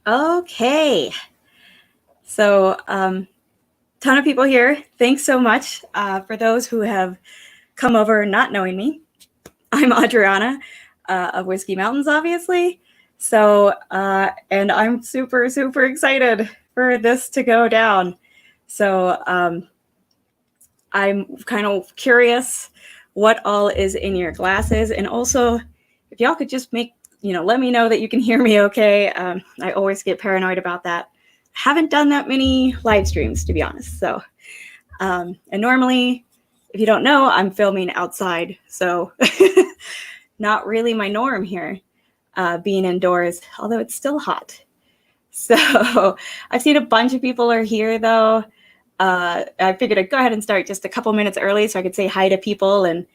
Okay. So, ton of people here. Thanks so much for those who have come over not knowing me. I'm Adriana of Whiskey Mountains, obviously. So, and I'm super, super excited for this to go down. So, I'm kind of curious what all is in your glasses. And also, if y'all could just let me know that you can hear me okay. I always get paranoid about that. Haven't done that many live streams, to be honest. So, and normally, if you don't know, I'm filming outside. So not really my norm here, being indoors, although it's still hot. So I've seen a bunch of people are here though. I figured I'd go ahead and start just a couple minutes early so I could say hi to people. And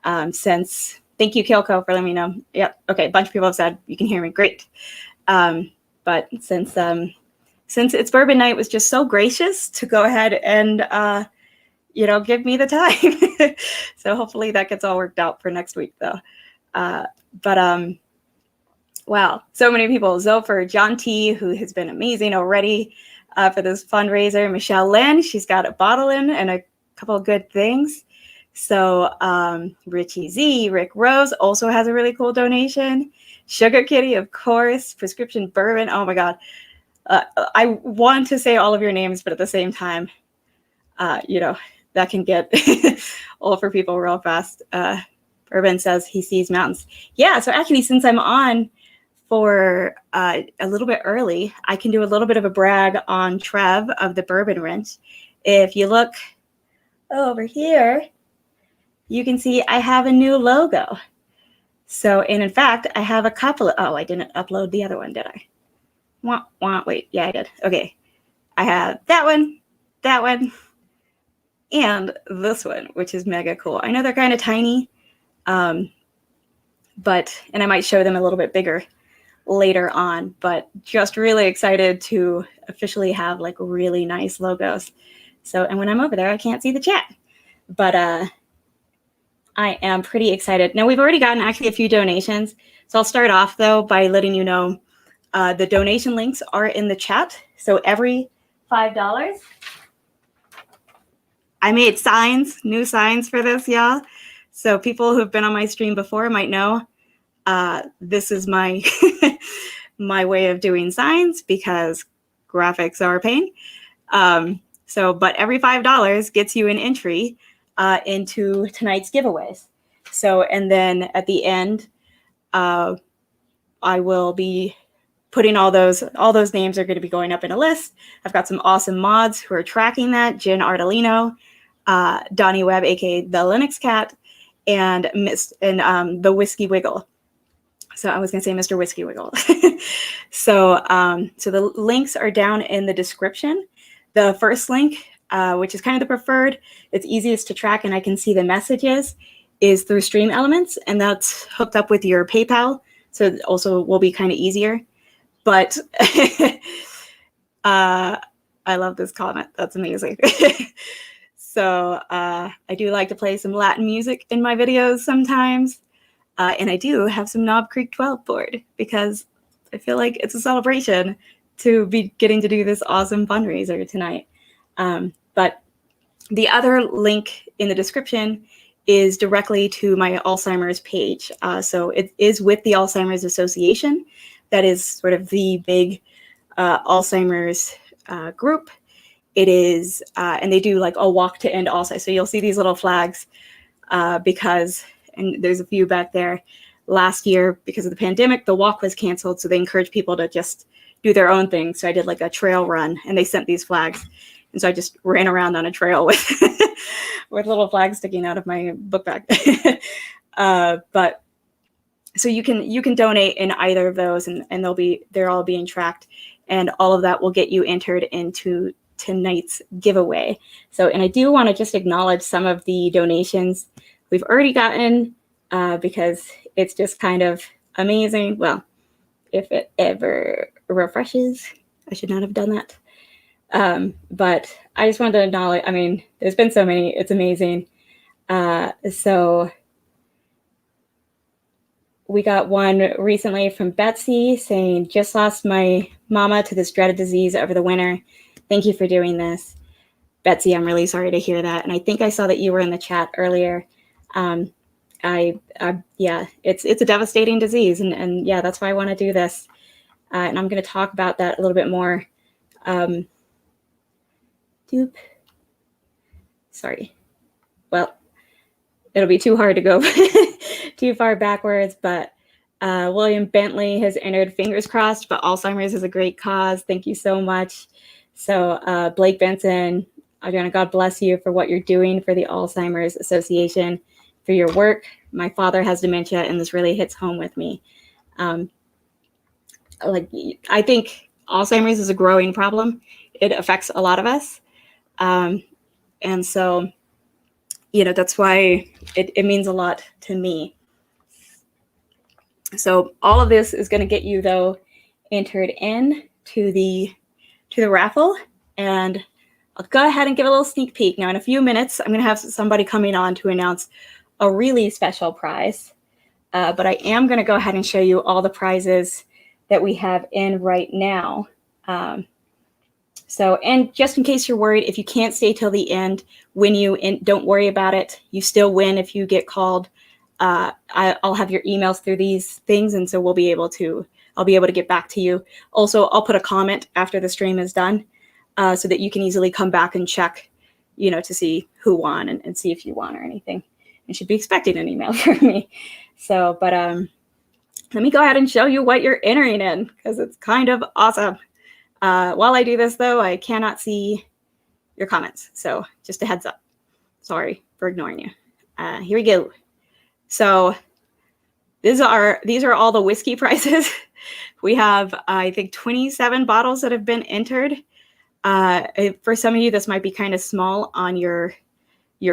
thank you, Kilco, for letting me know. Yep. Okay. A bunch of people have said you can hear me. Great. But since it's bourbon night, was just so gracious to go ahead and, give me the time. So hopefully that gets all worked out for next week though. Wow. So many people. Zofer, John T, who has been amazing already, for this fundraiser. Michelle Lynn, she's got a bottle in and a couple of good things. So Richie Z, Rick Rose also has a really cool donation. Sugar Kitty, of course. Prescription Bourbon. Oh my God. I want to say all of your names, but at the same time, that can get old for people real fast. Bourbon says he sees mountains. Yeah, so actually, since I'm on for a little bit early, I can do a little bit of a brag on Trev of the Bourbon Wrench. If you look over here, you can see I have a new logo. So, and in fact, I have a couple of, I didn't upload the other one, did I? Wait, yeah, I did. Okay. I have that one, and this one, which is mega cool. I know they're kind of tiny, and I might show them a little bit bigger later on, but just really excited to officially have like really nice logos. So, and when I'm over there, I can't see the chat, but I am pretty excited. Now we've already gotten actually a few donations. So I'll start off though by letting you know the donation links are in the chat. So every $5, I made new signs for this, y'all. So people who've been on my stream before might know this is my my way of doing signs because graphics are a pain. But every $5 gets you an entry into tonight's giveaways. So, and then at the end, I will be putting all those names are going to be going up in a list. I've got some awesome mods who are tracking that. Jen Ardolino, Donnie Webb, aka the Linux Cat, and the Whiskey Wiggle. So I was going to say Mr. Whiskey Wiggle. So the links are down in the description. The first link, which is kind of the preferred, it's easiest to track and I can see the messages, is through Stream Elements, and that's hooked up with your PayPal. So it also will be kind of easier. But I love this comment. That's amazing. So I do like to play some Latin music in my videos sometimes. And I do have some Knob Creek 12 board because I feel like it's a celebration to be getting to do this awesome fundraiser tonight. But the other link in the description is directly to my Alzheimer's page. So it is with the Alzheimer's Association. That is sort of the big Alzheimer's group. It is, and they do like a walk to end Alzheimer's. So you'll see these little flags and there's a few back there. Last year, because of the pandemic, the walk was canceled. So they encouraged people to just do their own thing. So I did like a trail run and they sent these flags. And so I just ran around on a trail with with little flags sticking out of my book bag. But so you can donate in either of those and they're all being tracked. And all of that will get you entered into tonight's giveaway. So, and I do want to just acknowledge some of the donations we've already gotten because it's just kind of amazing. Well, if it ever refreshes, I should not have done that. But I just wanted to acknowledge, I mean, there's been so many, it's amazing. So we got one recently from Betsy saying, just lost my mama to this dreaded disease over the winter. Thank you for doing this. Betsy, I'm really sorry to hear that. And I think I saw that you were in the chat earlier. Yeah, it's a devastating disease. And yeah, that's why I want to do this. And I'm going to talk about that a little bit more. Sorry. Well, it'll be too hard to go too far backwards, but William Bentley has entered, fingers crossed, but Alzheimer's is a great cause. Thank you so much. So Blake Benson, Adriana, God bless you for what you're doing for the Alzheimer's Association, for your work. My father has dementia, and this really hits home with me. Like, I think Alzheimer's is a growing problem. It affects a lot of us. And so, you know, that's why it means a lot to me. So all of this is going to get you, though, entered in to the raffle. And I'll go ahead and give a little sneak peek. Now, in a few minutes, I'm going to have somebody coming on to announce a really special prize. But I am going to go ahead and show you all the prizes that we have in right now. So, and just in case you're worried, if you can't stay till the end, don't worry about it. You still win if you get called. I'll have your emails through these things, and so I'll be able to get back to you. Also, I'll put a comment after the stream is done, so that you can easily come back and check, you know, to see who won and see if you won or anything. You should be expecting an email from me. So, but let me go ahead and show you what you're entering in, because it's kind of awesome. While I do this, though, I cannot see your comments. So just a heads up. Sorry for ignoring you. Here we go. So these are all the whiskey prices. We have, I think, 27 bottles that have been entered. For some of you, this might be kind of small on your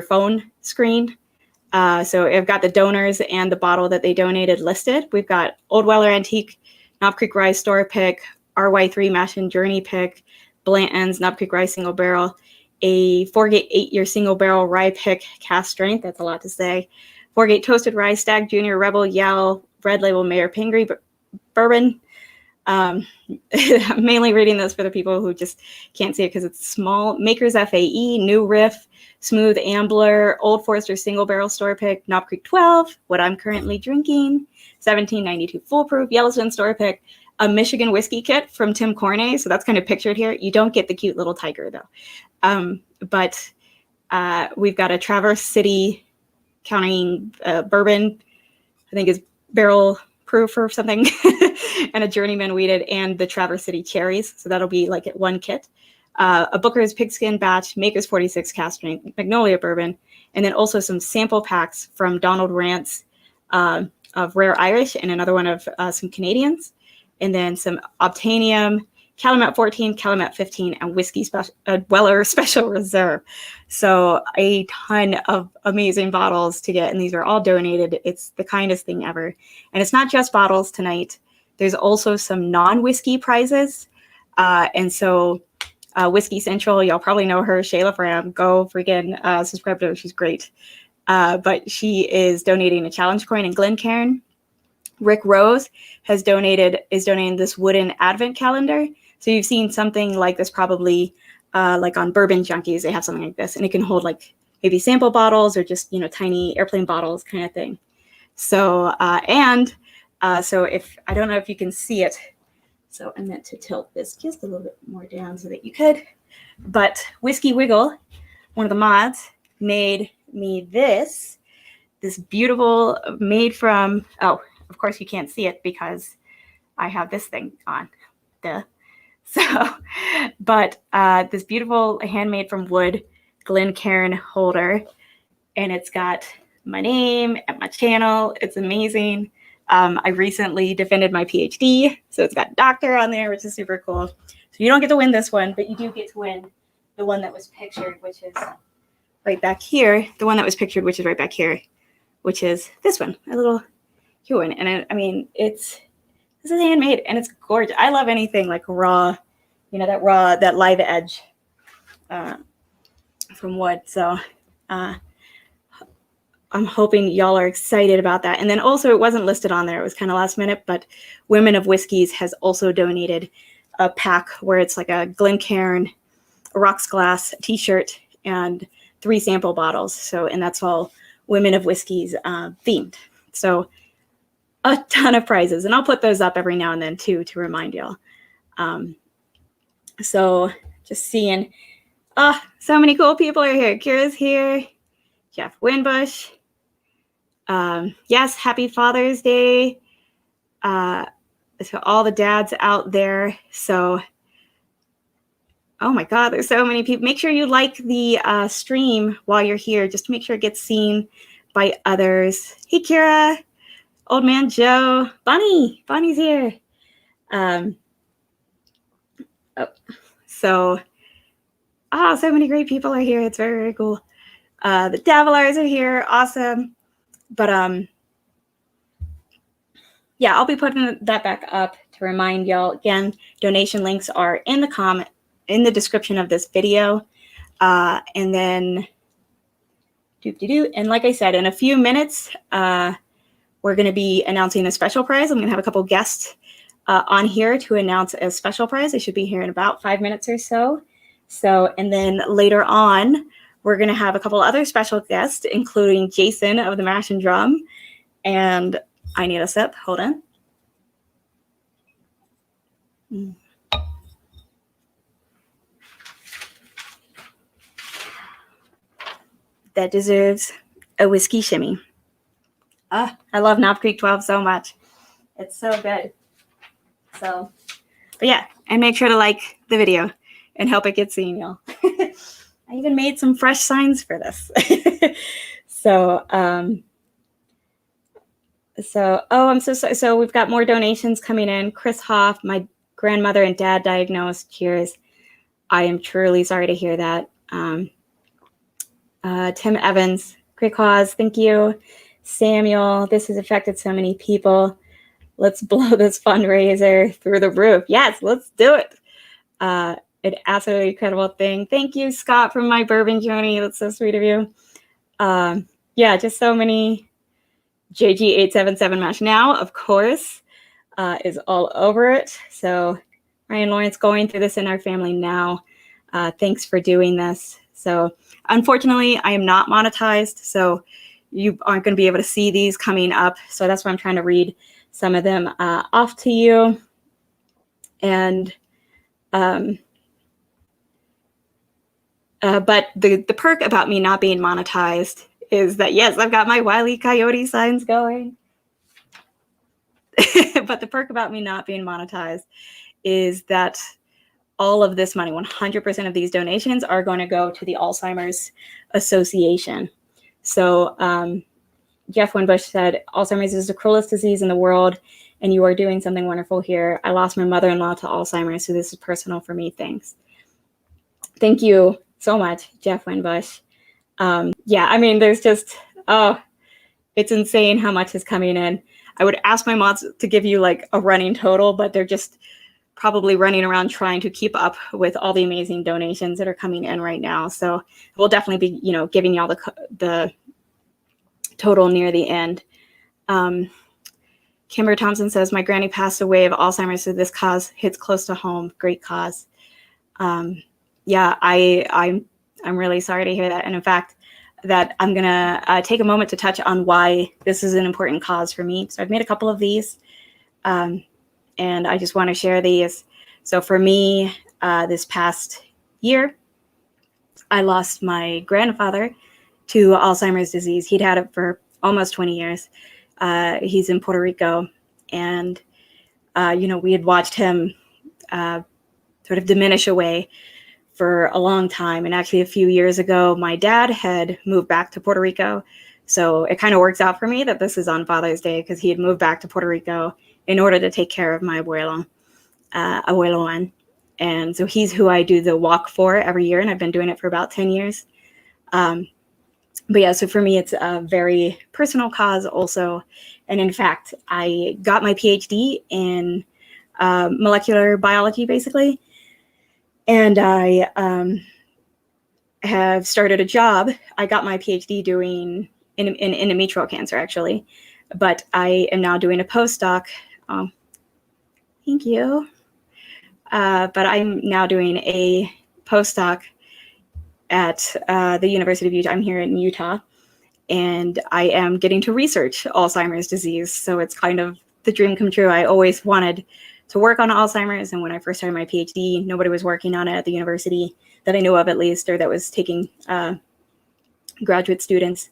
phone screen. So I've got the donors and the bottle that they donated listed. We've got Old Weller Antique, Knob Creek Rye Storepick, RY3 Mash and Journey pick, Blanton's Knob Creek Rye Single Barrel, a Foregate 8-year Single Barrel Rye pick cast strength. That's a lot to say. Foregate Toasted Rye, Stagg Jr, Rebel, Yell, Red Label Mayor, Pingree Bourbon. I'm mainly reading this for the people who just can't see it because it's small. Maker's FAE, New Riff, Smooth Ambler, Old Forester Single Barrel Store Pick, Knob Creek 12, what I'm currently drinking, 1792 Foolproof, Yellowstone Store Pick, a Michigan whiskey kit from Tim Corney. So that's kind of pictured here. You don't get the cute little tiger, though. But we've got a Traverse City County bourbon, I think is barrel proof or something, and a Journeyman wheated, and the Traverse City cherries. So that'll be like one kit. A Booker's Pigskin batch, Maker's 46 cast strength, Magnolia Bourbon, and then also some sample packs from Donald Rance of Rare Irish, and another one of some Canadians, and then some Obtanium, Calumet 14, Calumet 15, and Whiskey Weller Special Reserve. So a ton of amazing bottles to get, and these are all donated. It's the kindest thing ever. And it's not just bottles tonight. There's also some non-whiskey prizes. And so Whiskey Central, y'all probably know her, Shayla Fram. Go freaking subscribe to her. She's great. But she is donating a challenge coin in Glencairn. Rick Rose is donating this wooden advent calendar. So you've seen something like this probably like on Bourbon Junkies. They have something like this, and it can hold like maybe sample bottles or just, you know, tiny airplane bottles kind of thing. So so if I don't know if you can see it. So I meant to tilt this just a little bit more down so that you could. But Whiskey Wiggle, one of the mods, made me this beautiful, made from, oh, of course you can't see it because I have this thing on. So, but this beautiful handmade from wood Glencairn holder, and it's got my name and my channel. It's amazing. I recently defended my PhD, so it's got doctor on there, which is super cool. So you don't get to win this one, but you do get to win the one that was pictured, which is right back here. The one that was pictured, which is right back here, which is this one, a little cute one. And I mean, this is handmade, and it's gorgeous. I love anything like raw, you know, that live edge from wood. So I'm hoping y'all are excited about that. And then also, it wasn't listed on there. It was kind of last minute, but Women of Whiskeys has also donated a pack where it's like a Glencairn, a rocks glass, a t-shirt, and 3 sample bottles. So, and that's all Women of Whiskey's themed. So a ton of prizes, and I'll put those up every now and then too to remind y'all. So just seeing, so many cool people are here. Kira's here, Jeff Winbush. Yes, happy Father's Day to all the dads out there. So, oh my God, there's so many people. Make sure you like the stream while you're here, just to make sure it gets seen by others. Hey, Kira, Old Man Joe, Bonnie's here. So many great people are here. It's very, very cool. The Davilars are here. Awesome. But yeah, I'll be putting that back up to remind y'all. Again, donation links are in the description of this video. And then and like I said, in a few minutes, we're going to be announcing a special prize. I'm going to have a couple guests on here to announce a special prize. They should be here in about 5 minutes or so. And then later on, we're going to have a couple other special guests, including Jason of the Mash and Drum. And I need a sip. Hold on. That deserves a whiskey shimmy. I love Knob Creek 12 so much. It's so good. So, but yeah, and make sure to like the video and help it get seen, y'all. I even made some fresh signs for this. So, I'm so sorry. So we've got more donations coming in. Chris Hoff, my grandmother and dad diagnosed. Cheers. I am truly sorry to hear that. Tim Evans, great cause. Thank you. Samuel, this has affected so many people. Let's blow this fundraiser through the roof. Yes, let's do it. An absolutely incredible thing. Thank you, Scott, from My Bourbon Journey. That's so sweet of you. Yeah, just so many. JG877 Mash Now, of course, is all over it. So Ryan Lawrence going through this in our family now. Thanks for doing this. So unfortunately, I am not monetized, so you aren't going to be able to see these coming up. So that's why I'm trying to read some of them off to you. And but the perk about me not being monetized is that, yes, I've got my Wile E. Coyote signs going. But the perk about me not being monetized is that all of this money, 100% of these donations, are going to go to the Alzheimer's Association. So Jeff Winbush said, Alzheimer's is the cruelest disease in the world, and you are doing something wonderful here. I lost my mother-in-law to Alzheimer's, so this is personal for me. Thanks. Thank you so much, Jeff Winbush. Yeah, I mean, there's just, it's insane how much is coming in. I would ask my mods to give you like a running total, but they're just probably running around trying to keep up with all the amazing donations that are coming in right now. So we'll definitely be, giving y'all the total near the end. Kimber Thompson says, my granny passed away of Alzheimer's, so this cause hits close to home. Great cause. Yeah, I'm really sorry to hear that. And in fact, that I'm going to take a moment to touch on why this is an important cause for me. So I've made a couple of these, and I just want to share these. So for me, this past year, I lost my grandfather to Alzheimer's disease. He'd had it for almost 20 years. He's in Puerto Rico. And, we had watched him sort of diminish away for a long time. And actually a few years ago, my dad had moved back to Puerto Rico. So it kind of works out for me that this is on Father's Day, because he had moved back to Puerto Rico in order to take care of my abuelo Juan. And so he's who I do the walk for every year. And I've been doing it for about 10 years. But yeah, so for me, it's a very personal cause also. And in fact, I got my PhD in molecular biology, basically. And I have started a job. I got my PhD doing in endometrial cancer, actually. But I am now doing a postdoc. Thank you. but I'm now doing a postdoc at the University of Utah. I'm here in Utah, and I am getting to research Alzheimer's disease. So it's kind of the dream come true. I always wanted to work on Alzheimer's, and when I first started my PhD, nobody was working on it at the university that I knew of, at least, or that was taking graduate students.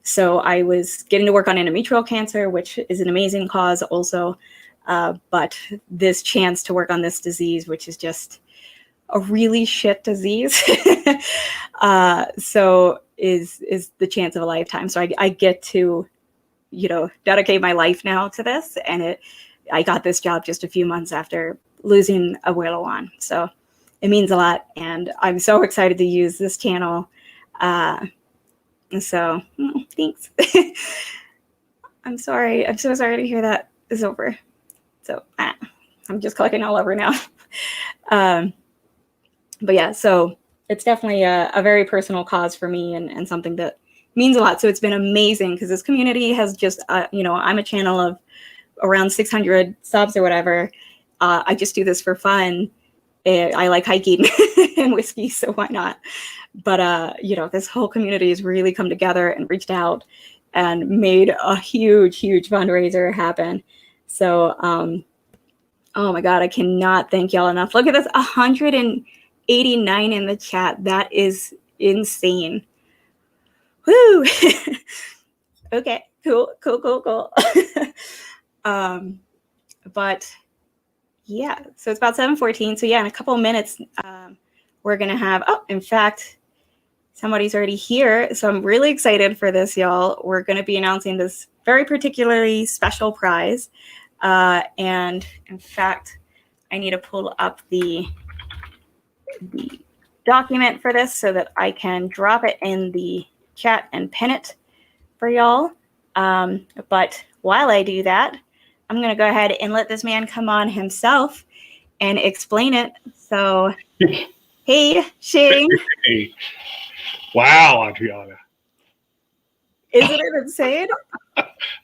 So I was getting to work on endometrial cancer, which is an amazing cause also. But this chance to work on this disease, which is just a really shit disease, so is the chance of a lifetime. So I get to, dedicate my life now to this. And I got this job just a few months after losing a abuelo one. So it means a lot. And I'm so excited to use this channel. So thanks. I'm sorry. I'm so sorry to hear that is over. So I'm just clicking all over now. But yeah, so it's definitely a very personal cause for me, and something that means a lot. So it's been amazing because this community has just, I'm a channel of around 600 subs or whatever. I just do this for fun. I like hiking and whiskey, so why not? But, this whole community has really come together and reached out and made a huge, huge fundraiser happen. So, oh my God, I cannot thank y'all enough. Look at this, 189 in the chat. That is insane. Woo! Okay, cool. But yeah, so it's about 7:14. So yeah, in a couple of minutes, we're gonna have, in fact, somebody's already here. So I'm really excited for this, y'all. We're gonna be announcing this very particularly special prize. And in fact, I need to pull up the document for this so that I can drop it in the chat and pin it for y'all. But while I do that, I'm going to go ahead and let this man come on himself and explain it. So, hey, Shane. Hey. Wow, Adriana. Isn't it insane?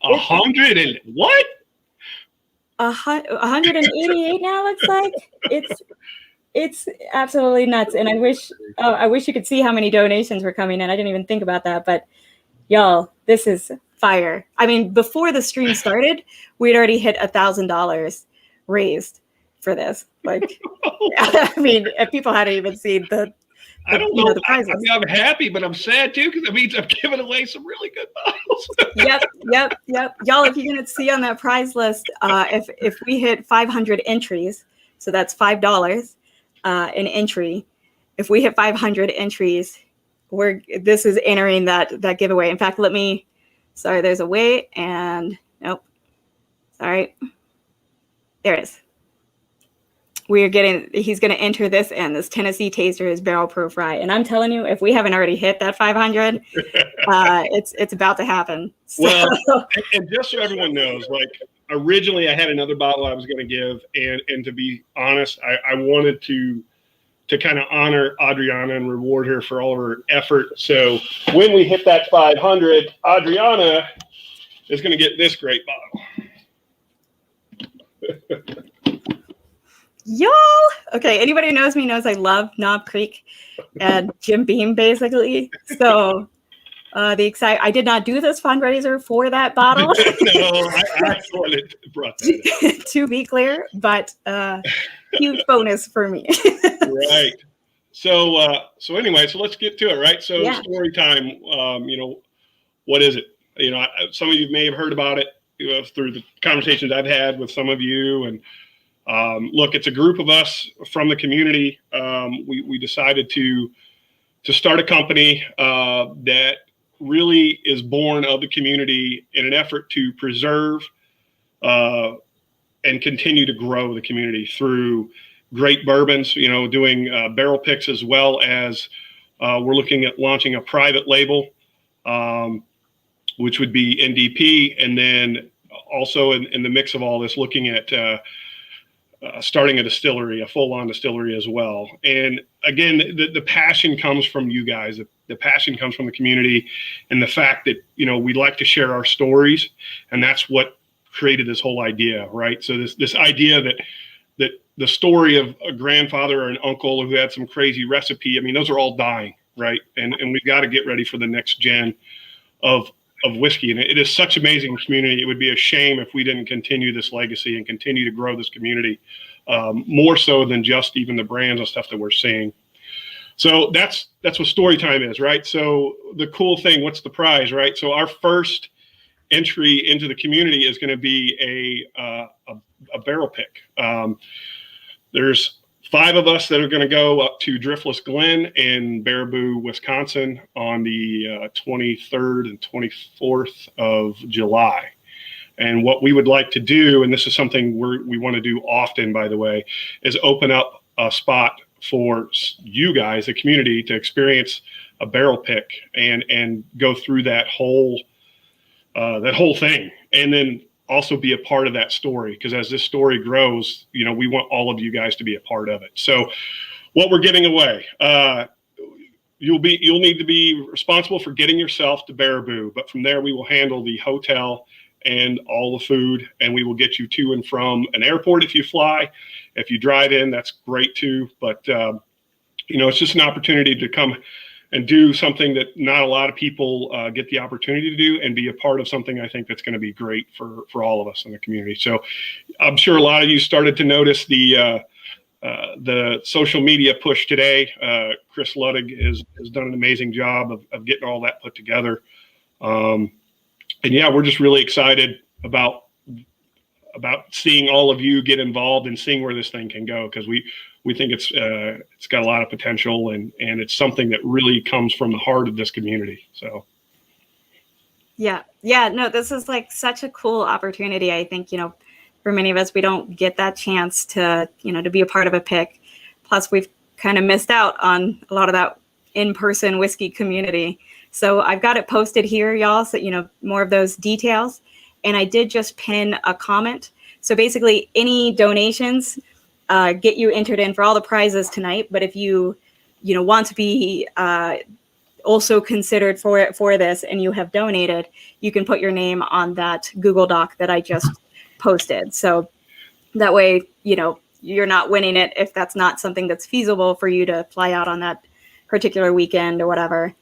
100 and what? 188 now, looks like. It's absolutely nuts. And I wish you could see how many donations were coming in. I didn't even think about that. But y'all, this is fire. I mean, before the stream started, we'd already hit $1,000 raised for this. Like, I mean, if people hadn't even seen the the prizes. I'm happy, but I'm sad too, because it means I'm giving away some really good bottles. Yep. Y'all, if you're gonna see on that prize list, if we hit 500 entries, so that's $5 an entry. If we hit 500 entries, this is entering that giveaway. In fact, sorry, there's a wait, and nope. Sorry. There it is. He's going to enter this, and this Tennessee Taster is barrel proof rye. And I'm telling you, if we haven't already hit that 500, it's about to happen. So. Well, and just so everyone knows, like, originally I had another bottle I was going to give. And to be honest, I wanted to kind of honor Adriana and reward her for all of her effort. So when we hit that 500, Adriana is going to get this great bottle. Y'all, okay, anybody who knows me knows I love Knob Creek and Jim Beam, basically. So I did not do this fundraiser for that bottle. No, I brought that to be clear, but huge bonus for me. Right. So anyway, so let's get to it, right? So yeah. Story time, what is it? Some of you may have heard about it through the conversations I've had with some of you, and look, it's a group of us from the community. We decided to start a company that really is born of the community in an effort to preserve and continue to grow the community through great bourbons, doing barrel picks, as well as we're looking at launching a private label, which would be NDP. And then also in the mix of all this, looking at starting a distillery, a full-on distillery as well. And again, the passion comes from you guys. The passion comes from the community, and the fact that, we'd like to share our stories. And that's what created this whole idea, right? So this idea that that the story of a grandfather or an uncle who had some crazy recipe, I mean, those are all dying, right? And we've got to get ready for the next gen of whiskey. And it is such an amazing community. It would be a shame if we didn't continue this legacy and continue to grow this community, more so than just even the brands and stuff that we're seeing. So that's what Storytime is, right? So the cool thing, what's the prize, right? So our first entry into the community is going to be a barrel pick. There's 5 of us that are going to go up to Driftless Glen in Baraboo, Wisconsin on the 23rd and 24th of July. And what we would like to do, and this is something we want to do often, by the way, is open up a spot for you guys, the community, to experience a barrel pick and go through that whole thing, and then also be a part of that story, because as this story grows, you know, we want all of you guys to be a part of it. So what we're giving away, you'll need to be responsible for getting yourself to Baraboo, but from there we will handle the hotel and all the food, and we will get you to and from an airport if you fly. If you drive in, that's great too. But you know, it's just an opportunity to come and do something that not a lot of people get the opportunity to do, and be a part of something I think that's going to be great for all of us in the community. So I'm sure a lot of you started to notice the social media push today. Chris Luddig has done an amazing job of getting all that put together. And yeah, we're just really excited about seeing all of you get involved and seeing where this thing can go, because we think it's got a lot of potential, and it's something that really comes from the heart of this community. So yeah, no, this is like such a cool opportunity. I think, you know, for many of us, we don't get that chance to, you know, to be a part of a pick. Plus, we've kind of missed out on a lot of that in-person whiskey community. So I've got it posted here, y'all, so, you know, more of those details. And I did just pin a comment. So basically, any donations get you entered in for all the prizes tonight. But if you know, want to be also considered for this, and you have donated, you can put your name on that Google Doc that I just posted. So that way, you know, you're not winning it if that's not something that's feasible for you to fly out on that particular weekend or whatever.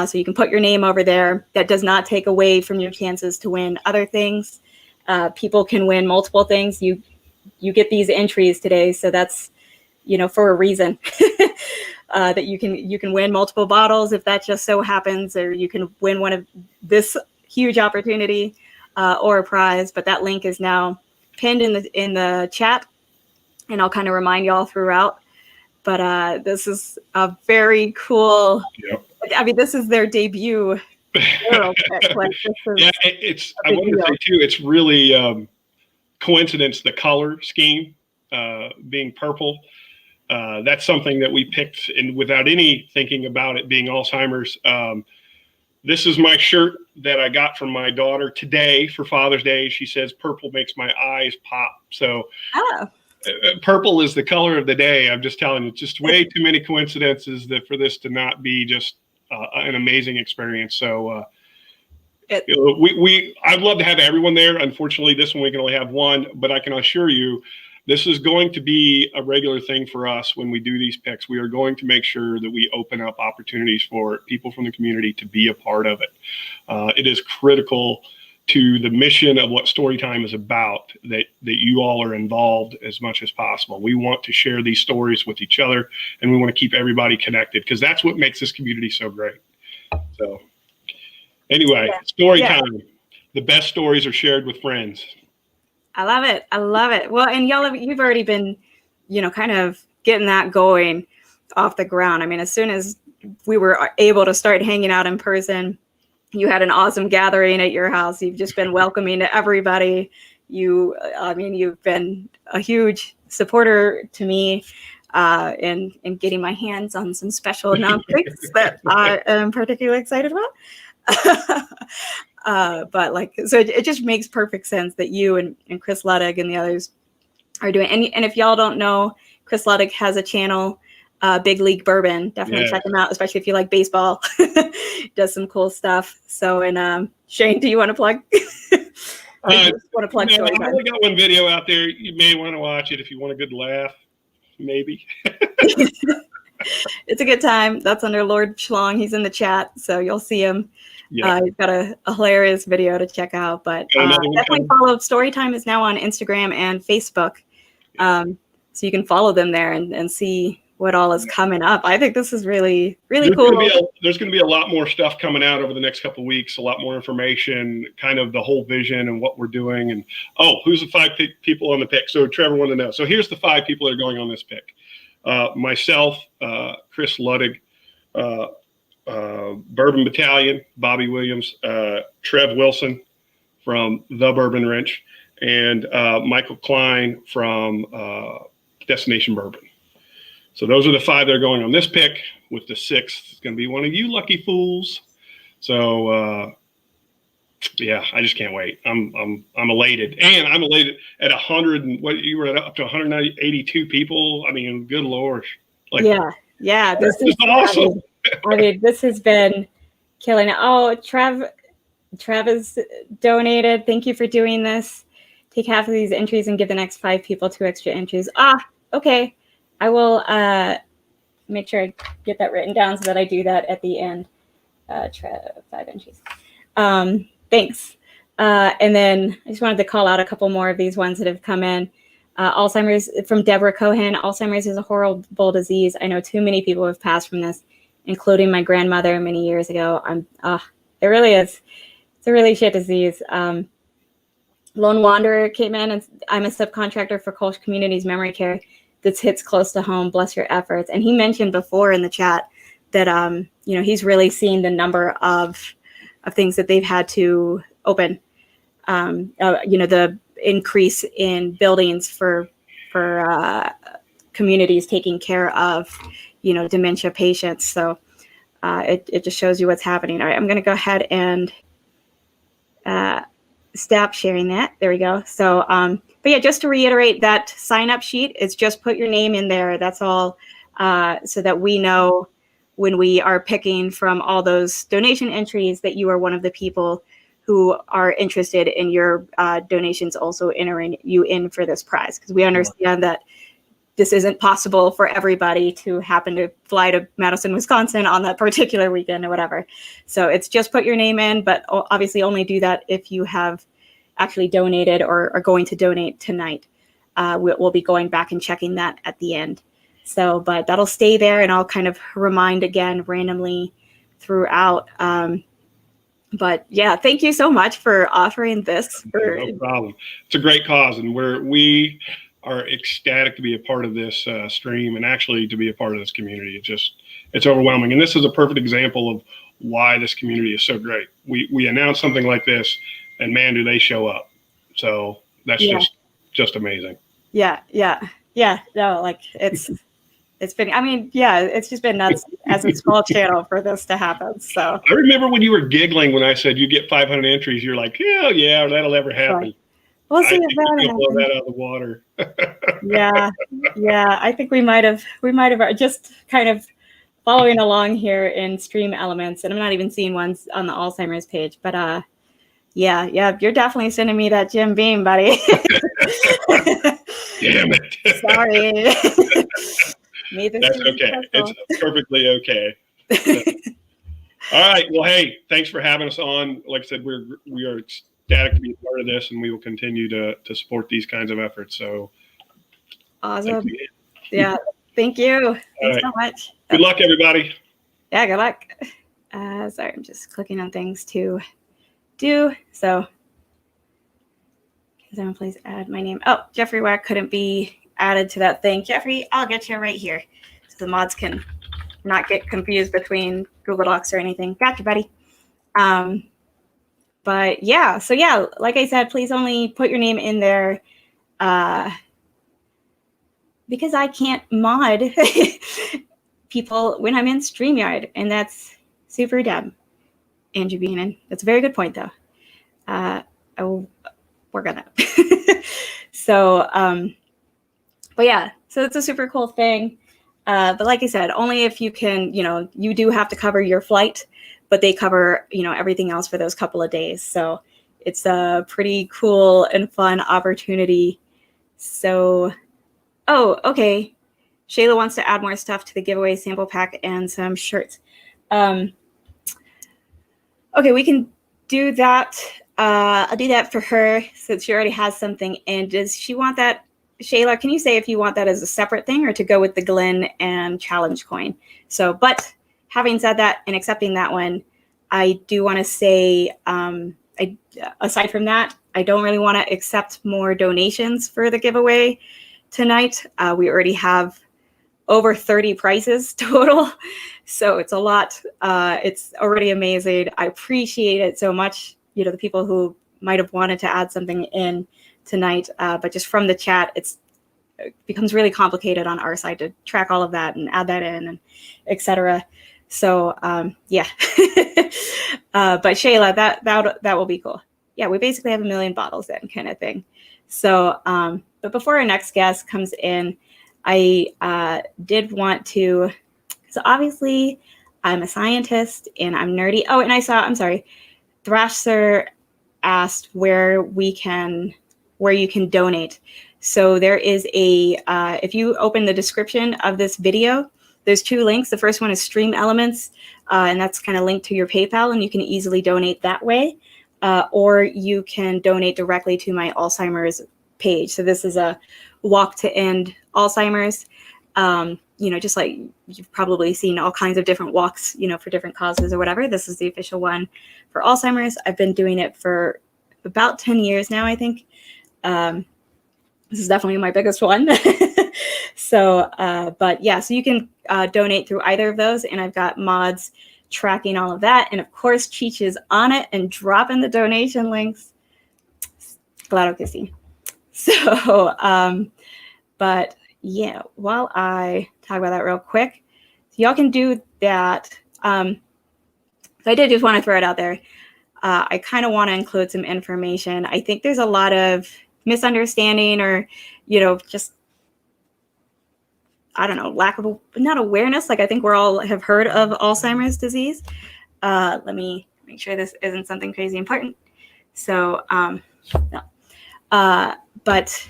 So you can put your name over there. That does not take away from your chances to win other things. People can win multiple things. You get these entries today, so that's, you know, for a reason. That you can win multiple bottles if that just so happens, or you can win one of this huge opportunity or a prize. But that link is now pinned in the chat, and I'll kind of remind y'all throughout. But this is a very cool. Yep. I mean, this is their debut. Like, yeah, it's. I want to say too, it's really coincidence, the color scheme being purple. That's something that we picked, and without any thinking about it being Alzheimer's. This is my shirt that I got from my daughter today for Father's Day. She says purple makes my eyes pop. So purple is the color of the day. I'm just telling you, just way too many coincidences for this to not be just an amazing experience. So I'd love to have everyone there. Unfortunately, this one we can only have one, but I can assure you, this is going to be a regular thing for us when we do these picks. We are going to make sure that we open up opportunities for people from the community to be a part of it. It is critical to the mission of what Storytime is about, that you all are involved as much as possible. We want to share these stories with each other, and we want to keep everybody connected, because that's what makes this community so great. So anyway, Storytime. The best stories are shared with friends. I love it. I love it. Well, and y'all, you've already been, you know, kind of getting that going off the ground. I mean, as soon as we were able to start hanging out in person, you had an awesome gathering at your house. You've just been welcoming to everybody. I mean, you've been a huge supporter to me in getting my hands on some special non-picks that I am particularly excited about. But like, so it just makes perfect sense that you and Chris Luddig and the others are doing. And if y'all don't know, Chris Luddig has a channel, Big League Bourbon. Definitely check him out, especially if you like baseball. Does some cool stuff. So, and Shane, do you want to plug? I just want to plug Storytime. I only got one video out there. You may want to watch it if you want a good laugh, maybe. It's a good time. That's under Lord Schlong. He's in the chat, so you'll see him. Yeah. He's got a hilarious video to check out. But definitely follow. Storytime is now on Instagram and Facebook, so you can follow them there and see what all is coming up. I think this is really cool. There's going to be a lot more stuff coming out over the next couple of weeks. A lot more information, kind of the whole vision and what we're doing. And who's the 5 people on the pick? So Trevor wanted to know. So here's the 5 people that are going on this pick. Myself, Chris Luddig, Bourbon Battalion, Bobby Williams, Trev Wilson from The Bourbon Wrench, and Michael Klein from Destination Bourbon. So those are the 5 that are going on this pick, with the 6th is going to be one of you lucky fools. So yeah, I just can't wait. I'm elated, and I'm elated at 100 and what you were at, up to 182 people. I mean, good Lord. Like, yeah, this is awesome. I mean, this has been killing it. Oh, Trev has donated. Thank you for doing this. Take half of these entries and give the next 5 people 2 extra entries. Okay. I will make sure I get that written down so that I do that at the end. 5 entries. Thanks. And then I just wanted to call out a couple more of these ones that have come in. Alzheimer's from Deborah Cohen. Alzheimer's is a horrible disease. I know too many people have passed from this, including my grandmother many years ago. It really is. It's a really shit disease. Lone Wanderer came in, and I'm a subcontractor for Kolsch Communities Memory Care. This hits close to home. Bless your efforts. And he mentioned before in the chat that he's really seen the number of things that they've had to open. The increase in buildings for communities taking care of dementia patients. So it just shows you what's happening. All right, I'm going to go ahead and stop sharing that. There we go. So but yeah, just to reiterate, that sign up sheet is just put your name in there. That's all, so that we know when we are picking from all those donation entries that you are one of the people who are interested in your donations also entering you in for this prize, because we understand that this isn't possible for everybody to happen to fly to Madison, Wisconsin on that particular weekend or whatever. So it's just put your name in, but obviously only do that if you have actually donated or are going to donate tonight. We'll be going back and checking that at the end. So, but that'll stay there, and I'll kind of remind again randomly throughout. But yeah, thank you so much for offering this. No problem. It's a great cause, and we are ecstatic to be a part of this stream, and actually to be a part of this community. It's overwhelming. And this is a perfect example of why this community is so great. We announce something like this, and man, do they show up. So that's just amazing. Yeah. No, like it's been, I mean, yeah, it's just been nuts as a small channel for this to happen. So I remember when you were giggling when I said you get 500 entries, you're like, hell yeah, that'll never happen. We'll see if that happens. Blow that out of the water. Yeah. I think we might have just kind of following along here in stream elements, and I'm not even seeing ones on the Alzheimer's page, but yeah, you're definitely sending me that Jim Beam, buddy. Damn it. Sorry. That's okay. It's perfectly okay. All right. Well, hey, thanks for having us on. Like I said, we are ecstatic to be a part of this, and we will continue to support these kinds of efforts. So awesome. Yeah. Thank you. Thanks so much. Good luck, everybody. Yeah, good luck. Sorry, I'm just clicking on things to do. So, can please add my name? Oh, Jeffrey Wack couldn't be added to that thing. Jeffrey, I'll get you right here so the mods can not get confused between Google Docs or anything. Gotcha, buddy. But yeah, so yeah, like I said, please only put your name in there because I can't mod people when I'm in StreamYard, and that's super dumb. Andrew Beanan. That's a very good point, though. I will work on that. So, but yeah, so it's a super cool thing. But like I said, only if you can, you do have to cover your flight, but they cover, everything else for those couple of days. So it's a pretty cool and fun opportunity. So, oh, okay. Shayla wants to add more stuff to the giveaway sample pack and some shirts. Okay, we can do that. I'll do that for her since she already has something. And does she want that? Shayla, can you say if you want that as a separate thing or to go with the Glen and challenge coin? So, but having said that and accepting that one, I do want to say, aside from that, I don't really want to accept more donations for the giveaway tonight. We already have over 30 prizes total. So it's a lot. It's already amazing. I appreciate it so much. You know, the people who might have wanted to add something in tonight, but just from the chat, it becomes really complicated on our side to track all of that and add that in and etc. So yeah, but Shayla, that will be cool. Yeah, we basically have 1 million bottles then kind of thing. So, but before our next guest comes in, I did want to, so obviously I'm a scientist and I'm nerdy. Oh, and I'm sorry, Thrasher asked where you can donate. So there is if you open the description of this video, there's 2 links. The first one is Stream Elements, and that's kind of linked to your PayPal, and you can easily donate that way. Or you can donate directly to my Alzheimer's page. So this is a walk to end Alzheimer's. You know, just like you've probably seen all kinds of different walks, you know, for different causes or whatever. This is the official one for Alzheimer's. I've been doing it for about 10 years now, I think. This is definitely my biggest one. So, but yeah, so you can donate through either of those. And I've got mods tracking all of that. And of course, Cheech is on it and dropping the donation links. Glad to see. So, but yeah, while I talk about that real quick, so y'all can do that. So I did just want to throw it out there. I kind of want to include some information. I think there's a lot of misunderstanding or, you know, just, I don't know, lack of, not awareness. Like I think we're all have heard of Alzheimer's disease. Let me make sure this isn't something crazy important. So, no. But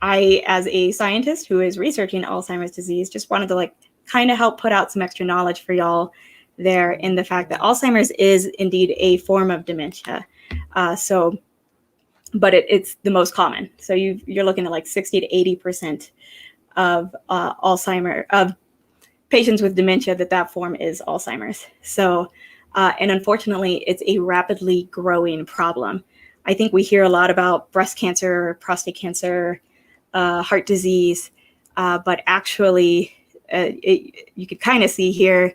I, as a scientist who is researching Alzheimer's disease, just wanted to like kind of help put out some extra knowledge for y'all there in the fact that Alzheimer's is indeed a form of dementia. But it's the most common. So you're looking at like 60 to 80% of of patients with dementia that form is Alzheimer's. So, and unfortunately, it's a rapidly growing problem. I think we hear a lot about breast cancer, prostate cancer, heart disease, but actually, you could kind of see here,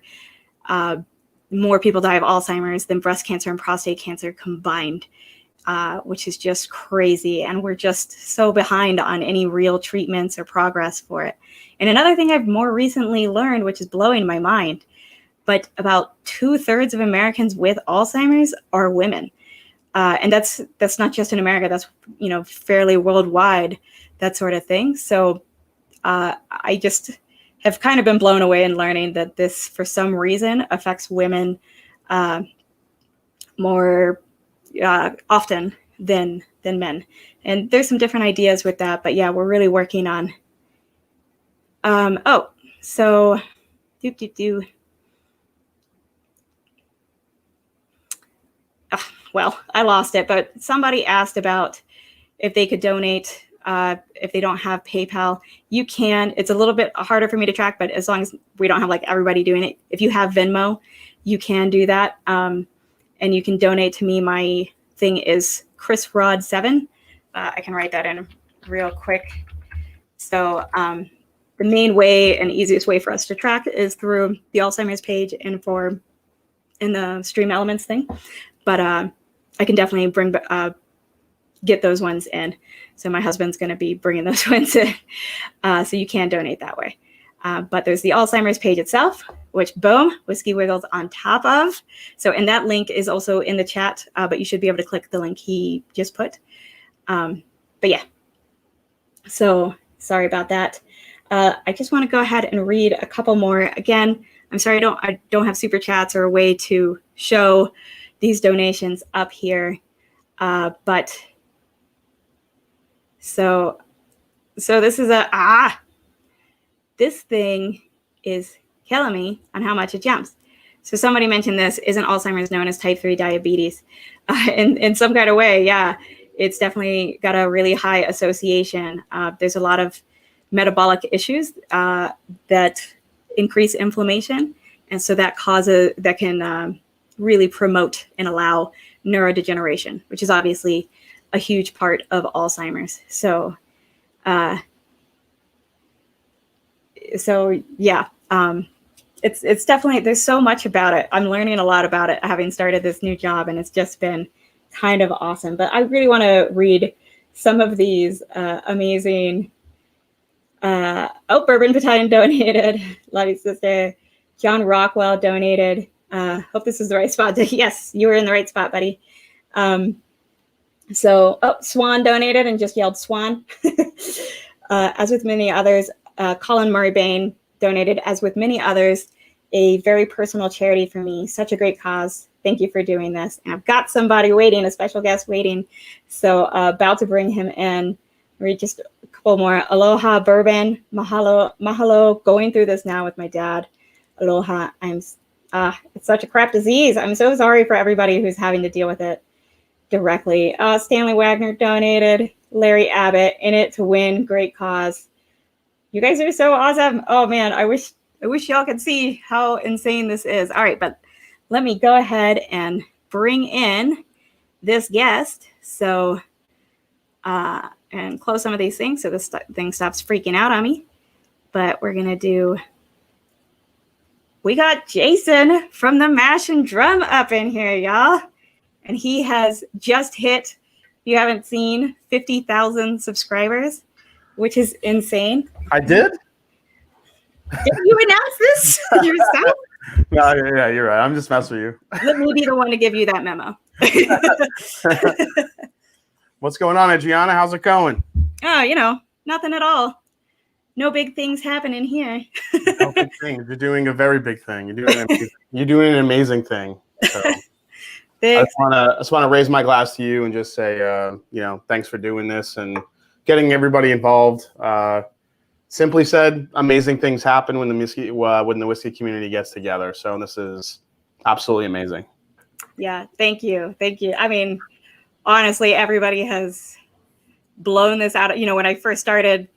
more people die of Alzheimer's than breast cancer and prostate cancer combined, which is just crazy. And we're just so behind on any real treatments or progress for it. And another thing I've more recently learned, which is blowing my mind, but about 2/3 of Americans with Alzheimer's are women. And that's not just in America, that's, you know, fairly worldwide, that sort of thing. So I just have kind of been blown away in learning that this, for some reason, affects women more often than men. And there's some different ideas with that, but yeah, we're really working on. So well, I lost it, but somebody asked about if they could donate if they don't have PayPal. You can. It's a little bit harder for me to track, but as long as we don't have like everybody doing it, if you have Venmo, you can do that. And you can donate to me. My thing is ChrisRod7. I can write that in real quick. So the main way and easiest way for us to track is through the Alzheimer's page and in the Stream Elements thing. But I can definitely get those ones in. So my husband's going to be bringing those ones in. So you can donate that way. But there's the Alzheimer's page itself, which, boom, Whiskey Wiggles on top of. So, and that link is also in the chat, but you should be able to click the link he just put. But yeah, so sorry about that. I just want to go ahead and read a couple more. Again, I'm sorry I don't have super chats or a way to show these donations up here. But so this is this thing is killing me on how much it jumps. So somebody mentioned this, isn't Alzheimer's known as type 3 diabetes? In some kind of way, yeah, it's definitely got a really high association. There's a lot of metabolic issues that increase inflammation. And so that can really promote and allow neurodegeneration, which is obviously a huge part of Alzheimer's. So yeah, it's definitely, there's so much about it. I'm learning a lot about it having started this new job, and it's just been kind of awesome. But I really want to read some of these amazing. Bourbon Battalion donated. Love you, sister. John Rockwell donated. Hope this is the right spot. Yes, you were in the right spot, buddy. Swan donated and just yelled Swan. As with many others, Colin Murray Bain donated, as with many others, a very personal charity for me. Such a great cause. Thank you for doing this. And I've got somebody waiting, a special guest waiting. So about to bring him in. Read just a couple more. Aloha Bourbon. Mahalo. Going through this now with my dad. Aloha. It's such a crap disease. I'm so sorry for everybody who's having to deal with it directly. Stanley Wagner donated. Larry Abbott, in it to win. Great cause. You guys are so awesome. Oh man, I wish y'all could see how insane this is. All right, but let me go ahead and bring in this guest. So, and close some of these things so this thing stops freaking out on me. But we're going to we got Jason from the Mash and Drum up in here, y'all. And he has just hit, if you haven't seen, 50,000 subscribers, which is insane. I did? Did you announce this yourself? No, yeah, you're right. I'm just messing with you. Let me be the one to give you that memo. What's going on, Adriana? How's it going? Oh, nothing at all. No big things happening here. No big things. You're doing a very big thing. You're doing an amazing thing. So I just want to raise my glass to you and just say, thanks for doing this and getting everybody involved. Simply said, amazing things happen when the whiskey community gets together. So this is absolutely amazing. Yeah, thank you. I mean, honestly, everybody has blown this out. When I first started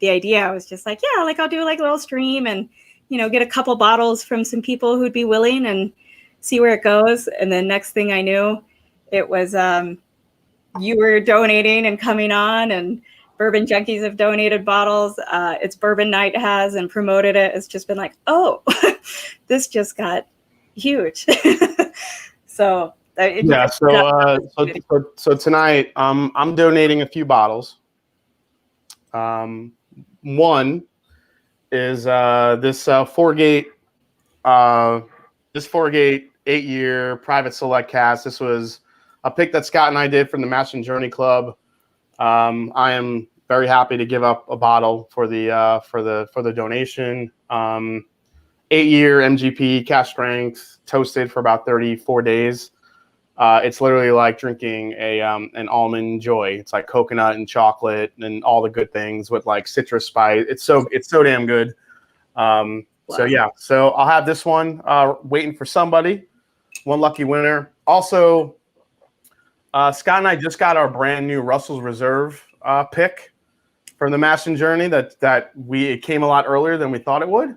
the idea, I was just like, yeah, I'll do a little stream and, get a couple bottles from some people who'd be willing and see where it goes. And then next thing I knew, it was you were donating and coming on, and Bourbon Junkies have donated bottles. It's Bourbon Night has and promoted it. It's just been like, oh, this just got huge. So tonight I'm donating a few bottles. One is this 4-gate 8-year private select cast. This was a pick that Scott and I did from the Mash and Journey Club. I am very happy to give up a bottle for the donation. 8-year MGP cask strength, toasted for about 34 days. It's literally like drinking an almond joy. It's like coconut and chocolate and all the good things with like citrus spice. It's so damn good. Wow. So I'll have this one waiting for somebody. One lucky winner. Also, Scott and I just got our brand new Russell's Reserve pick from the Mash and Journey it came a lot earlier than we thought it would.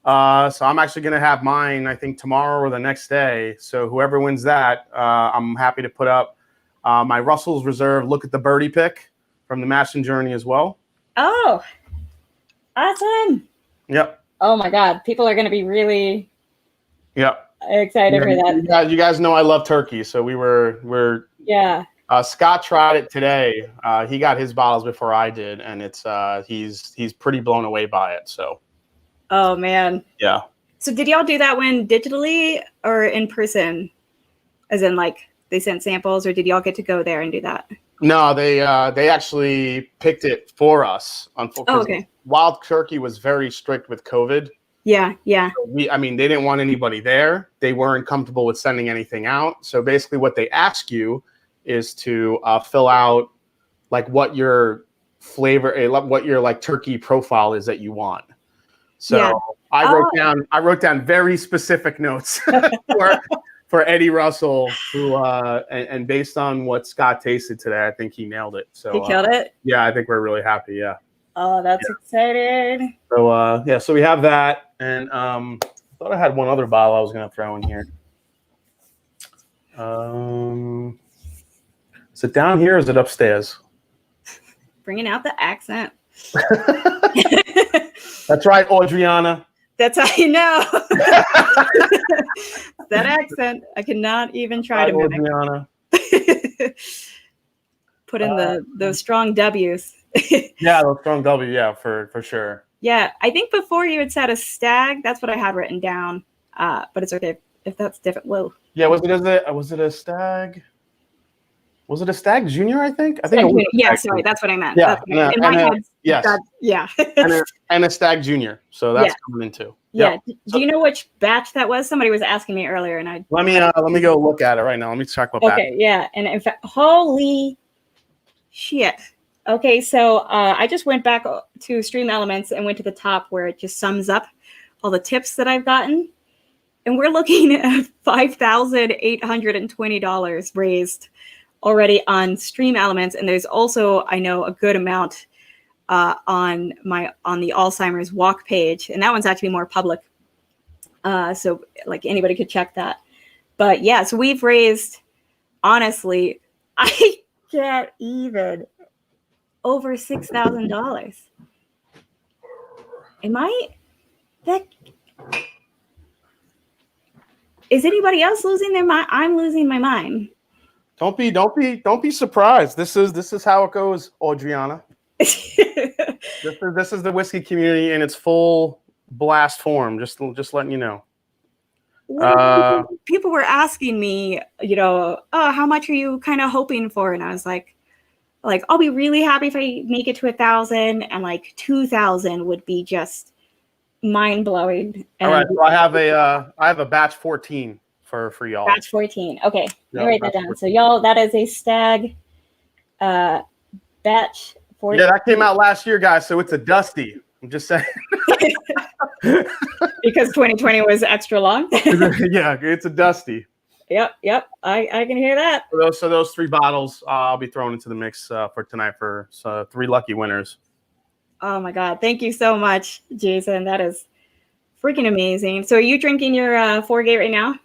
So I'm actually going to have mine, I think, tomorrow or the next day. So whoever wins that, I'm happy to put up my Russell's Reserve Look at the Birdie pick from the Mash and Journey as well. Oh, awesome. Yep. Oh, my God. People are going to be really excited for that. You guys know I love turkey. So we're Scott tried it today. He got his bottles before I did, and it's he's pretty blown away by it. So. Oh man. Yeah. So did y'all do that one digitally or in person? As in they sent samples, or did y'all get to go there and do that? No, they actually picked it for us. Okay. Wild Turkey was very strict with COVID. Yeah. So they didn't want anybody there. They weren't comfortable with sending anything out. So basically what they ask you is to fill out like what your flavor, what your like turkey profile is that you want. So Yeah. I wrote down very specific notes for Eddie Russell, who and based on what Scott tasted today, I think he nailed it. So He killed it. Yeah, I think we're really happy. Yeah. Oh, that's exciting. So yeah, so we have that, and I thought I had one other bottle I was gonna throw in here. Is it down here or is it upstairs? Bringing out the accent. That's right, Audriana. That's how you know. That accent, I cannot even try to mimic. Audriana. Put in those strong W's. Yeah, those strong W, yeah, for sure. Yeah, I think before you had said a stag. That's what I had written down. But it's okay if that's different. Whoa. Yeah, was it a stag? Was it a Stagg Jr? I think it was. Yeah, sorry, that's what I meant. Yeah, in my head. Yes. Yeah. and a Stagg Jr. So that's coming in too. Yeah. Yep. Do you know which batch that was? Somebody was asking me earlier, and let me go look at it right now. Let me check what batch. Okay, yeah, and in fact, holy shit. Okay, so I just went back to Stream Elements and went to the top where it just sums up all the tips that I've gotten, and we're looking at $5,820 raised already on Stream Elements, and there's also, I know, a good amount on the Alzheimer's walk page, and that one's actually more public, so like anybody could check that. But yeah, so we've raised, honestly, I can't even, over $6,000. Am I that? Is anybody else losing their mind? I'm losing my mind. Don't be surprised. This is how it goes, Audriana. This is the whiskey community in its full blast form. Just letting you know. People were asking me, oh, how much are you kind of hoping for? And I was like, I'll be really happy if I make it to 1,000, and like 2,000 would be just mind blowing. All right, so I have a batch 14 for y'all. Batch 14. Okay, let me write that down. 14. So y'all, that is a Stagg batch 14. Yeah, that came out last year, guys. So it's a dusty. I'm just saying. Because 2020 was extra long. Yeah, it's a dusty. Yep. I can hear that. So those 3 bottles I'll be throwing into the mix for tonight for 3 lucky winners. Oh my God. Thank you so much, Jason. That is freaking amazing. So are you drinking your 4 gate right now?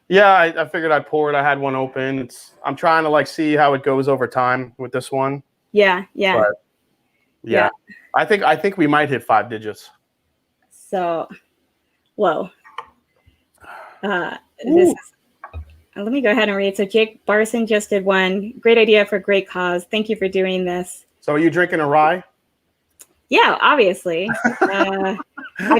Yeah, I figured I'd pour it. I had one open. I'm trying to like see how it goes over time with this one. Yeah. But, yeah. I think we might hit 5 digits. So, whoa. This is, let me go ahead and read. So Jake Barson just did one. Great idea for great cause. Thank you for doing this. So are you drinking a rye? Yeah, obviously. I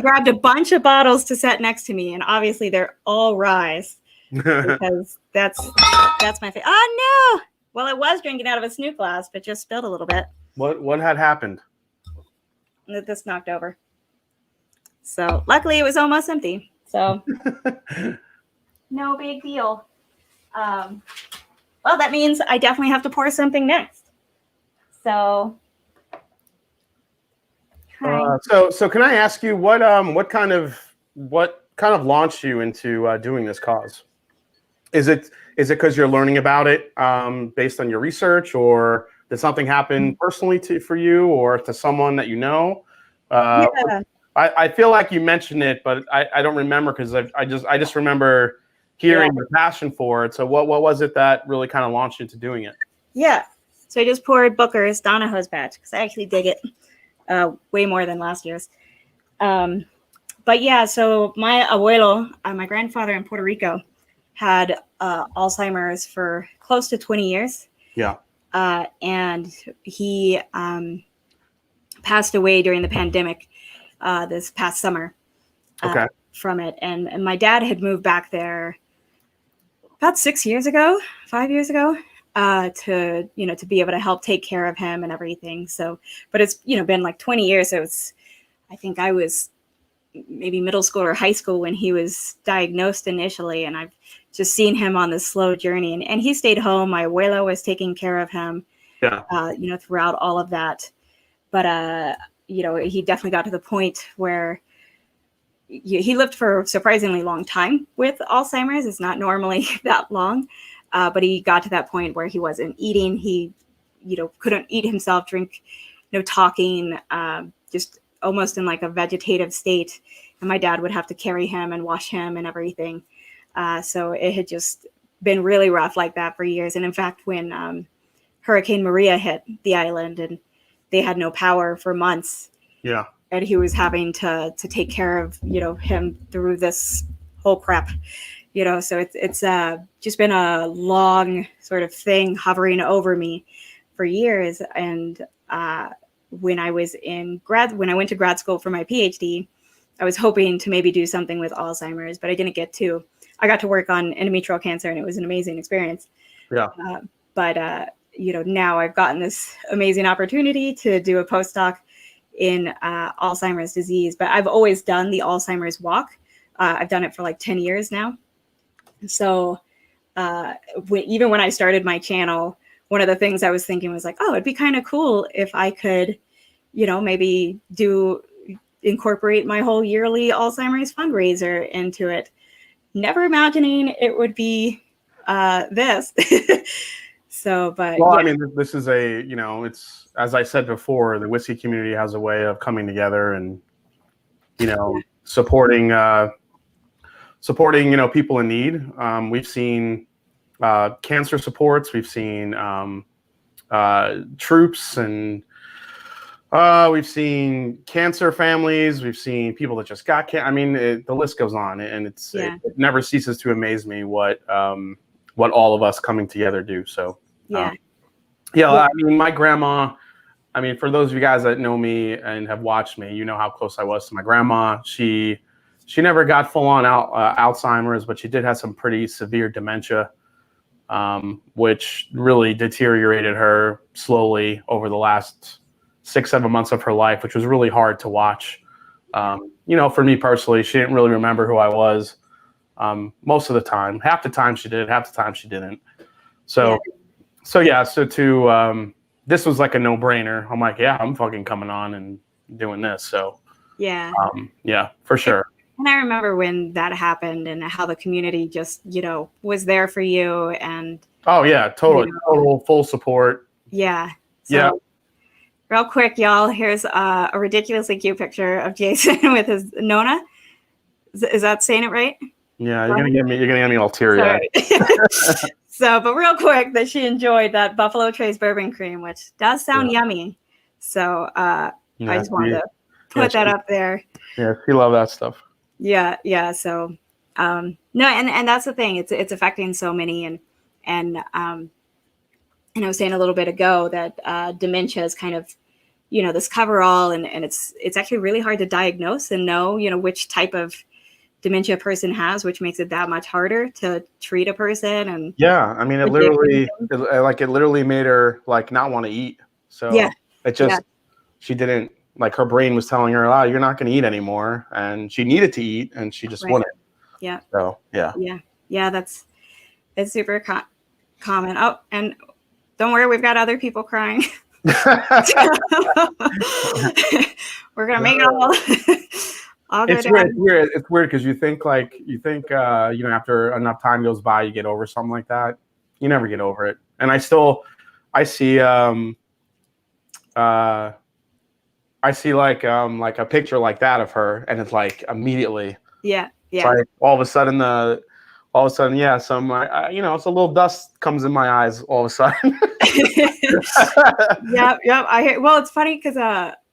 grabbed a bunch of bottles to set next to me, and obviously they're all ryes because that's my favorite. Oh no! Well, I was drinking out of a snoot glass, but just spilled a little bit. What had happened? This knocked over. So luckily it was almost empty. So no big deal. Well, that means I definitely have to pour something next. So. So can I ask you what kind of launched you into doing this cause? Is it because you're learning about it based on your research, or did something happen personally for you or to someone that you know? Yeah. I feel like you mentioned it, but I don't remember because I just remember hearing the passion for it. So what was it that really kind of launched you into doing it? Yeah. So I just poured Booker's Donahoe's batch because I actually dig it. Way more than last year's. But yeah, so my abuelo, my grandfather in Puerto Rico, had Alzheimer's for close to 20 years. Yeah. And he passed away during the pandemic this past summer from it. And my dad had moved back there about 5 years ago, to be able to help take care of him and everything. So, but it's, been like 20 years. So I think I was maybe middle school or high school when he was diagnosed initially. And I've just seen him on this slow journey, and he stayed home. My abuela was taking care of him, throughout all of that. But, he definitely got to the point where he lived for a surprisingly long time with Alzheimer's. It's not normally that long, but he got to that point where he wasn't eating. He, couldn't eat himself, drink, talking, just almost in like a vegetative state. And my dad would have to carry him and wash him and everything. So it had just been really rough like that for years. And in fact, when Hurricane Maria hit the island and they had no power for months, and he was having to take care of, him through this whole crap, so it's just been a long sort of thing hovering over me for years. And when I went to grad school for my PhD, I was hoping to maybe do something with Alzheimer's, but I didn't get to. I got to work on endometrial cancer, and it was an amazing experience. But now I've gotten this amazing opportunity to do a postdoc in Alzheimer's disease. But I've always done the Alzheimer's walk. I've done it for like 10 years now. So even when I started my channel, one of the things I was thinking was like, oh, it'd be kind of cool if I could, maybe incorporate my whole yearly Alzheimer's fundraiser into it. Never imagining it would be this. So, but I mean, this is it's, as I said before, the whiskey community has a way of coming together and, supporting people in need. We've seen cancer supports. We've seen troops, and we've seen cancer families. We've seen people that just got cancer. I mean, the list goes on, and it never ceases to amaze me what all of us coming together do. So I mean, my grandma. I mean, for those of you guys that know me and have watched me, you know how close I was to my grandma. She never got full on Alzheimer's, but she did have some pretty severe dementia, which really deteriorated her slowly over the last 6-7 months of her life, which was really hard to watch. For me personally, she didn't really remember who I was most of the time. Half the time she did, half the time she didn't. So this was like a no-brainer. I'm like, yeah, I'm fucking coming on and doing this. So for sure. And I remember when that happened and how the community just, was there for you. And total full support. So, real quick, y'all, here's a ridiculously cute picture of Jason with his Nona. Is that saying it right? Yeah, you're gonna get me all teary-eyed. So, but real quick, that she enjoyed that Buffalo Trace bourbon cream, which does sound yummy. So I just wanted to put that up there. Yeah, she loved that stuff. Yeah. So no, and that's the thing. It's affecting so many, and I was saying a little bit ago that dementia is kind of, this coverall, and it's actually really hard to diagnose and know, which type of dementia a person has, which makes it that much harder to treat a person. And I mean, it literally made her like not want to eat. So she didn't, like, her brain was telling her, oh, you're not going to eat anymore, and she needed to eat, and she just wouldn't. So it's super common. Oh, and don't worry, we've got other people crying. We're gonna make it all. It's weird. It's weird because you think after enough time goes by, you get over something like that. You never get over it. And I see like a picture like that of her, and it's like immediately. Yeah. It's like all of a sudden, some it's a little dust comes in my eyes all of a sudden. Yep. Well, it's funny because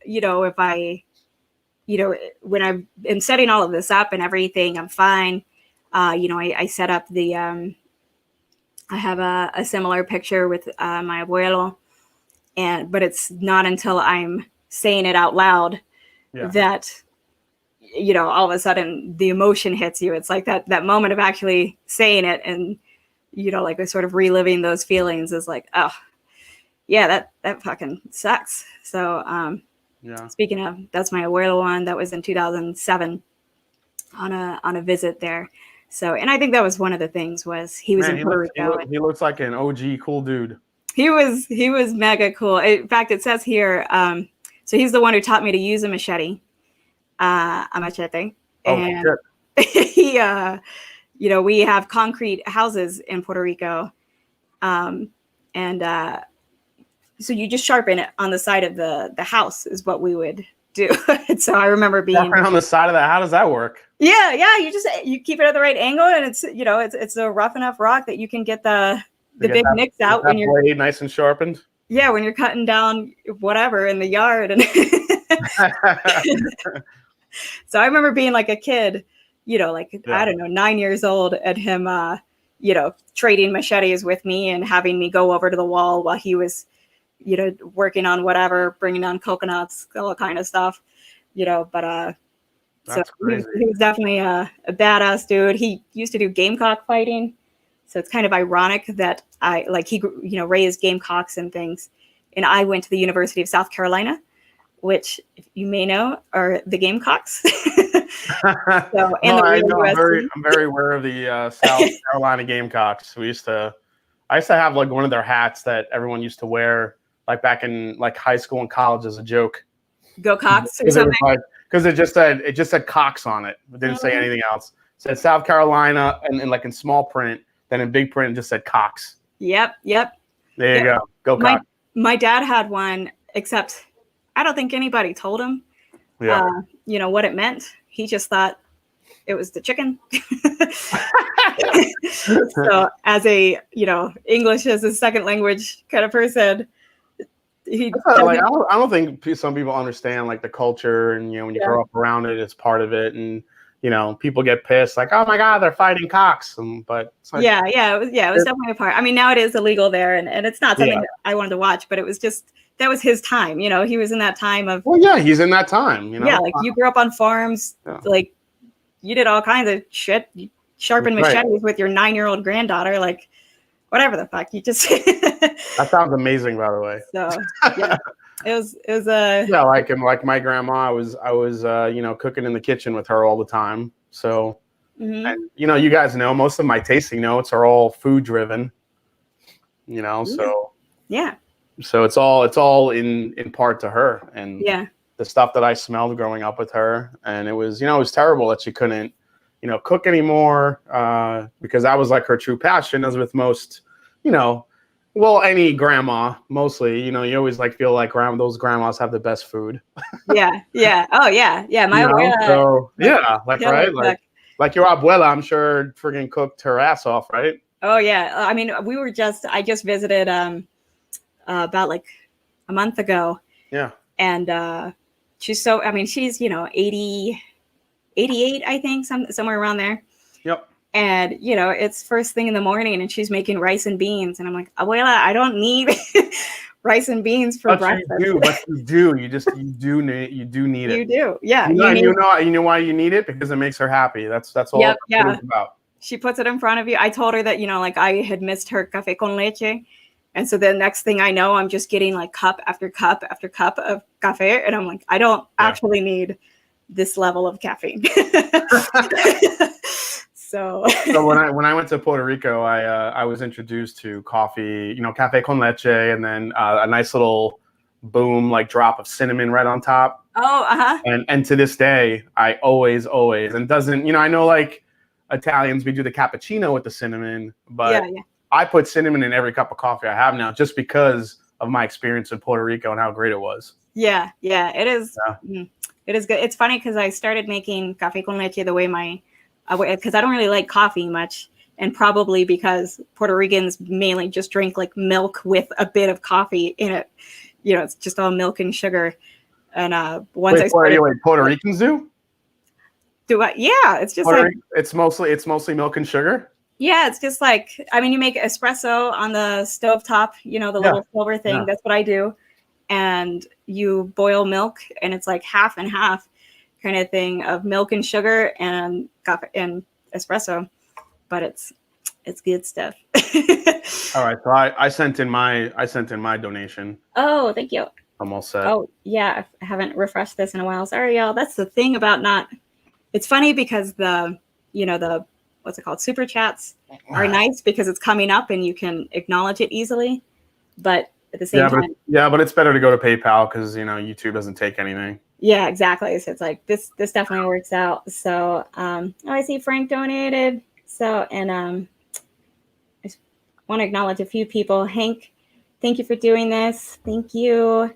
if I. When I am setting all of this up and everything, I'm fine. I set up the, I have a similar picture with my abuelo, but it's not until I'm saying it out loud that, all of a sudden the emotion hits you. It's like that moment of actually saying it and, like sort of reliving those feelings is like, oh, yeah, that fucking sucks. So, speaking of, that's my abuelo one. That was in 2007. on a visit there. So, and I think that was one of the things was he was in Puerto Rico. He looks like an OG cool dude. He was mega cool. In fact, it says here, so he's the one who taught me to use a machete. A machete. And he, we have concrete houses in Puerto Rico. So you just sharpen it on the side of the house is what we would do. And so I remember being on the side of that. How does that work? Yeah. You keep it at the right angle, and it's a rough enough rock that you can get the big nicks out when you're blade nice and sharpened. Yeah, when you're cutting down whatever in the yard. And so I remember being like a kid, I don't know, 9 years old, and him, trading machetes with me and having me go over to the wall while he was, working on whatever, bringing down coconuts, all kind of stuff, but so he was definitely a badass dude. He used to do gamecock fighting. So it's kind of ironic that he raised gamecocks and things. And I went to the University of South Carolina, which, if you may know, are the Gamecocks. I'm very aware of the South Carolina Gamecocks. I used to have like one of their hats that everyone used to wear like back in like high school and college as a joke. Go Cox or something? Because it just said Cox on it. It didn't say anything else. It said South Carolina and like in small print. Then in big print it just said Cox. Yep. There you go. Go Cox. My dad had one, except I don't think anybody told him what it meant. He just thought it was the chicken. So as a, English as a second language kind of person, I don't think some people understand like the culture, and when you grow up around it, it's part of it, and people get pissed like, oh my God, they're fighting cocks. But it was definitely a part. I mean, now it is illegal there, and it's not something that I wanted to watch, but it was just, that was his time. He was in that time of. Well, yeah, he's in that time. Yeah, like you grew up on farms, like you did all kinds of shit. You sharpened machetes with your 9-year-old granddaughter, like whatever the fuck. You just. That sounds amazing, by the way. So yeah, it was like my grandma. I was cooking in the kitchen with her all the time. So, and, you guys know most of my tasting notes are all food driven. So yeah. So it's all in part to her, and the stuff that I smelled growing up with her, and it was terrible that she couldn't cook anymore because that was like her true passion, as with most any grandma mostly. You always feel like those grandmas have the best food. Yeah. Oh yeah. My abuela. So right, like your abuela, I'm sure friggin' cooked her ass off, right? Oh yeah. I mean, I just visited about like a month ago. Yeah. And she's 80, 88, I think, somewhere around there. Yep. And it's first thing in the morning, and she's making rice and beans, and I'm like, abuela, I don't need rice and beans for breakfast. You do. You do need it. You do. Yeah. You know why you need it? Because it makes her happy. That's all it's about. She puts it in front of you. I told her that, I had missed her café con leche. And so the next thing I know, I'm just getting like cup after cup after cup of cafe. And I'm like, I don't actually need this level of caffeine. So when I went to Puerto Rico, I was introduced to coffee, café con leche, and then a nice little boom, like drop of cinnamon right on top. Oh, And to this day, I always, and doesn't, I know like Italians, we do the cappuccino with the cinnamon, but I put cinnamon in every cup of coffee I have now, just because of my experience in Puerto Rico and how great it was. Yeah, it is. Yeah. It is good. It's funny because I started making café con leche the way because I don't really like coffee much, and probably because Puerto Ricans mainly just drink like milk with a bit of coffee in it. It's just all milk and sugar. And once Puerto Ricans do? Yeah, it's just it's mostly milk and sugar. Yeah, it's just like, you make espresso on the stovetop, the little silver thing. Yeah. That's what I do. And you boil milk, and it's like half and half kind of thing of milk and sugar and coffee and espresso, but it's good stuff. All right, so I sent in my donation. Oh, thank you. I'm all set. Oh yeah, I haven't refreshed this in a while. Sorry, y'all. That's the thing about not it's funny because the what's it called? Super chats are nice because it's coming up and you can acknowledge it easily. But at the same time. But it's better to go to PayPal because, YouTube doesn't take anything. Yeah, exactly. So it's like this definitely works out. So I see Frank donated. So, and I just want to acknowledge a few people. Hank, thank you for doing this. Thank you.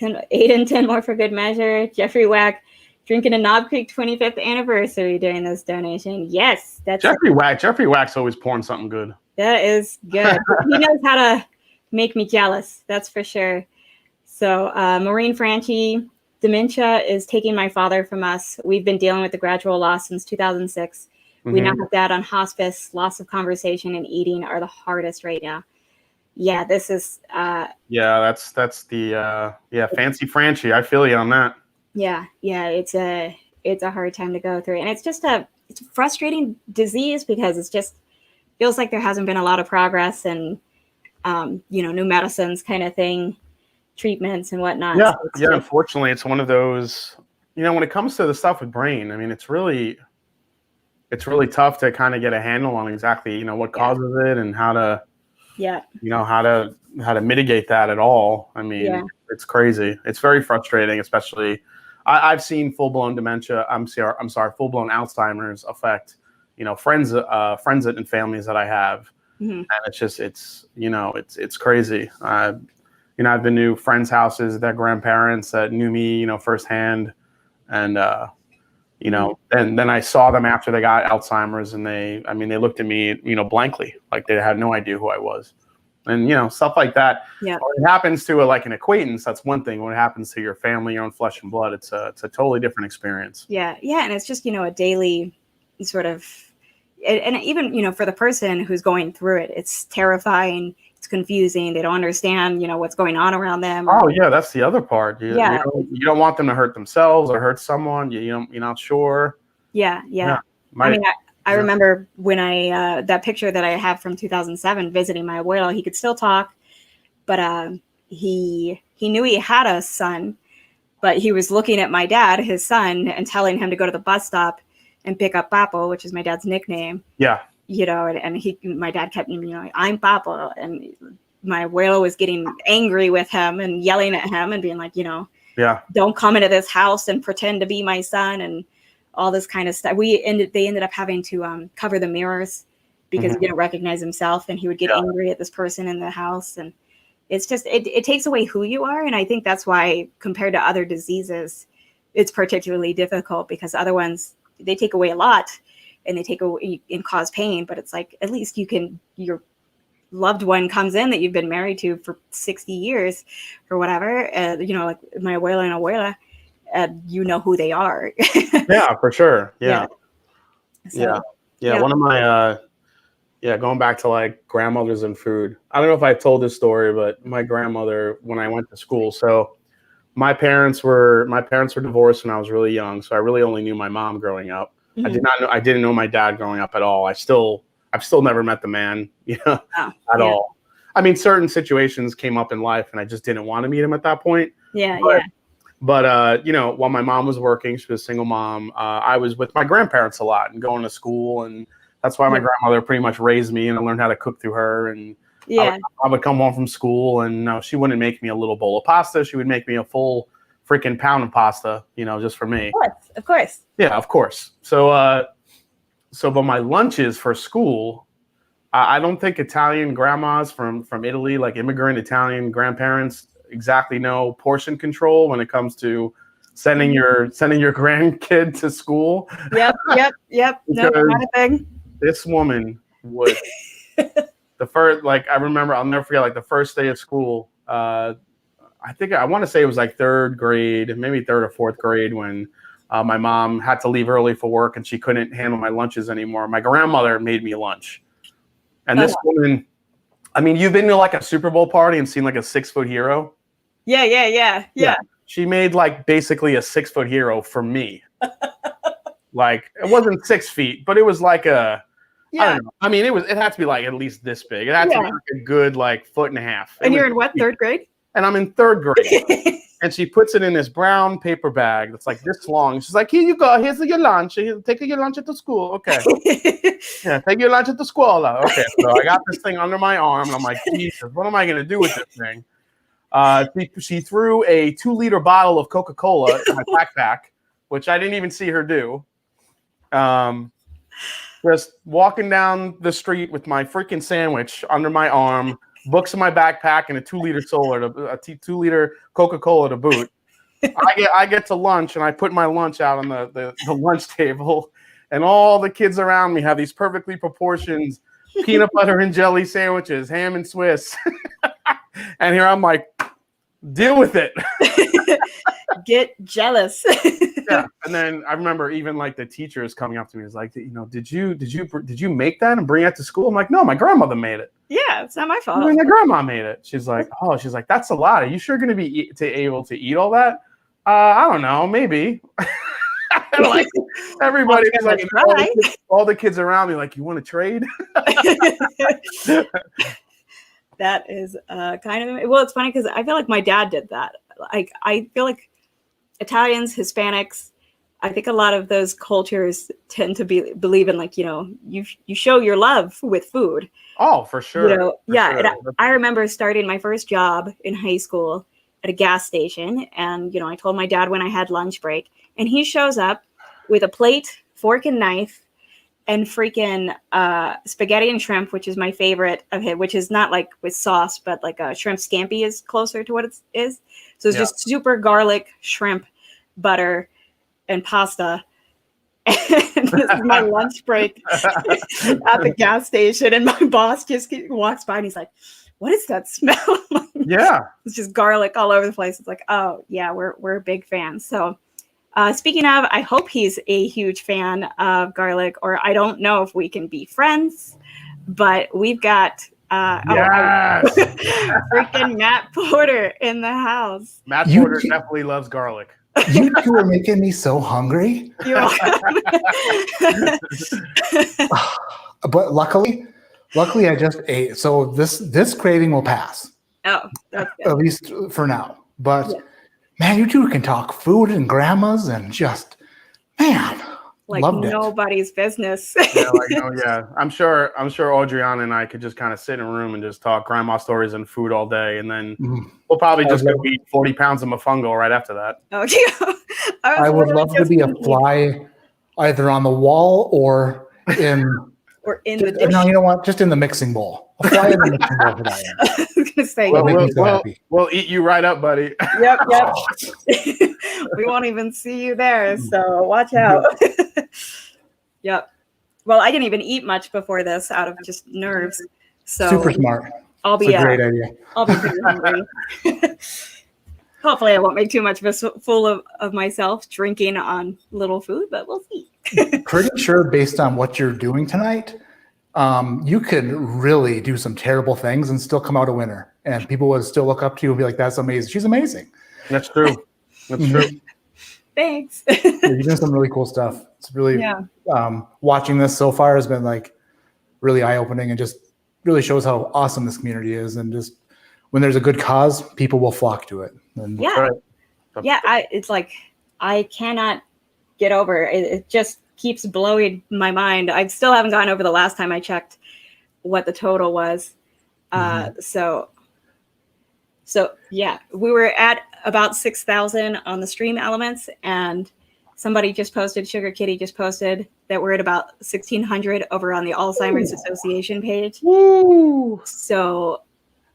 8 and 10 more for good measure. Jeffrey Wack, drinking a Knob Creek 25th anniversary during this donation. Yes, that's Jeffrey Wack. Jeffrey Wack's always pouring something good. That is good. He knows how to make me jealous. That's for sure. So Maureen Franchi, dementia is taking my father from us. We've been dealing with the gradual loss since 2006. We now have Dad on hospice. Loss of conversation and eating are the hardest right now. Yeah, this is. That's the Fancy Franchi. I feel you on that. Yeah, it's a hard time to go through, and it's a frustrating disease because it's just feels like there hasn't been a lot of progress and new medicines kind of thing, treatments and whatnot. Yeah, so unfortunately, it's one of those. When it comes to the stuff with brain, I mean, it's really tough to kind of get a handle on exactly what causes it and how to. Yeah. How to mitigate that at all. I mean, it's crazy. It's very frustrating, especially I've seen full-blown dementia. I'm sorry, full-blown Alzheimer's affect, friends and families that I have. And it's crazy. I've been to friends' houses, their grandparents that knew me, firsthand. And, then I saw them after they got Alzheimer's and they looked at me, blankly, like they had no idea who I was. And, stuff like that. Yeah. When it happens to an acquaintance, that's one thing. When it happens to your family, your own flesh and blood, it's a totally different experience. Yeah. Yeah. And it's just, a daily sort of, and even, for the person who's going through it, it's terrifying. It's confusing. They don't understand, what's going on around them. Oh yeah. That's the other part. You don't want them to hurt themselves or hurt someone. You're not sure. Yeah. I remember when that picture that I have from 2007 visiting my abuelo, he could still talk, but he knew he had a son, but he was looking at my dad, his son, and telling him to go to the bus stop and pick up Papo, which is my dad's nickname. Yeah. And my dad kept, I'm Papo. And my abuelo was getting angry with him and yelling at him and being like, don't come into this house and pretend to be my son and all this kind of stuff. They ended up having to cover the mirrors because he didn't recognize himself, and he would get angry at this person in the house. And it's just, it takes away who you are. And I think that's why, compared to other diseases, it's particularly difficult because other ones, they take away a lot and they take away and cause pain. But it's like, at least your loved one comes in that you've been married to for 60 years or whatever, like my abuela and abuela, who they are. Yeah, for sure. Yeah. So, yeah. One of my, going back to grandmothers and food. I don't know if I told this story, but my grandmother, when I went to school, so my parents were divorced when I was really young. So I really only knew my mom growing up. I didn't know my dad growing up at all. I've still never met the man, at all. I mean, certain situations came up in life and I just didn't want to meet him at that point. But while my mom was working, she was a single mom, I was with my grandparents a lot and going to school. And that's why my grandmother pretty much raised me, and I learned how to cook through her. And I would come home from school and she wouldn't make me a little bowl of pasta. She would make me a full freaking pound of pasta, just for me. Of course. Yeah, of course. So, but my lunches for school, I don't think Italian grandmas from Italy, like immigrant Italian grandparents, exactly know portion control when it comes to sending your grandkid to school. Yep. No, not a thing. This woman would the first, I remember, I'll never forget, the first day of school. I want to say it was third grade, maybe third or fourth grade, when my mom had to leave early for work and she couldn't handle my lunches anymore. My grandmother made me lunch, and this woman. I mean, you've been to a Super Bowl party and seen a 6-foot hero. Yeah. She made basically a 6-foot hero for me. It wasn't 6 feet, but it was I don't know. I mean, it had to be at least this big. It had to be a good foot and a half. And you're in what, third grade? And I'm in third grade. And she puts it in this brown paper bag that's like this long. She's like, here you go. Here's your lunch. Take your lunch at the school. Okay. Yeah, take your lunch at the school. Okay. So I got this thing under my arm. And I'm like, Jesus, what am I going to do with this thing? She threw a 2-liter bottle of Coca-Cola in my backpack, which I didn't even see her do. Just walking down the street with my freaking sandwich under my arm, books in my backpack, and a 2-liter Coca-Cola to boot. I get to lunch, and I put my lunch out on the lunch table, and all the kids around me have these perfectly proportioned peanut butter and jelly sandwiches, ham and Swiss. And here I'm like, deal with it. Get jealous. Yeah, and then I remember even like the teachers coming up to me, was like, did you make that and bring it to school? I'm like, no, my grandmother made it. Yeah, it's not my fault. My grandma made it. She's like, that's a lot. Are you sure going to be able to eat all that? I don't know, maybe. Like everybody was like, all the kids around me, like, you want to trade? That is kind of, well, it's funny because I feel like my dad did that. Like, I feel like Italians, Hispanics, I think a lot of those cultures tend to believe in, like, you show your love with food. Oh, for sure. For sure. And I remember starting my first job in high school at a gas station. And, I told my dad when I had lunch break, and he shows up with a plate, fork and knife, and freaking spaghetti and shrimp, which is my favorite of it, which is not like with sauce, but like a shrimp scampi is closer to what it is. So it's just super garlic, shrimp, butter, and pasta. And this is my lunch break at the gas station. And my boss just walks by and he's like, what is that smell? Yeah. It's just garlic all over the place. It's like, oh, yeah, we're a big fan. So speaking of, I hope he's a huge fan of garlic, or I don't know if we can be friends, but we've got freaking Matt Porter in the house. Matt Porter definitely loves garlic. You two are making me so hungry. But luckily I just ate. So this craving will pass. Oh, that's good. At least for now. But man, you two can talk food and grandmas and just, man, like loved nobody's business. Yeah. I'm sure Adriana and I could just kind of sit in a room and just talk grandma stories and food all day, and then we'll probably just go eat 40 pounds of mofongo right after that. Okay. I would love to be a fly either on the wall or in the dish. No, you know what? Just in the mixing bowl. A fly in the mixing bowl for that. I was gonna say, we'll eat you right up, buddy. Yep. We won't even see you there, so watch out. Yep. Well, I didn't even eat much before this out of just nerves. So super smart. I'll be a great idea. I'll be pretty hungry. Hopefully, I won't make too much of a fool of myself drinking on little food, but we'll see. Pretty sure, based on what you're doing tonight, you could really do some terrible things and still come out a winner, and people would still look up to you and be like, "That's amazing. She's amazing." That's true. That's true. Thanks. You're doing some really cool stuff. It's really watching this so far has been like really eye-opening, and just really shows how awesome this community is. And just when there's a good cause, people will flock to it. And it's like I cannot get over it. It just keeps blowing my mind. I still haven't gotten over the last time I checked what the total was. So yeah, we were at about 6,000 on the stream elements, and somebody just posted, Sugar Kitty just posted that we're at about 1,600 over on the Alzheimer's Association page. Woo! So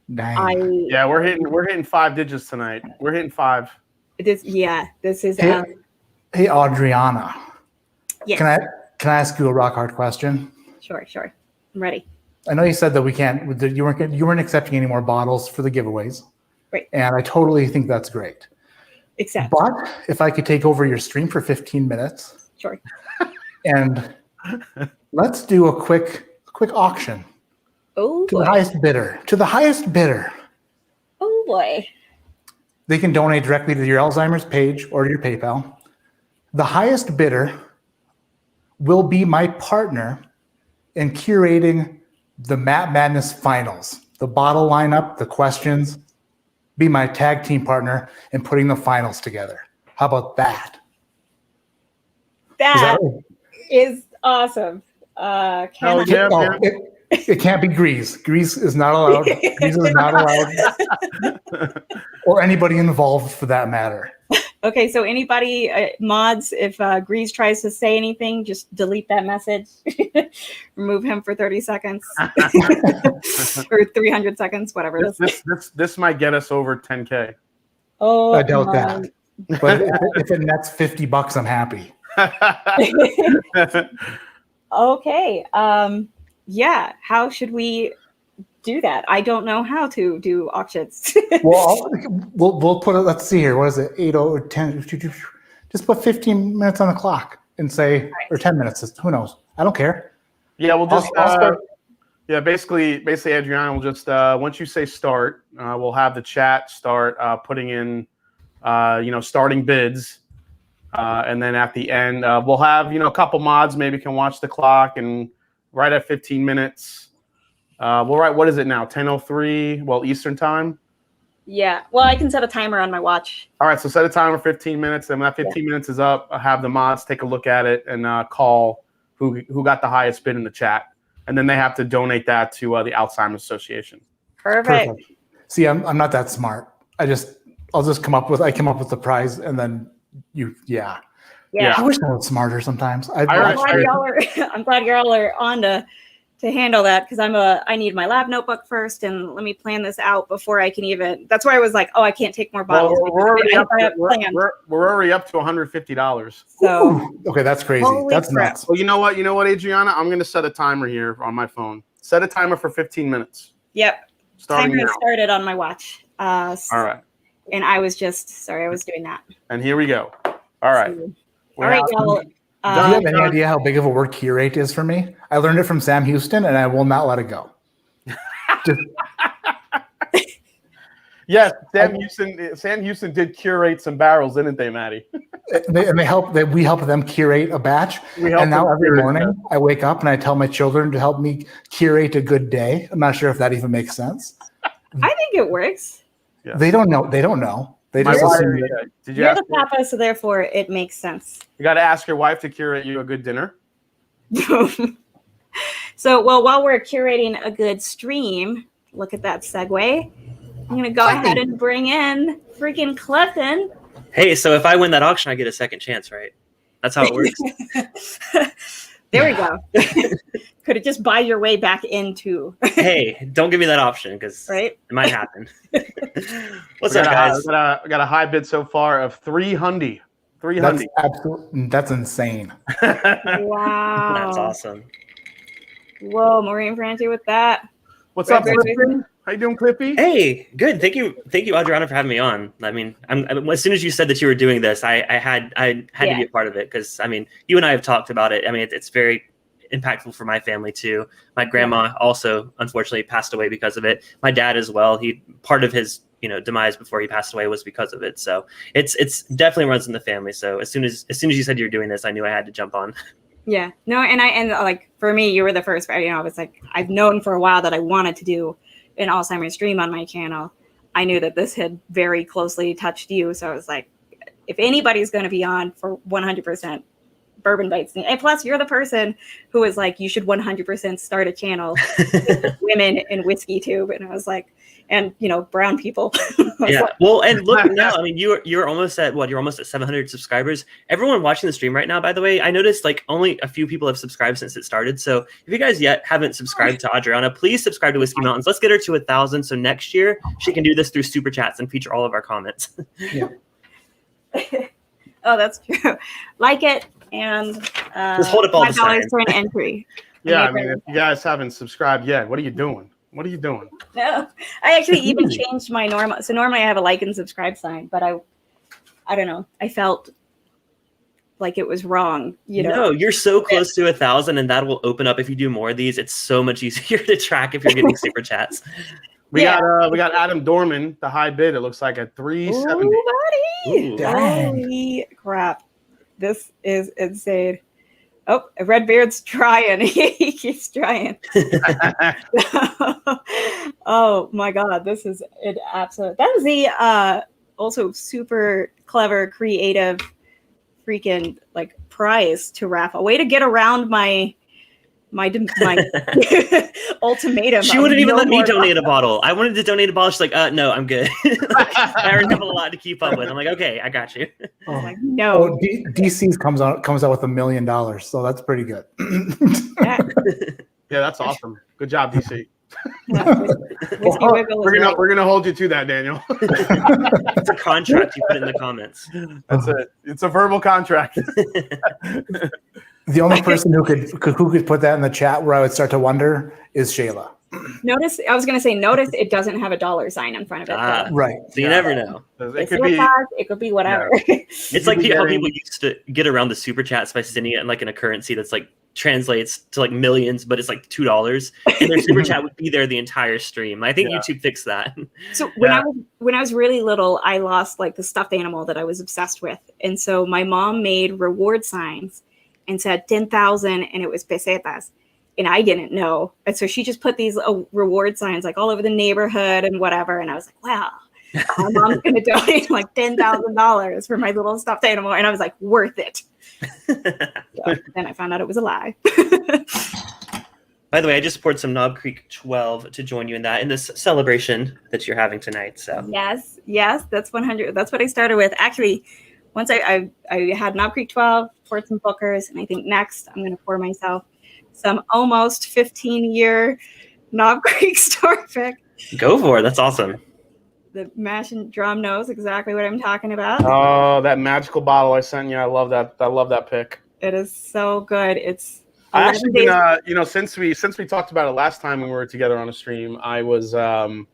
we're hitting 5 digits tonight. We're hitting 5. This is Hey Adriana. Yes. Can I ask you a rock hard question? Sure. I'm ready. I know you said that you weren't accepting any more bottles for the giveaways. Right. And I totally think that's great. Except. But if I could take over your stream for 15 minutes. Sure. And let's do a quick auction. Oh, to the highest bidder. Oh boy. They can donate directly to your Alzheimer's page or your PayPal. The highest bidder will be my partner in curating the Matt Madness finals, the bottle lineup, the questions. be my tag team partner in putting the finals together. How about that? That is awesome. It can't be Grease. Grease is not allowed. Grease is not allowed. Or anybody involved for that matter. Okay, so anybody, mods, if Grease tries to say anything, just delete that message. Remove him for 30 seconds. Or 300 seconds, whatever it is. This might get us over 10K. Oh, I doubt that. But if it nets $50, I'm happy. Okay. Yeah. How should we do that? I don't know how to do auctions. Well, we'll put it. Let's see here. What is it? 8 or 10? Just put 15 minutes on the clock and say, or 10 minutes. Who knows? I don't care. Yeah, we'll just. Basically, Adriana will just once you say start, we'll have the chat start putting in, starting bids. And then at the end, we'll have, a couple mods maybe can watch the clock, and right at 15 minutes, we'll write, what is it now? 10:03, Eastern time? Yeah. Well, I can set a timer on my watch. All right. So set a timer 15 minutes. And when that 15 minutes is up, I'll have the mods take a look at it and call who got the highest bid in the chat. And then they have to donate that to the Alzheimer's Association. Perfect. See, I'm not that smart. I'll just come up with the prize, and then yeah. I wish I was smarter sometimes. I'm glad y'all are on to handle that, because I need my lab notebook first, and let me plan this out before I can even. That's why I was like, I can't take more bottles. Well, we're already up to $150. So okay, that's crazy. That's nuts. Well, you know what, Adriana, I'm going to set a timer here on my phone. Set a timer for 15 minutes. Yep. Timer started on my watch. All right. And I was doing that. And here we go. All right. All right, y'all. Do you have any idea how big of a word curate is for me? I learned it from Sam Houston, and I will not let it go. Yes, Sam Houston did curate some barrels, didn't they, Maddie? We help them curate a batch. And now every morning I wake up and I tell my children to help me curate a good day. I'm not sure if that even makes sense. I think it works. Yeah. They don't know. They just assume You're the papa, so therefore it makes sense. You got to ask your wife to curate you a good dinner. So, while we're curating a good stream, look at that segue. I'm going to go ahead and bring in freaking Clifton. Hey, so if I win that auction, I get a second chance, right? That's how it works. There we go. Could it just buy your way back into? Hey, don't give me that option, because it might happen. What's up, guys? We got a high bid so far of $300. That's insane. Wow. That's awesome. Whoa, Maureen Franchi with that. What's up, Clippy? How you doing, Clippy? Hey, good. Thank you, Adriana, for having me on. I mean, as soon as you said that you were doing this, I had to be a part of it, because I mean, you and I have talked about it. I mean, it's very impactful for my family too. My grandma also unfortunately passed away because of it. My dad as well. Part of his demise before he passed away was because of it. So it's definitely runs in the family. So as soon as you said you're doing this, I knew I had to jump on. Yeah. No, and like for me, you were the first. I was like, I've known for a while that I wanted to do an Alzheimer's stream on my channel. I knew that this had very closely touched you, so I was like, if anybody's going to be on for 100%, Bourbon Bites. And plus, you're the person who was like, you should 100% start a channel with women in whiskey too. And I was like, and brown people. Yeah. Well, and look now, I mean, you're almost at you're almost at 700 subscribers. Everyone watching the stream right now, by the way, I noticed like only a few people have subscribed since it started. So if you guys yet haven't subscribed to Adriana, please subscribe to Whiskey Mountains. Let's get her to 1,000. So next year she can do this through super chats and feature all of our comments. Yeah. Oh, that's true. Like it and just hold up all the signs for an entry. Yeah, I mean, if you guys haven't subscribed yet, what are you doing? What are you doing? No, I actually even changed my normal. So normally I have a like and subscribe sign, but I don't know. I felt like it was wrong. No, you're so close to 1,000, and that will open up if you do more of these. It's so much easier to track if you're getting super chats. We got Adam Dorman, the high bid. It looks like at 370. Ooh, buddy. Holy crap! This is insane. Oh, Redbeard's trying. He keeps trying. Oh my God, this is an absolute. That is the also super clever, creative, freaking like prize to raffle. Way to get around my ultimatum. She wouldn't even let me donate a bottle. I wanted to donate a bottle. She's like, no, I'm good. I already have a lot to keep up with. I'm like, okay, I got you. I was like, no. DC's comes out with $1 million, so that's pretty good. Yeah. Yeah, that's awesome. Good job, DC. We're gonna hold you to that, Daniel. It's a contract you put in the comments. That's it. It's a verbal contract. The only person who could put that in the chat where I would start to wonder is Shayla. Notice it doesn't have a dollar sign in front of it. Right. So you never know. It could be whatever. Yeah. It's like how people used to get around the super chats by sending it in like in a currency that's like translates to like millions, but it's like $2, and their super chat would be there the entire stream. I think YouTube fixed that. So when I was really little, I lost like the stuffed animal that I was obsessed with, and so my mom made reward signs and said 10,000, and it was pesetas. And I didn't know. And so she just put these reward signs like all over the neighborhood and whatever. And I was like, wow, my mom's going to donate like $10,000 for my little stuffed animal. And I was like, worth it. So then I found out it was a lie. By the way, I just poured some Knob Creek 12 to join you in this celebration that you're having tonight. So yes, that's 100. That's what I started with. Actually, once I had Knob Creek 12, poured some Booker's, and I think next I'm going to pour myself some almost 15-year Knob Creek Storepick. Go for it. That's awesome. The mash and drum knows exactly what I'm talking about. Oh, that magical bottle I sent you. I love that pick. It is so good. It's I actually been, since we talked about it last time when we were together on a stream, I was I've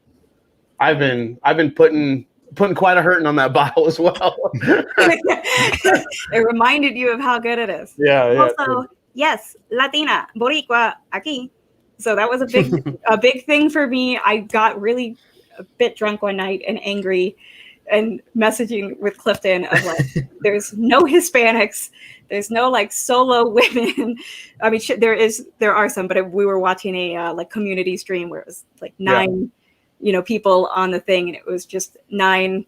been putting quite a hurting on that bottle as well. It reminded you of how good it is. Yeah. Also, yes, Latina, Boricua, aquí. So that was a big thing for me. I got really a bit drunk one night and angry and messaging with Clifton of like, there's no Hispanics, there's no like solo women. I mean, there are some, but we were watching a like community stream where it was like 9, people on the thing, and it was just 9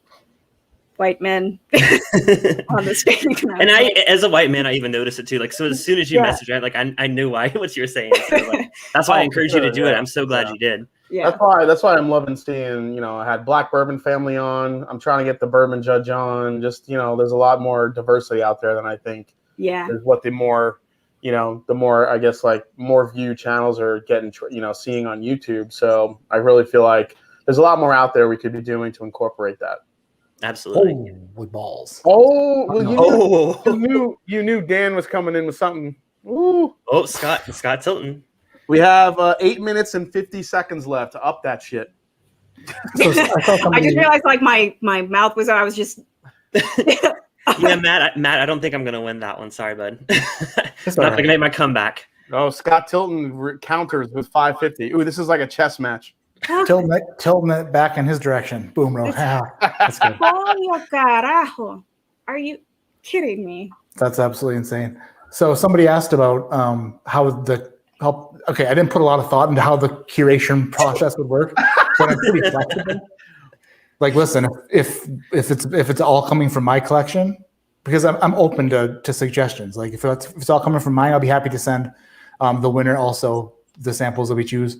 white men on the screen. And as a white man, I even noticed it too. Like, so as soon as you messaged, I knew what you were saying. So, like, that's why I encouraged you to do it. I'm so glad you did. Yeah. That's why I'm loving seeing, I had Black Bourbon Family on. I'm trying to get the Bourbon Judge on. Just, there's a lot more diversity out there than I think. Yeah. Is what the more I guess like more view channels are getting, seeing on YouTube. So I really feel like there's a lot more out there we could be doing to incorporate that. Absolutely. With balls. Oh, well, you knew Dan was coming in with something. Ooh. Oh, Scott Tilton. We have 8 minutes and 50 seconds left to up that shit. So I just realized like my mouth was, I was just. Yeah, Matt, I don't think I'm going to win that one. Sorry, bud. I'm not going to make my comeback. Oh, Scott Tilton counters with 550. Ooh, this is like a chess match. Tilting it back in his direction. Boom, roll. That's good. Oh, carajo. Are you kidding me? That's absolutely insane. So somebody asked about okay, I didn't put a lot of thought into how the curation process would work, but I'm pretty flexible. Like, listen, if it's all coming from my collection, because I'm open to suggestions. Like if it's all coming from mine, I'll be happy to send the winner also the samples that we choose,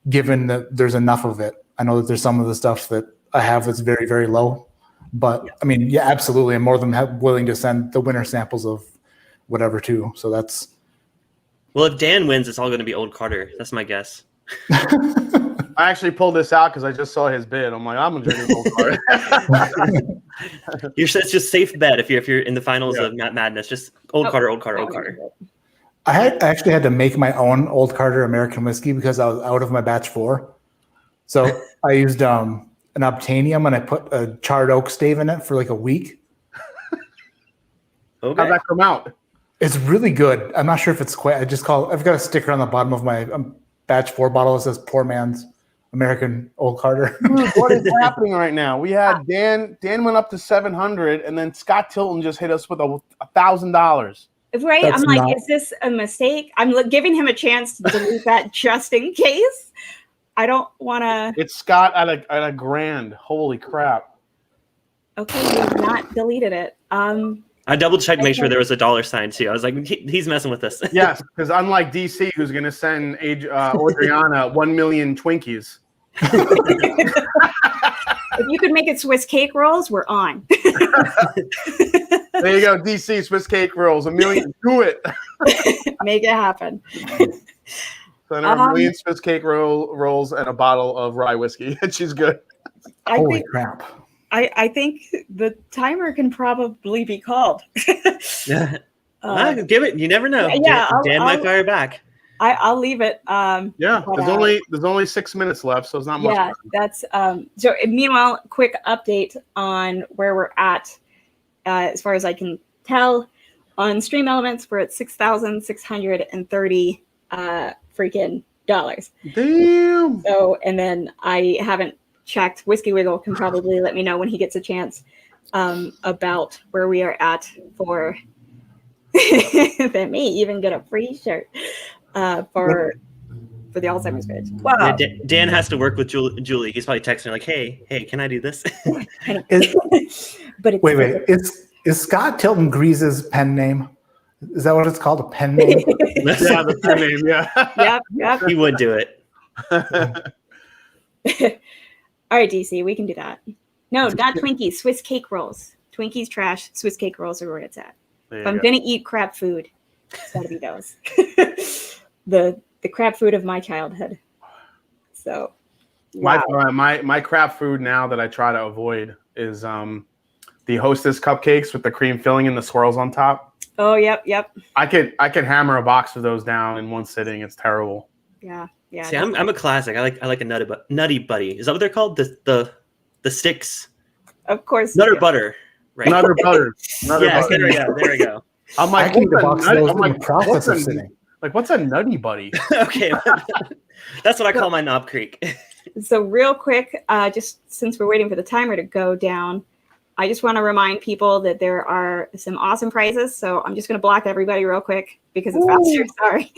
given that there's enough of it. I know that there's some of the stuff that I have that's very, very low, but I mean, yeah, absolutely. I'm more than willing to send the winner samples of whatever too. So that's. Well, if Dan wins, it's all going to be Old Carter. That's my guess. I actually pulled this out because I just saw his bid. I'm like, I'm gonna drink Old Carter. It's just safe bet if you're in the finals of Madness. Just Old Carter. I actually had to make my own Old Carter American whiskey because I was out of my batch 4. So I used an Obtanium and I put a charred oak stave in it for like a week. Okay. How'd that come out? It's really good. I'm not sure if it's quite. I've got a sticker on the bottom of my batch 4 bottle that says "Poor Man's American Old Carter." What is happening right now? We had Dan went up to 700, and then Scott Tilton just hit us with $1,000. Right? That's I'm like, not- is this a mistake? I'm giving him a chance to delete that just in case. I don't want to. It's Scott at a grand. Holy crap! Okay, you have not deleted it. I double checked to make sure there was a dollar sign too. I was like, he's messing with us. Yes, because unlike DC, who's going to send Adriana 1 million Twinkies. If you could make it Swiss cake rolls, we're on. There you go, DC Swiss cake rolls, 1 million. Do it. Make it happen. Send her 1 million Swiss cake rolls and a bottle of rye whiskey, and she's good. Holy crap! I think the timer can probably be called. Yeah. Give it. You never know. Yeah, Dan might fire back. I'll leave it. Yeah, there's only 6 minutes left, so it's not much. Yeah, that's so. Meanwhile, quick update on where we're at. As far as I can tell, on Stream Elements, we're at $6,630 freaking dollars. Damn. So, and then I haven't checked. Whiskey Wiggle can probably let me know when he gets a chance about where we are at for. That may even get a free shirt for the Alzheimer's page. Wow. Yeah, Dan has to work with Julie. He's probably texting her like, "Hey, can I do this?" But it's Wait. Is Scott Tilton Grease's pen name? Is that what it's called? A pen name? Yeah, the pen name. Yeah. Yep. He would do it. All right, DC, we can do that. No, not Twinkies. Swiss cake rolls. Twinkies trash. Swiss cake rolls are where it's at. If I'm gonna eat crap food, it's gotta be those. the crap food of my childhood. So, wow. My crap food now that I try to avoid is the Hostess cupcakes with the cream filling and the swirls on top. Oh, yep. I could hammer a box of those down in one sitting. It's terrible. Yeah. See, I'm a classic. I like a nutty buddy. Is that what they're called? The sticks. Of course. Nutter butter. Right. Nutter butter. Yes, there we go. I'm like, I can eat a box of those in the process of sitting. Like, what's a nutty buddy? Okay, that's what I call my Knob Creek. So real quick, just since we're waiting for the timer to go down, I just want to remind people that there are some awesome prizes. So I'm just going to block everybody real quick because it's faster. Sorry.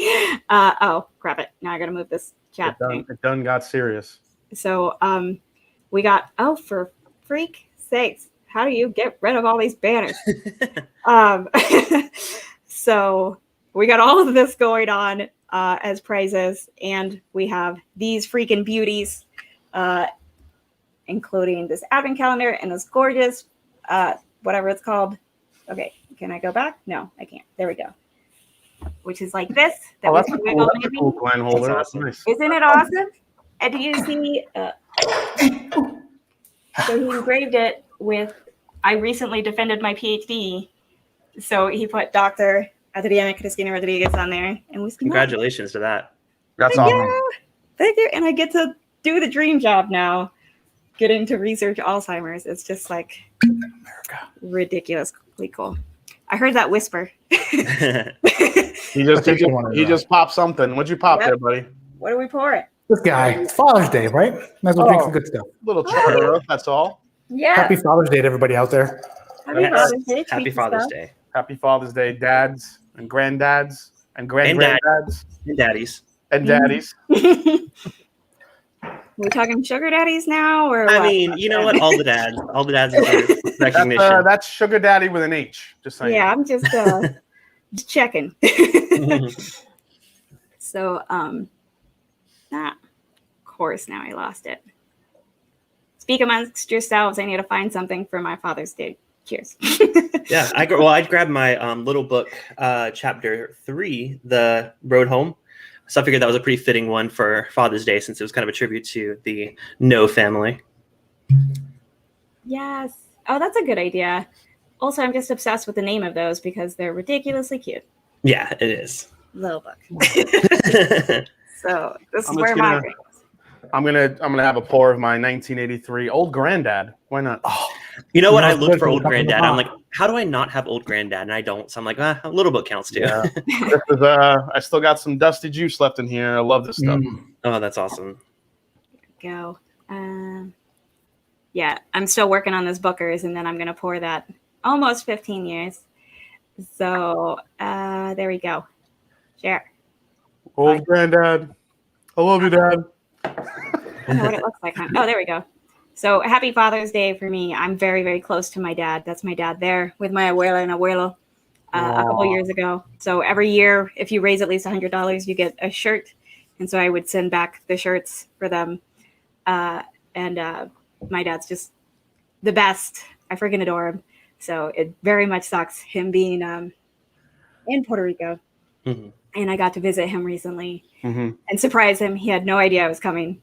Oh, crap it. Now I got to move this chat. It done got serious. So we got, for freak sakes, how do you get rid of all these banners? So we got all of this going on as prizes, and we have these freaking beauties, including this advent calendar and this gorgeous, whatever it's called. Okay, can I go back? No, I can't. There we go. Which is like this. That's a cool Glen holder. That's nice. Isn't it awesome? And do you see? So he engraved it with, I recently defended my PhD. So he put Dr. Adriana Cristina Rodriguez on there. And congratulations to that. That's Thank awesome. you. Thank you. And I get to do the dream job now, getting to research Alzheimer's. It's just like ridiculously cool. I heard that whisper. He just popped something. What'd you pop there, buddy? What do we pour it? This guy. It's Father's Day, right? Might as well drink some good stuff. Little char, that's all. Yeah. Happy Father's Day to everybody out there. Happy Father's Day. Happy Father's Day. Happy Father's Day, dads and granddads and granddads and daddies and daddies. We're talking sugar daddies now, or I what? mean, you know what? All the dads deserve recognition. That's sugar daddy with an H. Just saying. Yeah, I'm just checking. So, of course, now I lost it. Speak amongst yourselves. I need to find something for my Father's Day. Cheers. Yeah, I grabbed my little book, chapter 3, The Road Home. So I figured that was a pretty fitting one for Father's Day since it was kind of a tribute to the No family. Yes. Oh, that's a good idea. Also, I'm just obsessed with the name of those because they're ridiculously cute. Yeah, it is. Little book. So this is where my brain goes. I'm gonna have a pour of my 1983 Old Granddad. Why not? Oh, you know what? I looked for Old Granddad. I'm like, how do I not have Old Granddad? And I don't. So I'm like, a little book counts too. Yeah. I still got some dusty juice left in here. I love this stuff. Oh, that's awesome. Go. Yeah, I'm still working on this Booker's, and then I'm gonna pour that almost 15 years. So there we go. Share. Oh, Granddad. I love you, Dad. I don't know what it looks like. Oh, there we go. So happy Father's Day for me. I'm very, very close to my dad. That's my dad there with my abuela and abuelo a couple years ago. So every year, if you raise at least $100, you get a shirt. And so I would send back the shirts for them. And my dad's just the best. I freaking adore him. So it very much sucks him being in Puerto Rico. Mm-hmm. And I got to visit him recently Mm-hmm. and surprise him. He had no idea I was coming.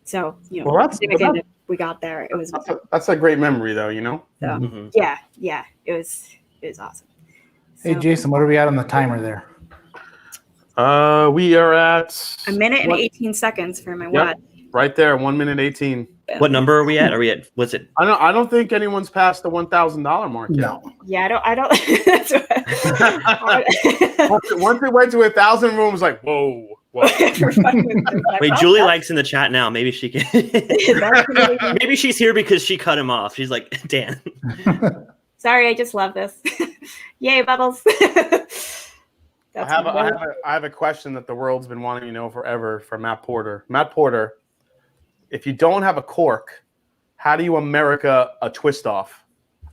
So, you know, we got there. It was that's a great memory, though, you know? so, Mm-hmm. yeah, it was awesome. Hey, So, Jason, what are we at on the timer there? We are at a minute and 18 seconds for my watch. right there, 1 minute 18. What number are we at? Are we at? Was it? I don't think anyone's passed the $1,000 mark yet. No. Yeah, I don't. That's Once it went to 1,000, everyone was like, "Whoa, whoa!" Wait, Julie likes in the chat now. Maybe she can. Maybe she's here because she cut him off. She's like, Dan. Sorry, I just love this. Yay, Bubbles. I have a question that the world's been wanting to know forever from Matt Porter. Matt Porter, if you don't have a cork, how do you America a twist off?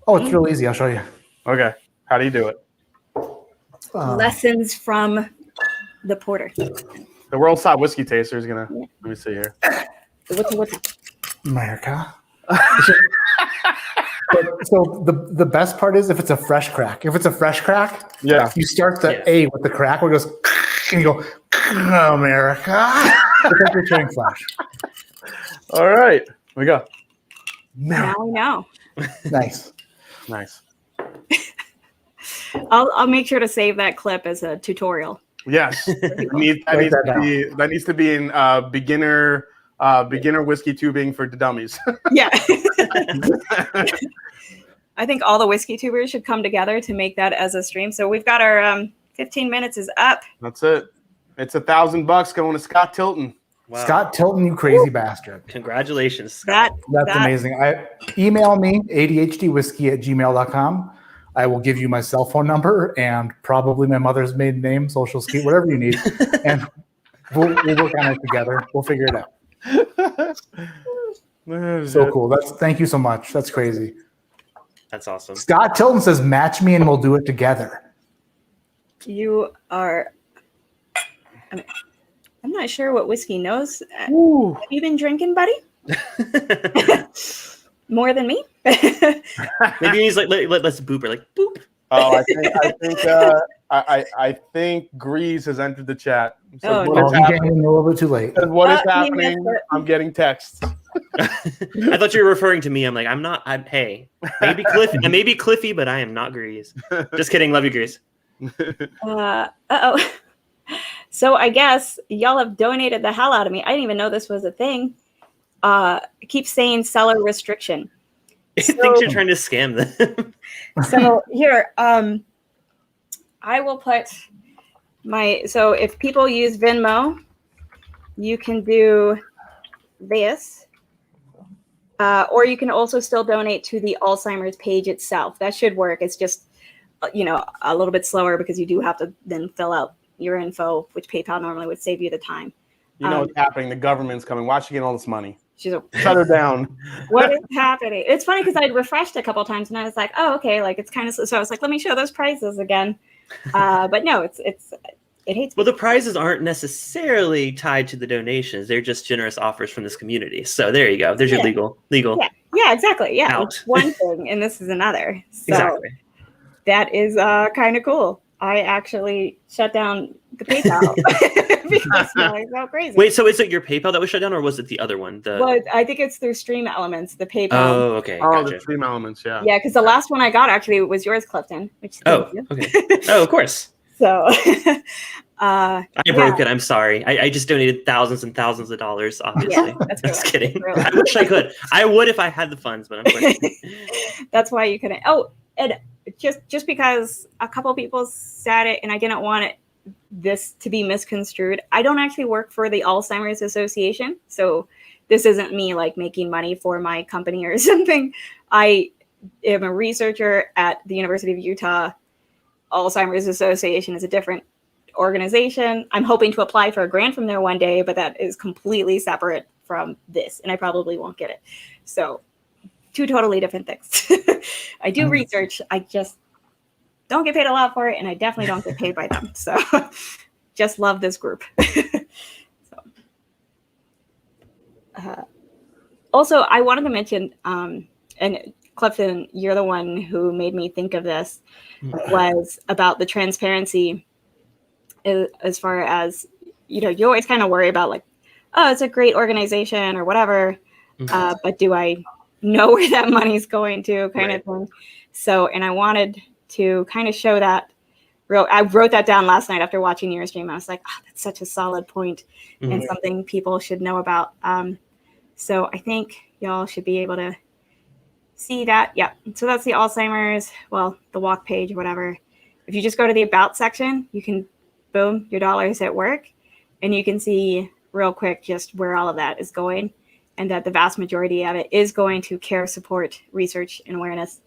Oh, it's real easy. I'll show you. Okay, how do you do it? Lessons from the porter. The World Side Whiskey Taster is gonna. Let me see here. What's America. So the best part is if it's a fresh crack. If it's a fresh crack, Yeah. you start the A with the crack where it goes, and you go, America. It's like you're turning flash. All right, here we go. now we know. Nice. I'll make sure to save that clip as a tutorial. Yes, that needs to be in beginner whiskey tubing for the dummies. Yeah. I think all the whiskey tubers should come together to make that as a stream. So we've got our 15 minutes is up. That's it. It's $1,000 going to Scott Tilton. Wow. Scott Tilton, you crazy bastard. Congratulations, Scott. That's amazing. Email me, adhdwhiskey@gmail.com. I will give you my cell phone number and probably my mother's maiden name, social security, whatever you need. And we'll work on it together. We'll figure it out. So cool. Thank you so much. That's crazy. That's awesome. Scott Tilton says, match me and we'll do it together. You are. I'm not sure what whiskey knows. Ooh. Have you been drinking, buddy? More than me? Maybe he's like, let's boop her, like boop. Oh, I think Grease has entered the chat. So Oh, He came in a little bit too late. what is he happening? missed it. I'm getting texts. I thought you were referring to me. I'm like, I'm not. Hey, maybe Cliffy. I may be Cliffy, but I am not Grease. Just kidding. Love you, Grease. Uh-oh. So I guess y'all have donated the hell out of me. I didn't even know this was a thing. It keeps saying seller restriction. I think you're trying to scam them. So here, I will put so if people use Venmo, you can do this. Or you can also still donate to the Alzheimer's page itself. That should work. It's just, a little bit slower because you do have to then fill out your info, which PayPal normally would save you the time. You know what's happening. The government's coming. Watch you get all this money. Shut her down. What is happening? It's funny because I'd refreshed a couple times and I was like, oh, okay. Like it's kind of, so I was like, let me show those prices again. But no, it hates me. Well, the prizes aren't necessarily tied to the donations. They're just generous offers from this community. So there you go. There's your legal. Yeah, exactly. Yeah. Out. It's one thing and this is another. So Exactly. that is kind of cool. I actually shut down the PayPal because it's so crazy. Wait, so is it your PayPal that was shut down, or was it the other one? Well, I think it's through Stream Elements, the PayPal. Oh, okay. Oh, Gotcha. the Stream Elements, yeah. Yeah, because the last one I got actually was yours, Clifton. Which Oh, okay. Oh, of course. So I broke it. I'm sorry. I just donated thousands and thousands of dollars, obviously. Yeah, that's Just really, kidding. really. I wish I could. I would if I had the funds, but unfortunately. That's why you couldn't. Oh, and just because a couple people said it and I didn't want this to be misconstrued, I don't actually work for the Alzheimer's Association. So this isn't me like making money for my company or something. I am a researcher at the University of Utah Alzheimer's Association is a different organization. I'm hoping to apply for a grant from there one day, but that is completely separate from this, and I probably won't get it. So 2 totally different things. I do research. I just don't get paid a lot for it, and I definitely don't get paid by them. So just love this group. Also, I wanted to mention, and Clifton, you're the one who made me think of this, was about the transparency as far as, you know, you always kind of worry about like, oh, it's a great organization or whatever, but do I know where that money's going to kind of thing. So, and I wanted to kind of show that. I wrote that down last night after watching your stream. I was like, oh, that's such a solid point and something people should know about. So I think y'all should be able to see that. Yeah. So that's the Alzheimer's, well, the walk page or whatever. If you just go to the about section, you can, boom, your dollars at work, and you can see real quick just where all of that is going, and that the vast majority of it is going to care, support, research, and awareness,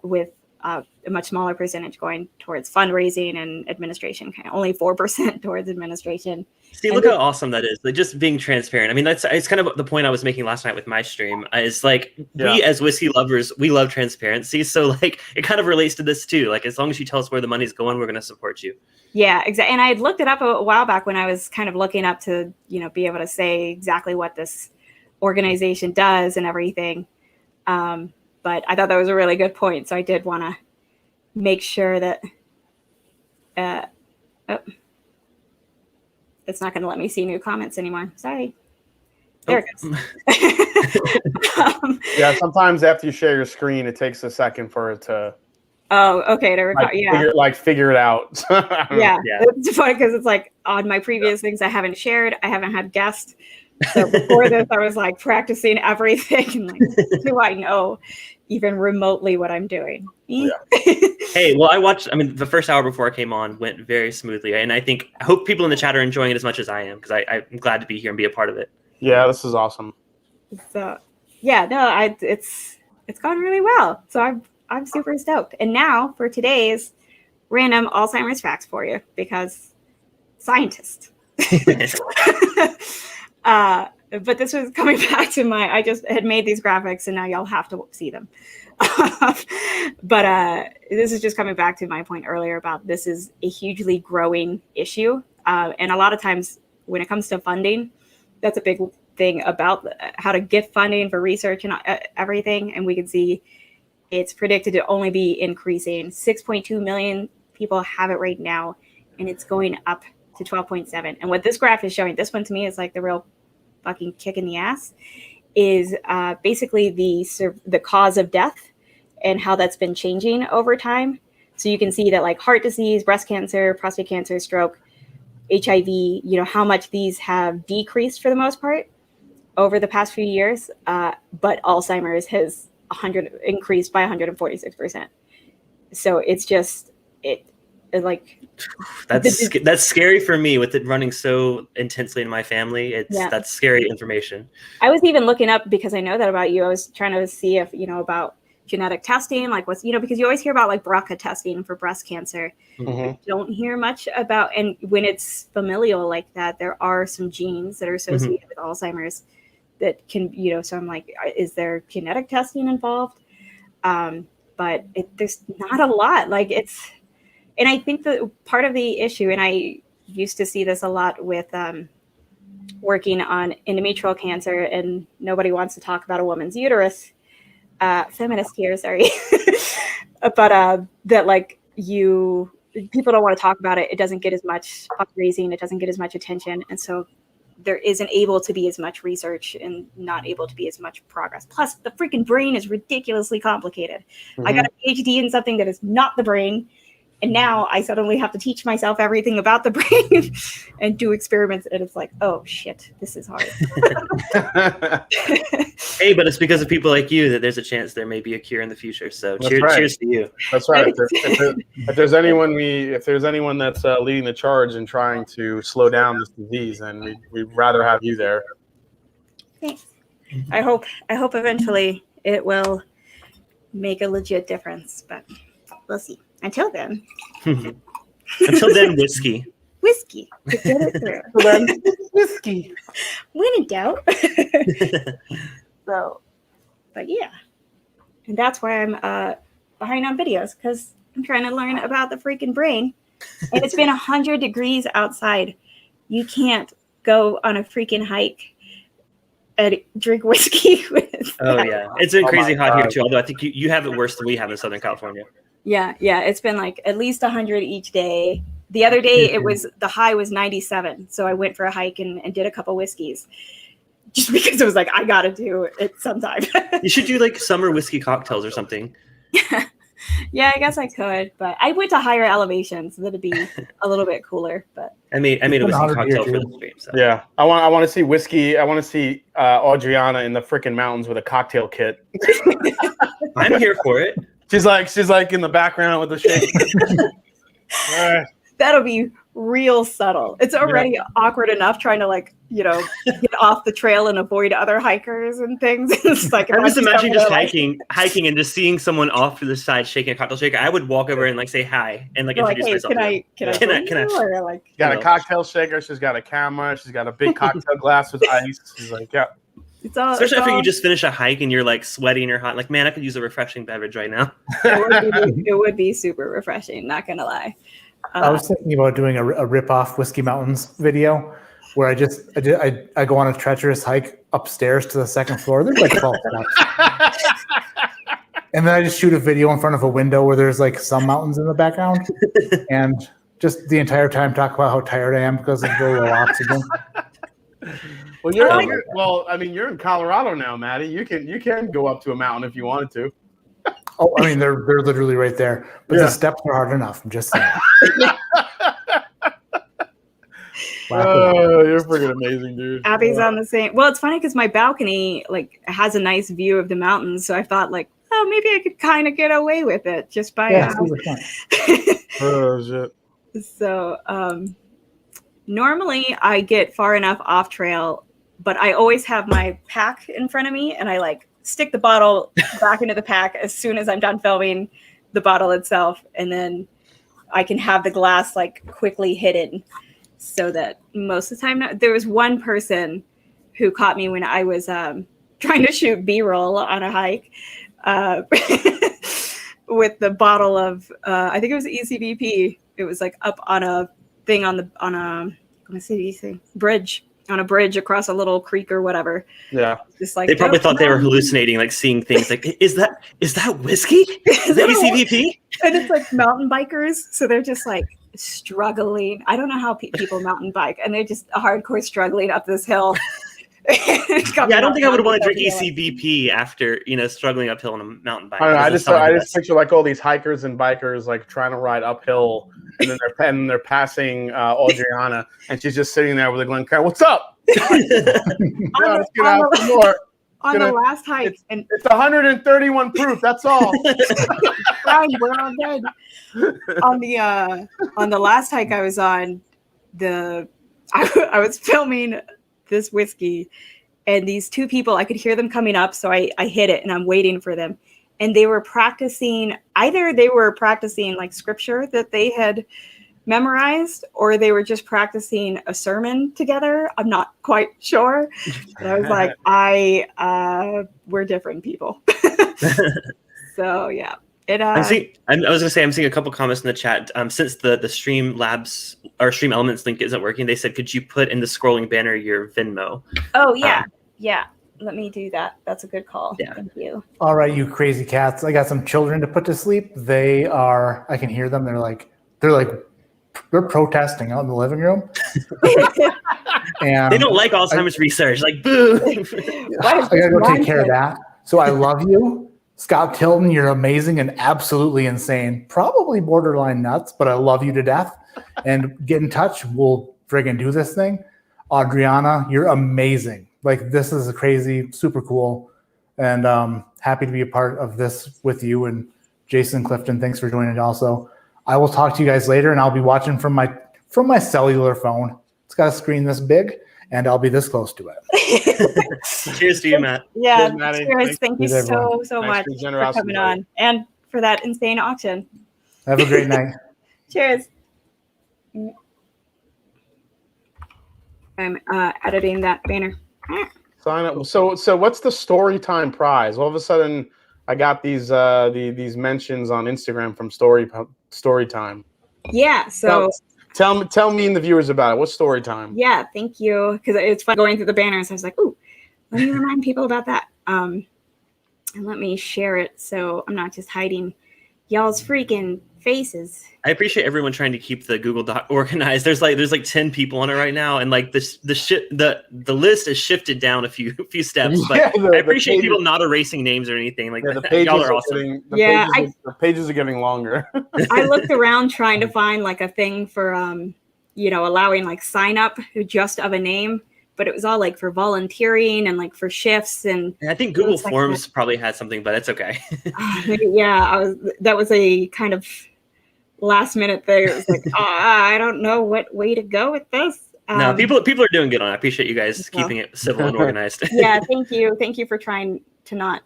with a much smaller percentage going towards fundraising and administration, kind of only 4% towards administration. See, look how awesome that is. Like, just being transparent. I mean, it's kind of the point I was making last night with my stream. Is like, we as whiskey lovers, we love transparency. So like, it kind of relates to this too. Like, as long as you tell us where the money's going, we're going to support you. Yeah, exactly. And I had looked it up a while back when I was kind of looking up to, you know, be able to say exactly what this organization does and everything. But I thought that was a really good point. So I did want to make sure that it's not going to let me see new comments anymore. Sorry. There it goes. Yeah, sometimes after you share your screen, it takes a second for it to. Oh, okay. To record, figure it out. Yeah, it's funny because it's like on my previous things I haven't shared. I haven't had guests. So before this, I was like practicing everything. And like, do I know even remotely what I'm doing? Yeah. Hey, well, I mean, the first hour before I came on went very smoothly. And I hope people in the chat are enjoying it as much as I am, because I'm glad to be here and be a part of it. Yeah, this is awesome. So, yeah, no, it's gone really well. So I'm super stoked. And now for today's random Alzheimer's facts for you, because scientist. But this was coming back to I just had made these graphics and now y'all have to see them. But this is just coming back to my point earlier about this is a hugely growing issue. And a lot of times when it comes to funding, that's a big thing about how to get funding for research and everything. And we can see it's predicted to only be increasing. 6.2 million people have it right now, and it's going up to 12.7. And what this graph is showing, this one to me is like the real fucking kick in the ass, is basically the cause of death and how that's been changing over time. So you can see that like heart disease, breast cancer, prostate cancer, stroke, HIV, you know, how much these have decreased for the most part over the past few years. But Alzheimer's has increased by 146%. So it's just, that's scary for me with it running so intensely in my family. That's scary information. I was even looking up, because I know that about you. I was trying to see if, you know, about genetic testing, like what's, you know, because you always hear about like BRCA testing for breast cancer. I don't hear much about, and when it's familial like that, there are some genes that are associated with Alzheimer's that can, you know, so I'm like, is there genetic testing involved? But there's not a lot. Like and I think that part of the issue, and I used to see this a lot with working on endometrial cancer, and nobody wants to talk about a woman's uterus. Feminist here, sorry. But that like people don't want to talk about it. It doesn't get as much fundraising. It doesn't get as much attention. And so there isn't able to be as much research and not able to be as much progress. Plus, the freaking brain is ridiculously complicated. I got a PhD in something that is not the brain. And now I suddenly have to teach myself everything about the brain and do experiments. And it's like, oh, shit, this is hard. Hey, but it's because of people like you that there's a chance there may be a cure in the future. So cheers to you. That's right. If there's anyone that's leading the charge and trying to slow down this disease, then we'd rather have you there. Thanks. I hope eventually it will make a legit difference, but we'll see. until then, Until then, whiskey. whiskey to get it through. Whiskey. When in doubt. So, but yeah. And that's why I'm behind on videos, because I'm trying to learn about the freaking brain. And it's been 100 degrees outside. You can't go on a freaking hike and drink whiskey with Yeah, it's been crazy hot here God. too. Although I think you have it worse than we have in Southern California. Yeah, it's been like at least 100 each day. The other day the high was 97, so I went for a hike and did a couple whiskeys, just because it was like I gotta do it sometime. You should do like summer whiskey cocktails or something. Yeah, I guess I could, but I went to higher elevations, so that'd be a little bit cooler. But I made a whiskey 100 cocktail here, for too. the stream. So. Yeah, I want to see whiskey. I want to see Adriana in the freaking mountains with a cocktail kit. I'm here for it. She's like in the background with the shake. All right. that'll be real subtle. It's already awkward enough trying to get off the trail and avoid other hikers and things. It's like I'm just imagining just hiking and just seeing someone off to the side shaking a cocktail shaker. I would walk over and like say hi and like introduce hey, myself. Can I? Or like, Got a cocktail shaker. She's got a camera. She's got a big cocktail glass with ice. She's like, yeah. it's Especially after all, you just finish a hike and you're like sweaty and you're hot. Like, man, I could use a refreshing beverage right now. it would be super refreshing. Not gonna lie. I was thinking about doing a rip-off Whiskey Mountains video where I go on a treacherous hike upstairs to the second floor. There's like 12 steps. And then I just shoot a video in front of a window where there's like some mountains in the background, and just the entire time talk about how tired I am because of the low oxygen. Well, you're in Colorado now, Maddie. You can go up to a mountain if you wanted to. Oh, I mean, they're literally right there, but the steps are hard enough. I'm just saying. Oh, you're freaking amazing, dude. Abby's on the same. Well, it's funny because my balcony has a nice view of the mountains, so I thought maybe I could kind of get away with it just by. Super fun. Oh shit. So normally I get far enough off trail, but I always have my pack in front of me, and I stick the bottle back into the pack as soon as I'm done filming the bottle itself, and then I can have the glass quickly hidden, so that most of the time there was one person who caught me when I was trying to shoot B-roll on a hike with the bottle of I think it was ECVP. It was up on a thing on a bridge. On a bridge across a little creek or whatever. Yeah. Just they probably thought they were hallucinating, seeing things is that whiskey? Is that ECVP? And it's mountain bikers. So they're just struggling. I don't know how people mountain bike, and they're just hardcore struggling up this hill. I don't think I would want to drink ECVP after, struggling uphill on a mountain bike. I just picture all these hikers and bikers trying to ride uphill, and then they're passing Adriana, and she's just sitting there with a Glencairn. What's up? Let's get out some more. On the last hike, and it's 131 proof. That's all. Fine, we're all good. On the last hike I was on, I was filming this whiskey, and these two people, I could hear them coming up, so I hit it, and I'm waiting for them, and they were practicing. Either they were practicing scripture that they had memorized, or they were just practicing a sermon together. I'm not quite sure. But I was like, we're different people. So yeah. I'm seeing a couple comments in the chat. Since the Streamlabs or Stream Elements link isn't working, they said, could you put in the scrolling banner your Venmo? Oh yeah. Yeah. Let me do that. That's a good call. Yeah. Thank you. All right, you crazy cats. I got some children to put to sleep. I can hear them. They're protesting out in the living room. And they don't like Alzheimer's research. Boo. I gotta go take care of that. So I love you. Scott Tilton, you're amazing and absolutely insane. Probably borderline nuts, but I love you to death. And get in touch. We'll friggin' do this thing. Adriana, you're amazing. This is crazy, super cool. And happy to be a part of this with you. And Jason Clifton, thanks for joining also. I will talk to you guys later, and I'll be watching from my cellular phone. It's got a screen this big, and I'll be this close to it. Cheers to you, Matt. Yeah, cheers. Thank you so much for coming on and for that insane auction. Have a great night. Cheers. I'm editing that banner. Sign up. So what's the Storytime prize? All of a sudden, I got these mentions on Instagram from Storytime. Yeah. So tell me and the viewers about it. What's Storytime? Yeah, thank you. Because it's fun going through the banners. I was like, ooh, let me remind people about that. And let me share it so I'm not just hiding y'all's freaking faces. I appreciate everyone trying to keep the Google Doc organized. There's like 10 people on it right now, and like the list is shifted down a few steps. But I appreciate people not erasing names or anything like that. The pages Y'all are awesome. the pages are getting longer. I looked around trying to find like a thing for allowing like sign up just of a name, but it was all like for volunteering and like for shifts and I think Google Forms probably had something, but it's okay. Yeah, that was a kind of last minute thing. It was like, I don't know what way to go with this. No, people are doing good on it. I appreciate you guys keeping it civil and organized. Yeah, thank you for trying to not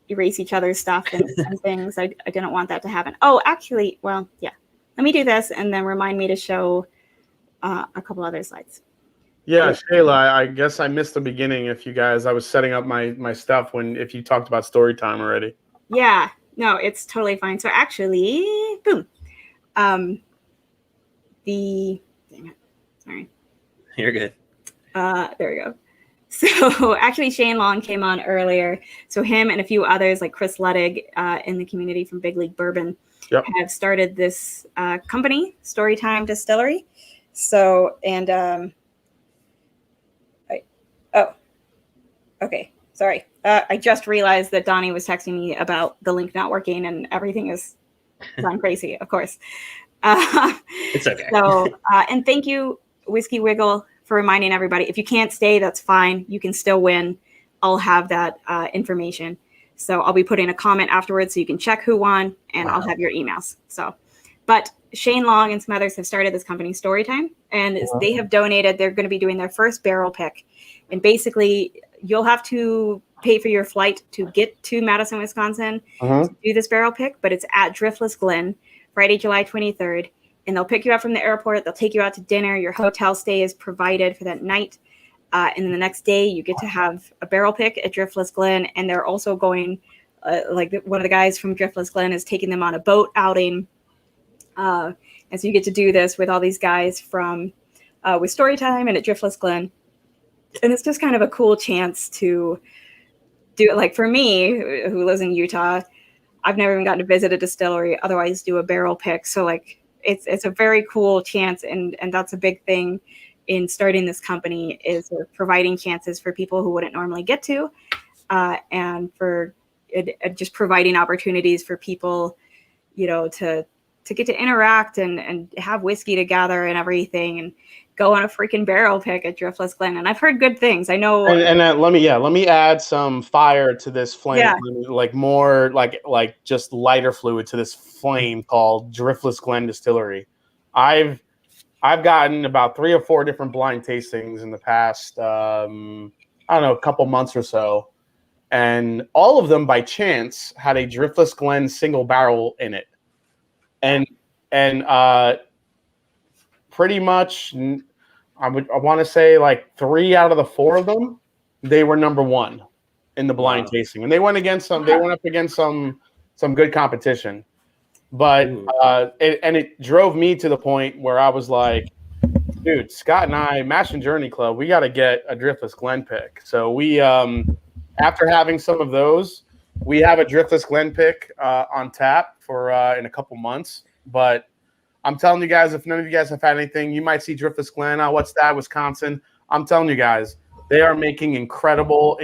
erase each other's stuff and things. I didn't want that to happen. Oh, actually, well, yeah. Let me do this and then remind me to show a couple other slides. Yeah, Shayla, I guess I missed the beginning. I was setting up my stuff if you talked about Storytime already. Yeah, no, it's totally fine. So actually, boom. Dang it. Sorry. You're good. There we go. So actually Shane Long came on earlier. So him and a few others like Chris Luttig in the community from Big League Bourbon have started this company, Storytime Distillery. So, and okay, sorry. I just realized that Donnie was texting me about the link not working and everything is gone crazy, of course. It's okay. So, and thank you, Whiskey Wiggle, for reminding everybody. If you can't stay, that's fine. You can still win. I'll have that information. So I'll be putting a comment afterwards so you can check who won and I'll have your emails. So, but Shane Long and some others have started this company, Storytime, and they have donated. They're going to be doing their first barrel pick. And basically, you'll have to pay for your flight to get to Madison, Wisconsin to do this barrel pick, but it's at Driftless Glen, Friday, July 23rd. And they'll pick you up from the airport. They'll take you out to dinner. Your hotel stay is provided for that night. And then the next day, you get to have a barrel pick at Driftless Glen. And they're also going, one of the guys from Driftless Glen is taking them on a boat outing. And so you get to do this with all these guys from with Storytime and at Driftless Glen. And it's just kind of a cool chance to do it. Like for me, who lives in Utah, I've never even gotten to visit a distillery, otherwise do a barrel pick. So like it's a very cool chance. And that's a big thing in starting this company is providing chances for people who wouldn't normally get to, and for just providing opportunities for people, to get to interact and have whiskey together and everything and go on a freaking barrel pick at Driftless Glen. And I've heard good things. I know. And let me add some fire to this flame, like more like just lighter fluid to this flame called Driftless Glen Distillery. I've gotten about 3 or 4 different blind tastings in the past, I don't know, a couple months or so. And all of them by chance had a Driftless Glen single barrel in it. And pretty much, I want to say like 3 out of the 4 of them, they were number 1 in the blind tasting, and they went up against some good competition. But it drove me to the point where I was like, dude, Scott and I, Mash and Journey Club, we got to get a Driftless Glen pick. So we, after having some of those, we have a Driftless Glen pick on tap for in a couple months. But I'm telling you guys, if none of you guys have had anything, you might see Driftless Glen. What's that, Wisconsin? I'm telling you guys, they are making incredible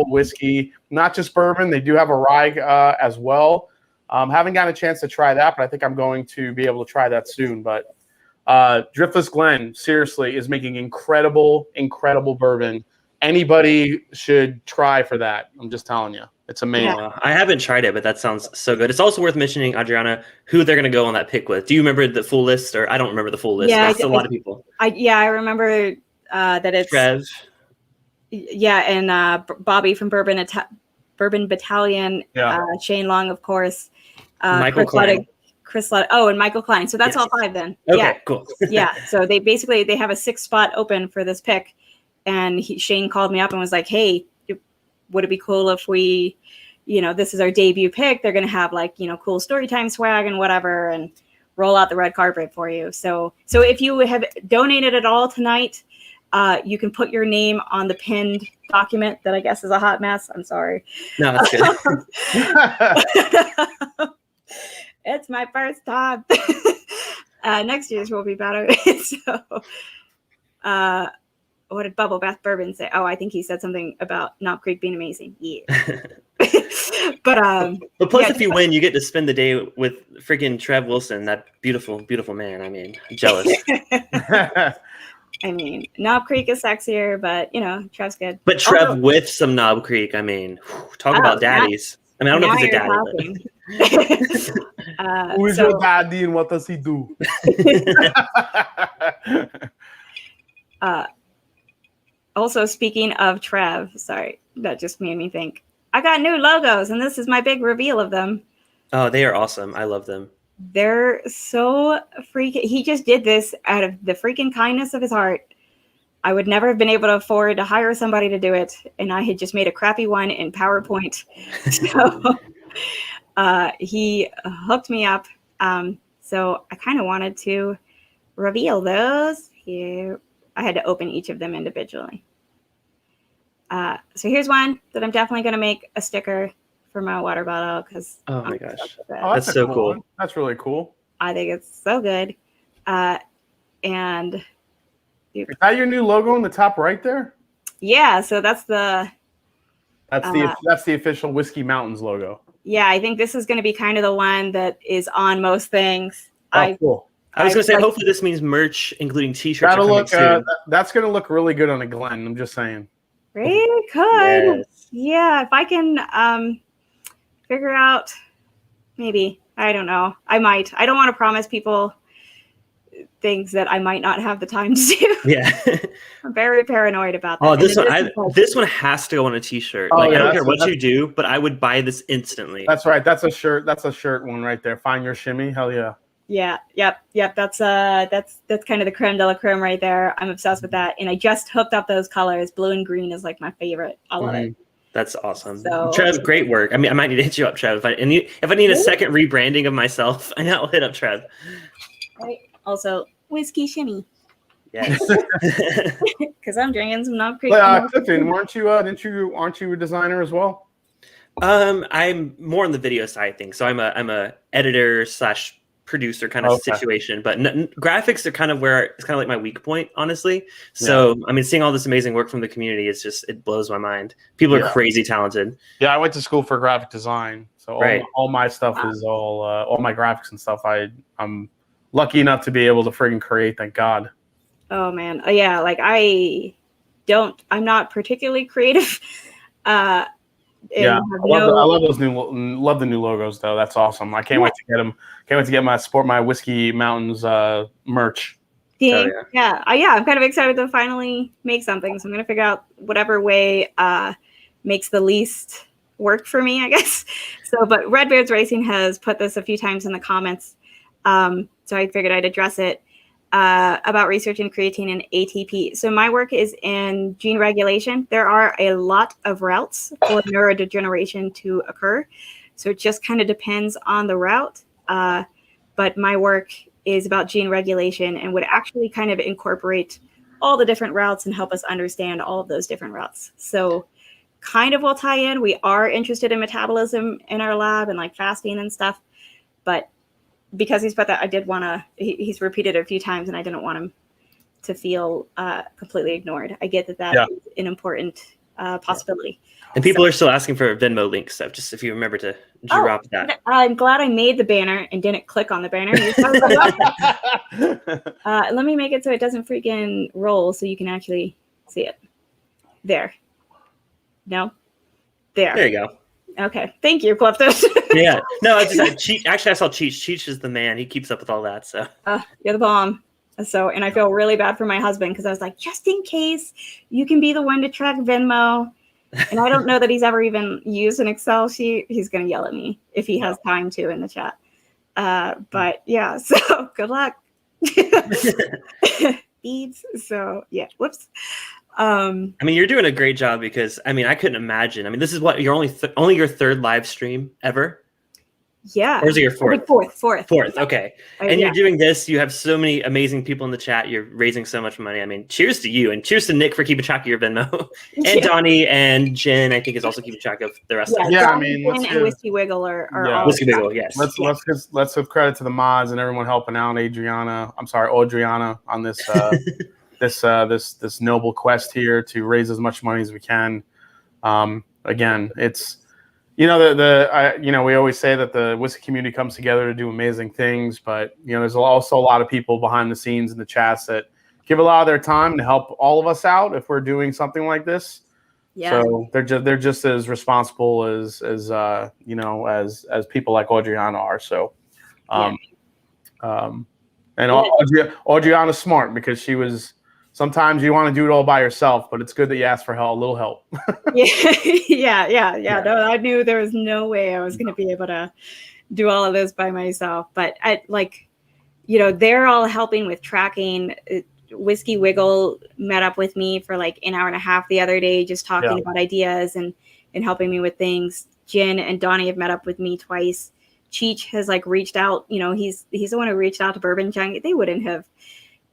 whiskey. Not just bourbon. They do have a rye as well. Haven't gotten a chance to try that, but I think I'm going to be able to try that soon. But Driftless Glen, seriously, is making incredible bourbon. Anybody should try for that. I'm just telling you. It's amazing. Yeah. I haven't tried it, but that sounds so good. It's also worth mentioning, Adriana, who they're going to go on that pick with. Do you remember the full list? Or I don't remember the full list. Yeah, That's a lot of people. I remember that it's Trev. Yeah, and Bobby from Bourbon Battalion. Yeah. Shane Long, of course. Michael Klein. Chris and Michael Klein. So that's Yes. all 5 then. Okay, Yeah. cool. Yeah. So they have a 6th spot open for this pick. And Shane called me up and was like, hey, would it be cool if we, this is our debut pick. They're going to have like, cool Storytime swag and whatever, and roll out the red carpet for you. So if you have donated at all tonight, you can put your name on the pinned document that I guess is a hot mess. I'm sorry. No, that's good. It's my first time. Next year's will be better. So, what did Bubble Bath Bourbon say? Oh, I think he said something about Knob Creek being amazing. Yeah. But plus, if you win, you get to spend the day with freaking Trev Wilson, that beautiful, beautiful man. I mean, I'm jealous. I mean, Knob Creek is sexier, but Trev's good. But Trev with some Knob Creek, I mean, talk about daddies. I mean, I don't know if he's a daddy. Who is your daddy and what does he do? Also, speaking of Trev, sorry, that just made me think. I got new logos, and this is my big reveal of them. Oh, they are awesome. I love them. They're so freaking. He just did this out of the freaking kindness of his heart. I would never have been able to afford to hire somebody to do it, and I had just made a crappy one in PowerPoint. So he hooked me up. So I kind of wanted to reveal those here. I had to open each of them individually. So here's one that I'm definitely going to make a sticker for my water bottle because oh my gosh, that's so cool. One. That's really cool. I think it's so good. And is that your new logo in the top right there? Yeah, so that's the official Whiskey Mountains logo. Yeah, I think this is going to be kind of the one that is on most things. Oh, cool. I was going to say, hopefully this means merch, including T-shirts. That'll look. That's going to look really good on a Glen. I'm just saying. Really could. Yes. Yeah, if I can figure out, maybe. I don't know. I might. I don't want to promise people things that I might not have the time to do. Yeah. I'm very paranoid about that. Oh, this one has to go on a T-shirt. Oh, like, yeah, I don't care what you do, but I would buy this instantly. That's right. That's a shirt. That's a shirt one right there. Find your shimmy. Hell yeah. Yeah. Yep. That's kind of the creme de la creme right there. I'm obsessed with that, and I just hooked up those colors. Blue and green is like my favorite. I love it. That's awesome. So, Trev, great work. I mean, I might need to hit you up, Trev. If I need a second rebranding of myself, I'll hit up Trev. Right. Also, whiskey shimmy. Yes. Because I'm drinking some Knob Creek. Clifton, aren't you a designer as well? I'm more on the video side of things. So I'm a editor / producer kind of situation, but graphics are kind of where it's kind of like my weak point, honestly. So I mean, seeing all this amazing work from the community is just, it blows my mind. People are crazy talented. Yeah, I went to school for graphic design, so all my stuff is all my graphics and stuff. I'm lucky enough to be able to friggin' create. Thank God. Oh man, yeah. Like I'm not particularly creative. Yeah, I love those love the new logos though. That's awesome. I can't wait to get them. Can't wait to get my Whiskey Mountains merch. Yeah. I'm kind of excited to finally make something. So I'm gonna figure out whatever way makes the least work for me, I guess. So, but Redbeard's Racing has put this a few times in the comments, so I figured I'd address it. About researching creatine and ATP. So my work is in gene regulation. There are a lot of routes for neurodegeneration to occur. So it just kind of depends on the route. But my work is about gene regulation and would actually kind of incorporate all the different routes and help us understand all of those different routes. So kind of will tie in. We are interested in metabolism in our lab and like fasting and stuff, but because he's put that, I did want to, he's repeated it a few times and I didn't want him to feel completely ignored. I get that is an important possibility. And people are still asking for Venmo links. So just if you remember to drop that. I'm glad I made the banner and didn't click on the banner. Let me make it so it doesn't freaking roll so you can actually see it. There. No? There. There you go. Okay, thank you, Clifton. Yeah, no, I saw Cheech. Cheech is the man. He keeps up with all that. So you're the bomb. So, and I feel really bad for my husband because I was like, just in case you can be the one to track Venmo. And I don't know that he's ever even used an Excel sheet. He's going to yell at me if he has time to in the chat. But yeah, so good luck. Beads. So yeah, whoops. I mean, you're doing a great job because I mean, I couldn't imagine. I mean, this is what your only your third live stream ever. Yeah. Or is it your fourth? Fourth. Okay. And you're doing this. You have so many amazing people in the chat. You're raising so much money. I mean, cheers to you, and cheers to Nick for keeping track of your Venmo, and Donnie and Jen, I think, is also keeping track of the rest of it. Yeah, I mean, Jen and Whiskey Wiggle are all Whiskey Wiggle, yes. Let's give credit to the mods and everyone helping out. Audriana on this this noble quest here to raise as much money as we can. Again, it's we always say that the whiskey community comes together to do amazing things, but there's also a lot of people behind the scenes in the chats that give a lot of their time to help all of us out if we're doing something like this. Yeah. So they're just as responsible as people like Audriana are. So, Audriana's smart because she was. Sometimes you want to do it all by yourself, but it's good that you ask for help, a little help. Yeah. No, I knew there was no way I was going to be able to do all of this by myself. But they're all helping with tracking. Whiskey Wiggle met up with me for like an hour and a half the other day, just talking about ideas and helping me with things. Jen and Donnie have met up with me twice. Cheech has reached out. He's the one who reached out to Bourbon Junk. They wouldn't have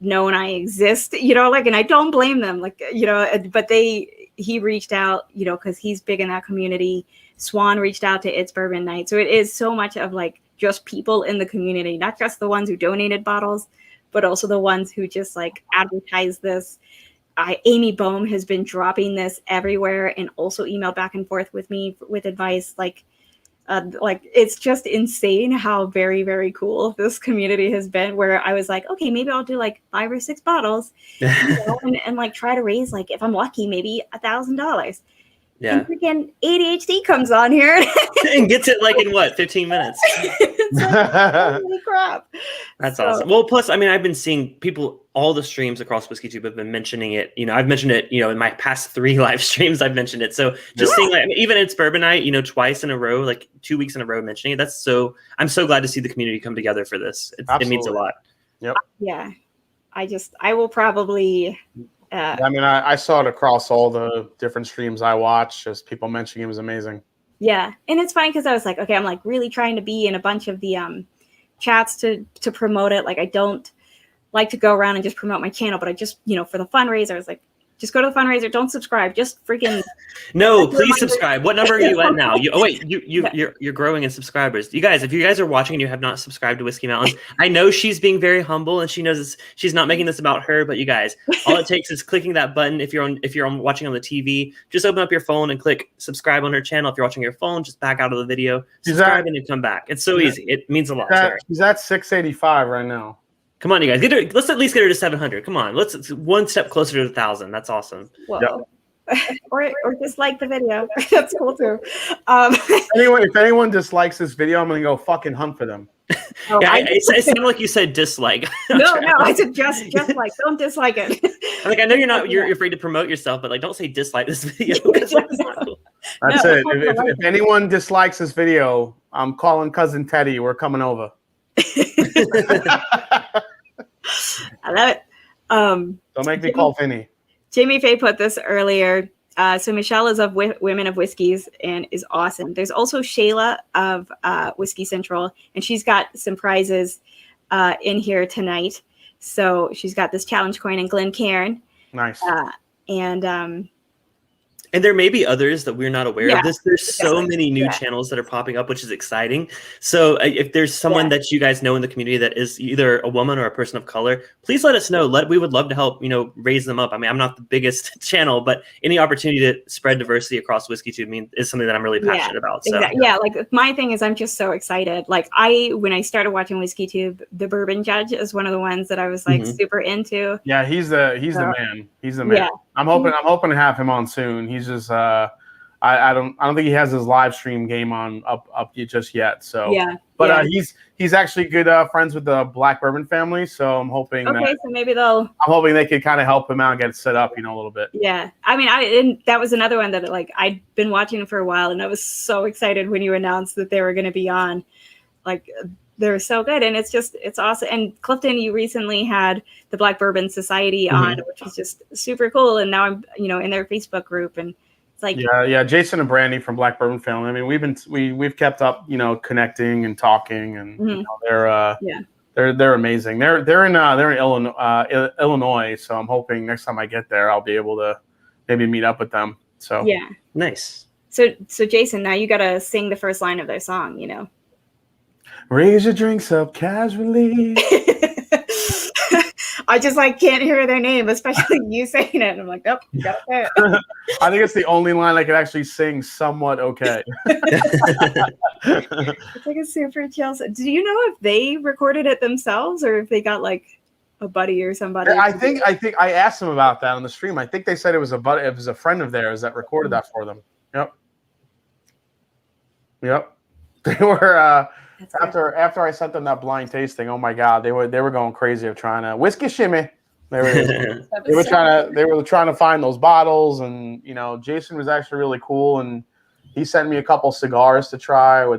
known I exist, and I don't blame them, but he reached out, because he's big in that community. Swan reached out to It's Bourbon Night. So it is so much of just people in the community, not just the ones who donated bottles, but also the ones who just advertise this. Amy Bohm has been dropping this everywhere and also emailed back and forth with me with advice. It's just insane how very, very cool this community has been, where I was like, okay, maybe I'll do 5 or 6 bottles and try to raise, if I'm lucky, maybe $1,000. Yeah. And freaking ADHD comes on here and gets it in what, 15 minutes? Holy crap. That's awesome. Well, plus, I mean, I've been seeing people, all the streams across WhiskeyTube have been mentioning it. I've mentioned it, in my past 3 live streams, I've mentioned it. So just seeing even It's Bourbon Night, twice in a row, 2 weeks in a row mentioning it. I'm so glad to see the community come together for this. It means a lot. Yep. Yeah. I will probably... I mean, I saw it across all the different streams I watched. Just people mentioning it was amazing. Yeah, and it's funny because I was like, okay, I'm really trying to be in a bunch of the chats to promote it. I don't like to go around and just promote my channel, but I just for the fundraiser, I was like, just go to the fundraiser. Don't subscribe. Just freaking. No, please subscribe. What number are you at now? You're growing in subscribers. You guys, if you guys are watching and you have not subscribed to Whiskey Mountains, I know she's being very humble and she knows she's not making this about her. But you guys, all it takes is clicking that button. If you're watching on the TV, just open up your phone and click subscricribe on her channel. If you're watching your phone, just back out of the video, subscribe, and then come back. It's so easy. It means a lot. She's at 685 right now. Come on, you guys. Let's at least get her to 700. Come on. Let's one step closer to 1,000. That's awesome. Well, or just like the video. That's cool too. If anyone dislikes this video, I'm gonna go fucking hunt for them. It sounded like you said dislike. No, I said just like. Don't dislike it. I know you're afraid to promote yourself, but don't say dislike this video. That's it. If anyone dislikes this video, I'm calling Cousin Teddy. We're coming over. I love it. Don't make me call Vinny. Jamie Faye put this earlier. So Michelle is of Women of Whiskeys and is awesome. There's also Shayla of Whiskey Central, and she's got some prizes in here tonight. So she's got this challenge coin and Glencairn. Nice. And there may be others that we're not aware of. There's so many new channels that are popping up, which is exciting. So if there's someone that you guys know in the community that is either a woman or a person of color, please let us know. We would love to help, raise them up. I mean, I'm not the biggest channel, but any opportunity to spread diversity across WhiskeyTube is something that I'm really passionate about. So. Exactly. Yeah, my thing is I'm just so excited. When I started watching WhiskeyTube, the Bourbon Judge is one of the ones that I was super into. Yeah, he's the man. He's the man. Yeah. I'm hoping to have him on soon. He's just I don't think he has his live stream game on up just yet. So he's actually good friends with the Black Bourbon family. So I'm hoping. Okay, so maybe I'm hoping they could kind of help him out and get it set up, a little bit. Yeah, I mean, that was another one that I'd been watching for a while, and I was so excited when you announced that they were going to be on. they're so good, and it's awesome. And Clifton, you recently had the Black Bourbon Society on, which was just super cool. And now I'm in their Facebook group, and it's like yeah. Jason and Brandy from Black Bourbon Family. I mean, we've kept up, connecting and talking, and they're amazing. They're in Illinois, so I'm hoping next time I get there, I'll be able to maybe meet up with them. So yeah, nice. So Jason, now you gotta sing the first line of their song. Raise your drinks up casually. I just can't hear their name, especially you saying it. And I'm like, oh, you got it. I think it's the only line I could actually sing somewhat okay. It's like a super chill. Do you know if they recorded it themselves or if they got a buddy or somebody? I think I asked them about that on the stream. I think they said it was a friend of theirs that recorded that for them. Yep. They were after I sent them that blind tasting. Oh my God, they were going crazy of trying to whiskey shimmy. They were trying to find those bottles, and Jason was actually really cool, and he sent me a couple cigars to try. He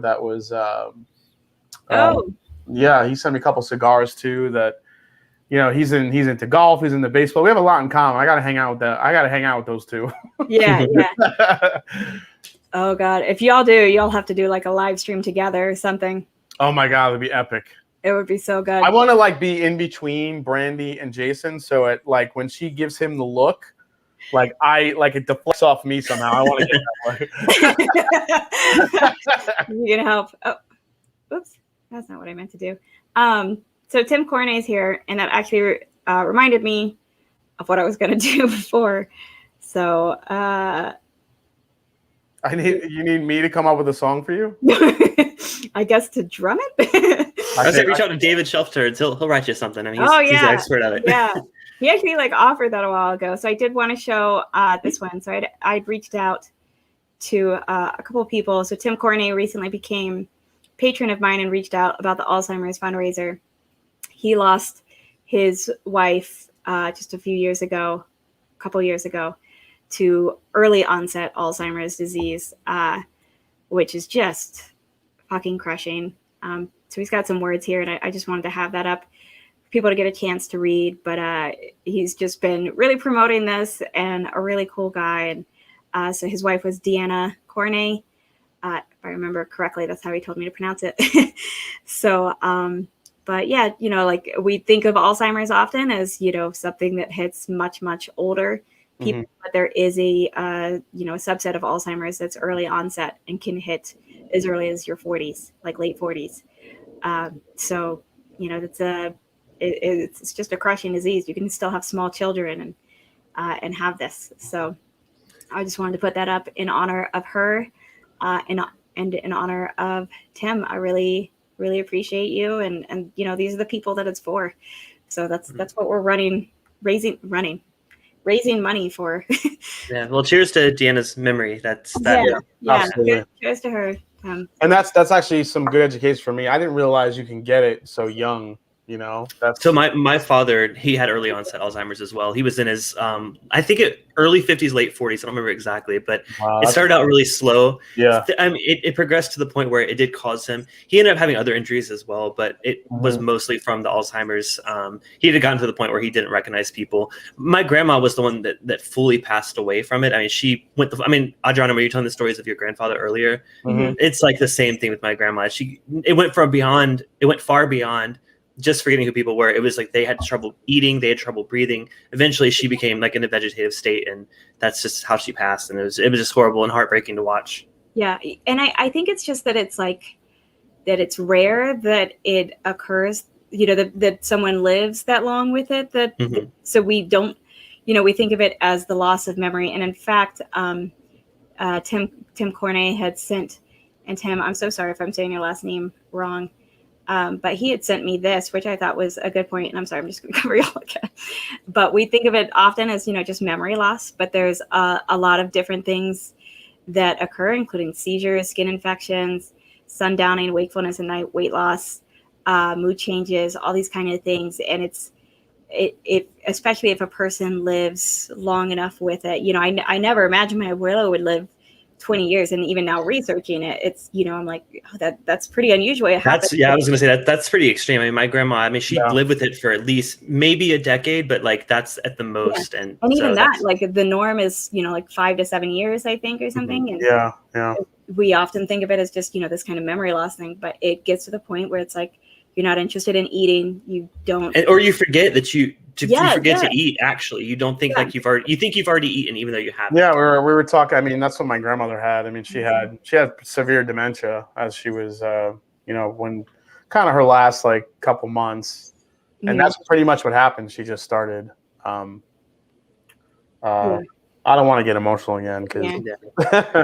sent me a couple cigars too. That he's into golf, he's into baseball. We have a lot in common. I gotta hang out with those two. Yeah. Oh God, if y'all do, y'all have to do a live stream together or something. Oh my God, it'd be epic. It would be so good. I want to be in between Brandy and Jason, so it when she gives him the look, it deflects off me somehow. I want to get that way. You can help. Oh, oops, that's not what I meant to do. So Tim Corney's here, and that actually reminded me of what I was going to do before. So. You need me to come up with a song for you? I guess to drum it. I say reach out to David Shelfturds. He'll write you something. I mean, he's an expert at it. Yeah, he actually offered that a while ago. So I did want to show this one. So I'd reached out to a couple of people. So Tim Corney recently became a patron of mine and reached out about the Alzheimer's fundraiser. He lost his wife just a couple years ago, to early onset Alzheimer's disease, which is just fucking crushing. So he's got some words here, and I just wanted to have that up for people to get a chance to read. But he's just been really promoting this, and a really cool guy. And so his wife was Deanna Corney. If I remember correctly, that's how he told me to pronounce it. So, but yeah, we think of Alzheimer's often as, something that hits much, much older people, but there is a subset of Alzheimer's that's early onset and can hit as early as your 40s, late 40s. So it's just a crushing disease. You can still have small children and have this. So I just wanted to put that up in honor of her, and in honor of Tim. I really, really appreciate you, and these are the people that it's for. So that's what we're raising money for. Yeah. Well, cheers to Deanna's memory. Yeah. Absolutely. Cheers to her. And that's actually some good education for me. I didn't realize you can get it so young. So my father, he had early onset Alzheimer's as well. He was in his I think early 50s, late 40s. I don't remember exactly, but it started out really slow. Yeah. I mean, it progressed to the point where it did cause him. He ended up having other injuries as well, but it was mostly from the Alzheimer's. He had gotten to the point where he didn't recognize people. My grandma was the one that fully passed away from it. I mean, she went. Adriana, were you telling the stories of your grandfather earlier? Mm-hmm. It's the same thing with my grandma. It went far beyond just forgetting who people were. It was they had trouble eating, they had trouble breathing. Eventually she became in a vegetative state, and that's just how she passed. And it was just horrible and heartbreaking to watch. Yeah. And I think it's just that it's that it's rare that it occurs, that someone lives that long with it, so we don't, we think of it as the loss of memory. And in fact, Tim Corney had sent, and Tim, I'm so sorry if I'm saying your last name wrong. But he had sent me this, which I thought was a good point. And I'm sorry, I'm just going to cover y'all again. But we think of it often as, just memory loss. But there's a lot of different things that occur, including seizures, skin infections, sundowning, wakefulness at night, weight loss, mood changes, all these kind of things. And it especially if a person lives long enough with it. I never imagined my abuela would live 20 years. And even now researching it, it's, you know, I'm like, oh, that's pretty unusual. I was going to say that's pretty extreme. I mean, my grandma, I mean, she lived with it for at least maybe a decade, but like that's at the most. Yeah. And even that, like the norm is, you know, like 5 to 7 years, I think, or something. And yeah. We often think of it as just, you know, this kind of memory loss thing, but it gets to the point where it's like, you're not interested in eating. You don't, or you forget that you forget to eat. Actually, you don't think like you've already eaten, even though you haven't. Yeah, we were talking. I mean, that's what my grandmother had. I mean, she had severe dementia as she was, you know, when kind of her last like couple months, and that's pretty much what happened. She just started. I don't want to get emotional again because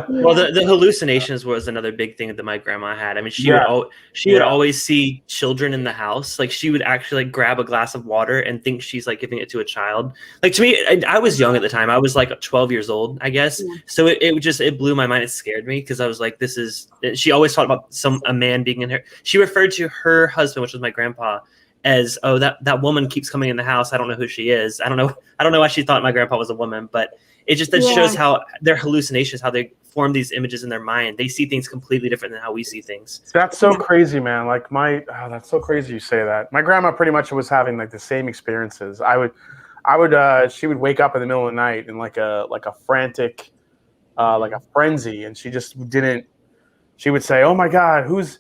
well, the hallucinations was another big thing that my grandma had. I mean, she would always see children in the house. Like she would actually like grab a glass of water and think she's like giving it to a child. Like to me, I was young at the time. I was like 12 years old, I guess. Yeah. So it blew my mind. It scared me because I was like, this is. She always talked about a man being in her. She referred to her husband, which was my grandpa, as, oh, that woman keeps coming in the house. I don't know who she is. I don't know why she thought my grandpa was a woman, but it just shows how their hallucinations, how they form these images in their mind. They see things completely different than how we see things. That's so crazy, man. Like that's so crazy you say that. My grandma pretty much was having like the same experiences. She would wake up in the middle of the night in like a frantic, like a frenzy, and she just didn't. She would say, "Oh my God, who's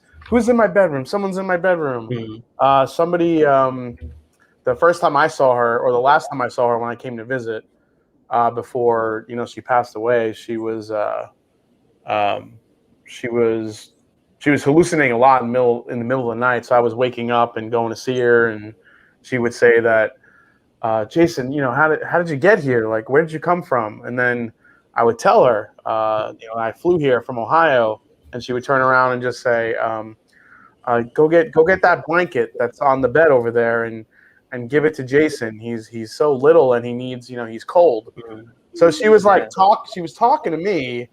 in my bedroom? Someone's in my bedroom." Mm-hmm. Somebody. The first time I saw her, or the last time I saw her when I came to visit. Before she passed away, she was hallucinating a lot in the middle of the night. So I was waking up and going to see her, and she would say that, Jason, how did you get here? Like, where did you come from? And then I would tell her, I flew here from Ohio, and she would turn around and just say, go get that blanket that's on the bed over there, and give it to Jason. He's so little and he needs, he's cold. Mm-hmm. So she was like she was talking to me,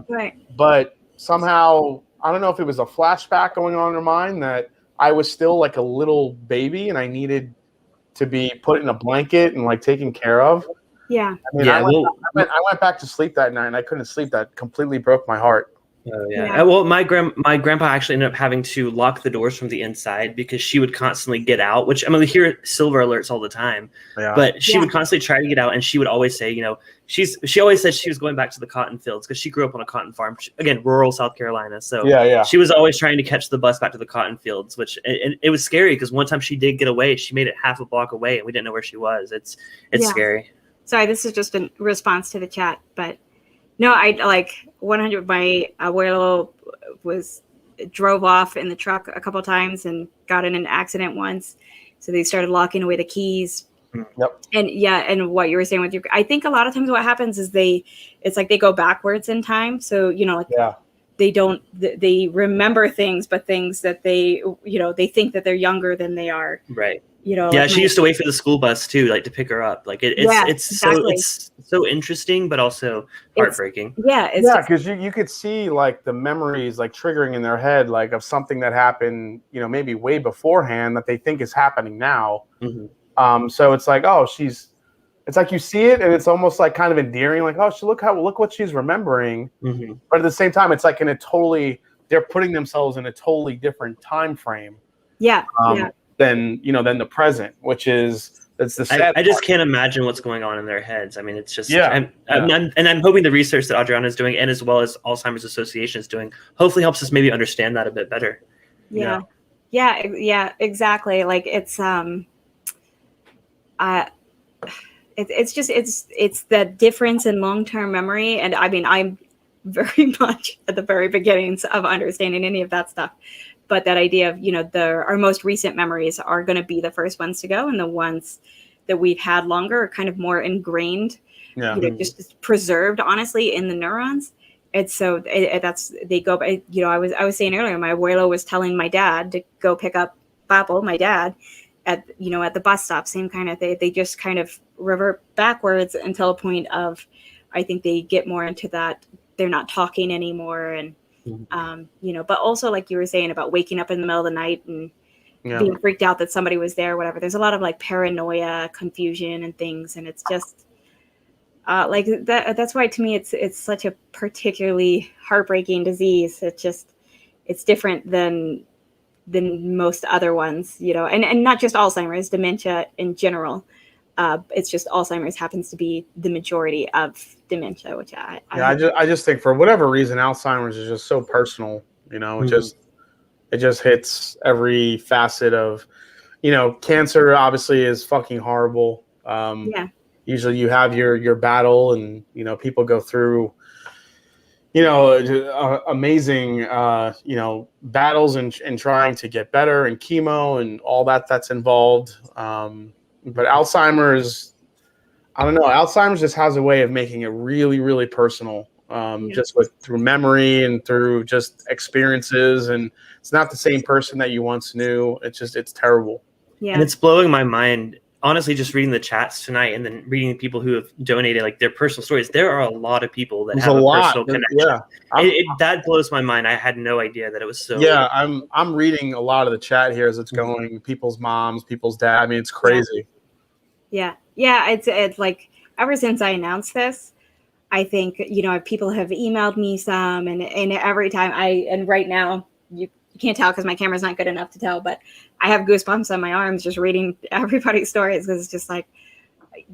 right? But somehow, I don't know if it was a flashback going on in her mind that I was still like a little baby and I needed to be put in a blanket and like taken care of. Yeah. I mean, I went back to sleep that night and I couldn't sleep. That completely broke my heart. Well, my grandpa actually ended up having to lock the doors from the inside because she would constantly get out, which I mean, we hear silver alerts all the time, but she would constantly try to get out. And she would always say, she always said she was going back to the cotton fields because she grew up on a cotton farm, again, rural South Carolina. So she was always trying to catch the bus back to the cotton fields, which it was scary because one time she did get away. She made it half a block away and we didn't know where she was. It's scary. Sorry, this is just a response to the chat, but no, I like 100. My abuelo drove off in the truck a couple of times and got in an accident once. So they started locking away the keys. Yep. And what you were saying with I think a lot of times what happens is it's like they go backwards in time. So, they remember things, but things that they think that they're younger than they are. Right. She used to wait for the school bus too, like to pick her up. Like it's so interesting, but also heartbreaking. Because you could see like the memories like triggering in their head, like of something that happened, maybe way beforehand that they think is happening now. Mm-hmm. So it's like, it's like you see it and it's almost like kind of endearing, like, oh, look what she's remembering. Mm-hmm. But at the same time, it's like they're putting themselves in a totally different time frame. Than the present, which is it's the sad I just can't imagine what's going on in their heads. I mean, it's just I'm hoping the research that Adriana is doing and as well as Alzheimer's Association is doing hopefully helps us maybe understand that a bit better. Yeah, exactly. Like it's it's the difference in long-term memory, and I mean I'm very much at the very beginnings of understanding any of that stuff. But that idea of, our most recent memories are going to be the first ones to go. And the ones that we've had longer are kind of more ingrained, just preserved, honestly, in the neurons. And so they go by, I was saying earlier, my abuelo was telling my dad to go pick up Papo, my dad, at the bus stop, same kind of thing. They just kind of revert backwards until a point of, I think they get more into that. They're not talking anymore. And, but also like you were saying about waking up in the middle of the night and being freaked out that somebody was there, whatever. There's a lot of like paranoia, confusion and things. And it's just, like that's why to me it's such a particularly heartbreaking disease. It's different than most other ones, you know, and not just Alzheimer's, dementia in general. It's just Alzheimer's happens to be the majority of dementia, which I just think for whatever reason, Alzheimer's is just so personal. You know, it just hits every facet of, you know, cancer obviously is fucking horrible. Usually you have your battle, and, you know, people go through, you know, amazing, you know, battles and trying to get better, and chemo and all that's involved. But Alzheimer's, I don't know. Alzheimer's just has a way of making it really, really personal, just through memory and through just experiences. And it's not the same person that you once knew. It's terrible. Yeah. And it's blowing my mind. Honestly, just reading the chats tonight and then reading people who have donated like their personal stories, there are a lot of people that have a personal connection. Yeah, that blows my mind. I had no idea that it was so. Yeah, I'm reading a lot of the chat here as it's going. People's moms, people's dad. I mean, it's crazy. Yeah. It's like ever since I announced this, I think, you know, people have emailed me some, and every time and right now you can't tell because my camera's not good enough to tell, but I have goosebumps on my arms just reading everybody's stories, because it's just like,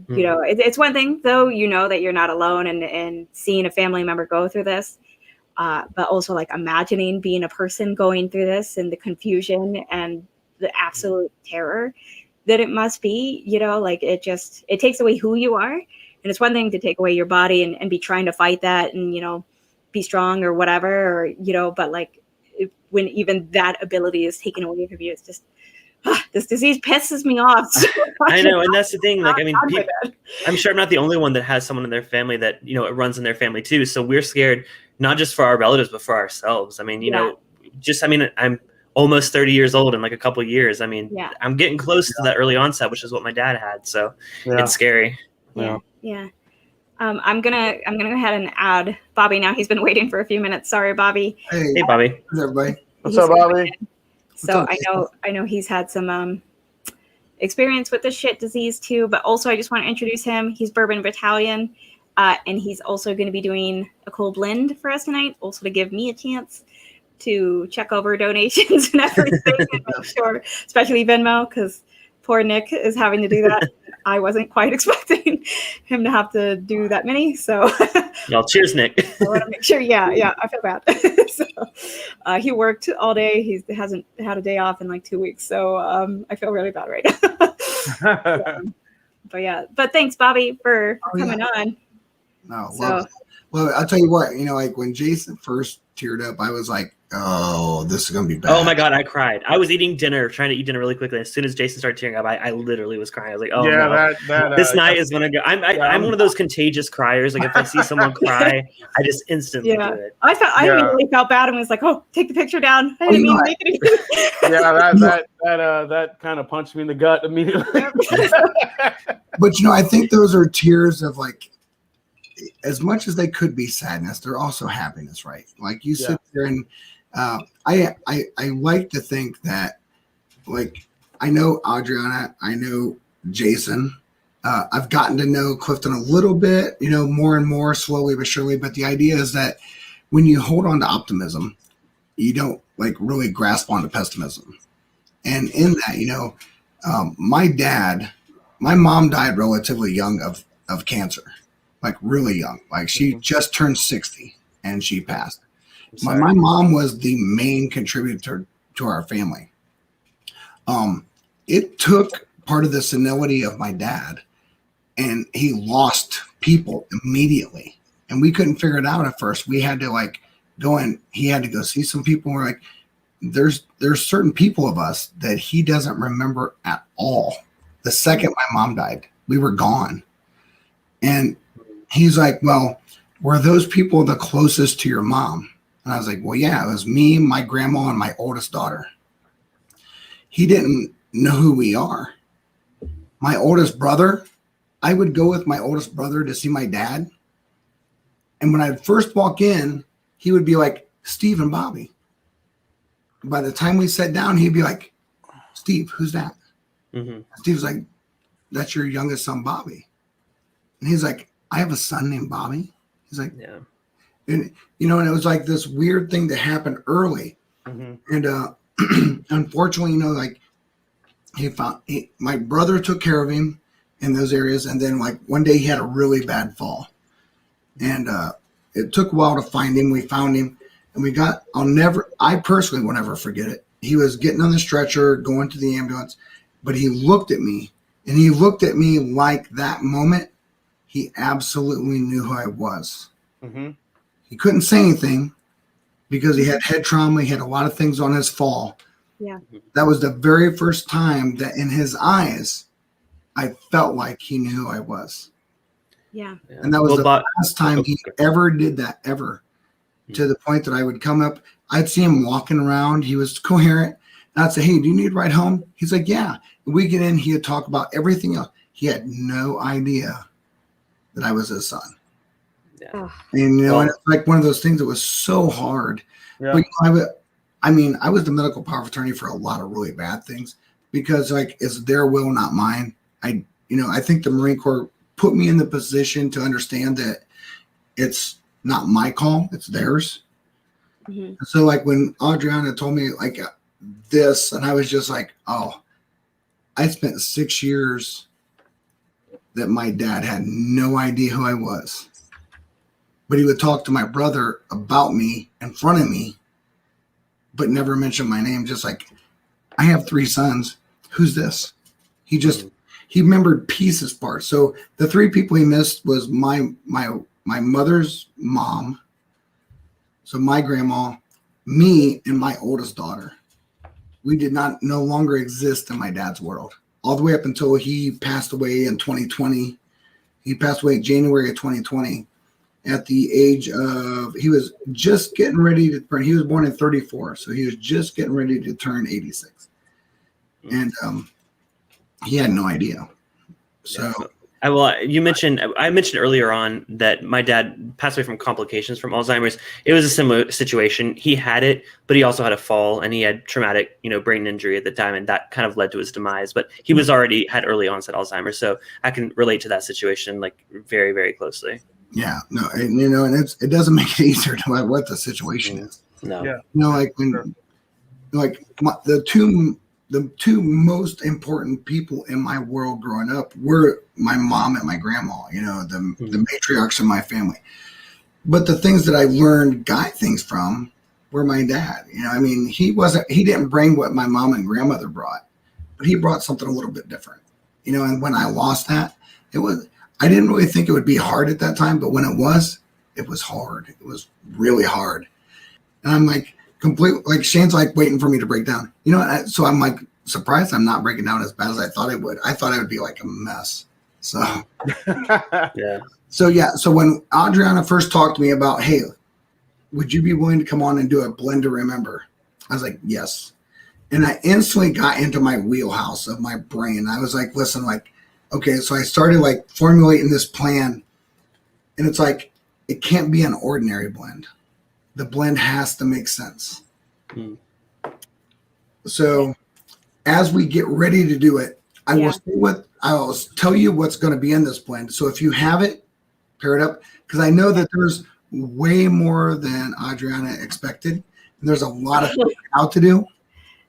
you know, it's one thing though, you know, that you're not alone, and seeing a family member go through this, but also like imagining being a person going through this, and the confusion and the absolute terror that it must be, you know, like it takes away who you are. And it's one thing to take away your body and be trying to fight that and, you know, be strong or whatever, or, you know, but like when even that ability is taken away from you, it's just, this disease pisses me off. So I know. And that's the thing. Like, I mean, I'm sure I'm not the only one that has someone in their family that, you know, it runs in their family too. So we're scared, not just for our relatives, but for ourselves. I mean, you know, I'm almost 30 years old in like a couple of years. I mean, I'm getting close to that early onset, which is what my dad had. So it's scary. Yeah. I'm gonna go ahead and add Bobby now. He's been waiting for a few minutes. Sorry, Bobby. Hey Bobby. What's up, everybody? What's up, Bobby? So I know he's had some experience with this shit disease too, but also I just want to introduce him. He's Bourbon Battalion, and he's also going to be doing a cold blend for us tonight, also to give me a chance to check over donations and everything and make sure, especially Venmo, because poor Nick is having to do that. I wasn't quite expecting him to have to do that many. So y'all, cheers, Nick. I want to make sure. Yeah, I feel bad. So he worked all day. He hasn't had a day off in like 2 weeks. So I feel really bad right now. But thanks, Bobby, for coming on. No, well, I'll tell you what, you know, like when Jason first teared up, I was like, oh, this is going to be bad. Oh my God, I cried. I was trying to eat dinner really quickly. As soon as Jason started tearing up, I literally was crying. I was like, oh no, this night is going to go. I'm one of those contagious criers. Like if I see someone cry, I just instantly do it. I immediately felt bad and was like, oh, take the picture down. I didn't mean to make it. That kind of punched me in the gut immediately. But, you know, I think those are tears of like, as much as they could be sadness, they're also happiness, right? Like you sit there and I like to think that, like, I know Adriana, I know Jason, I've gotten to know Clifton a little bit, you know, more and more slowly but surely. But the idea is that when you hold on to optimism, you don't like really grasp onto pessimism. And in that, you know, my mom died relatively young of cancer. Like really young, like she just turned 60 and she passed. My mom was the main contributor to our family. It took part of the senility of my dad, and he lost people immediately, and we couldn't figure it out at first. We had to like go in. He had to go see some people. We're like, there's certain people of us that he doesn't remember at all. The second my mom died, we were gone, and he's like, well, were those people the closest to your mom? And I was like, well, yeah, it was me, my grandma, and my oldest daughter. He didn't know who we are. My oldest brother, I would go with my oldest brother to see my dad. And when I'd first walk in, he would be like, Steve and Bobby. By the time we sat down, he'd be like, Steve, who's that? Mm-hmm. Steve's like, that's your youngest son, Bobby. And he's like, I have a son named Bobby. He's like, Yeah. and and it was like this weird thing that happened early. And unfortunately, like my brother took care of him in those areas. And then like one day he had a really bad fall. And it took a while to find him. We found him and I personally will never forget it. He was getting on the stretcher, going to the ambulance, but he looked at me and he looked at me like that moment. He absolutely knew who I was. He couldn't say anything because he had head trauma. He had a lot of things on his fall. Yeah. That was the very first time that in his eyes, I felt like he knew who I was. Yeah. And that was the last time he ever did that, ever. To the point that I would come up, I'd see him walking around. He was coherent. And I'd say, hey, do you need a ride home? He's like, yeah. And we get in, he would talk about everything else. He had no idea that I was his son. Yeah. And, and it's like one of those things that was so hard. Yeah. But I was the medical power of attorney for a lot of really bad things because like it's their will, not mine. I think the Marine Corps put me in the position to understand that it's not my call, it's theirs. So like when Adriana told me like this, and I was just like, oh, I spent 6 years that my dad had no idea who I was. But he would talk to my brother about me in front of me, but never mention my name. Just like, I have 3 sons. Who's this? He remembered pieces parts. So the 3 people he missed was my mother's mom. So my grandma, me, and my oldest daughter. We did no longer exist in my dad's world. All the way up until he passed away in 2020. He passed away in January of 2020 at the age of, he was just getting ready to turn, he was born in 34. So he was just getting ready to turn 86. And he had no idea. So I mentioned earlier on that my dad passed away from complications from Alzheimer's. It was a similar situation. He had it, but he also had a fall and he had traumatic, brain injury at the time, and that kind of led to his demise. But he was already had early onset Alzheimer's, so I can relate to that situation like very, very closely. Yeah, no, and it doesn't make it easier to know what the situation is. No, Yeah. Like when, like the two most important people in my world growing up were my mom and my grandma, the matriarchs of my family. But the things that I learned guy things from were my dad. He didn't bring what my mom and grandmother brought, but he brought something a little bit different, and when I lost that, I didn't really think it would be hard at that time, but when it was hard. It was really hard. And I'm like, like Shane's like waiting for me to break down, so I'm like surprised I'm not breaking down as bad as I thought it would. I thought it would be like a mess. So yeah. So when Adriana first talked to me about, hey, would you be willing to come on and do a blend to remember? I was like, yes. And I instantly got into my wheelhouse of my brain. I was like, listen, like, okay, so I started like formulating this plan, and it's like, it can't be an ordinary blend. The blend has to make sense. So as we get ready to do it, I'll tell you what's going to be in this blend. So if you have it, pair it up, because I know that there's way more than Adriana expected. And there's a lot of things out to do.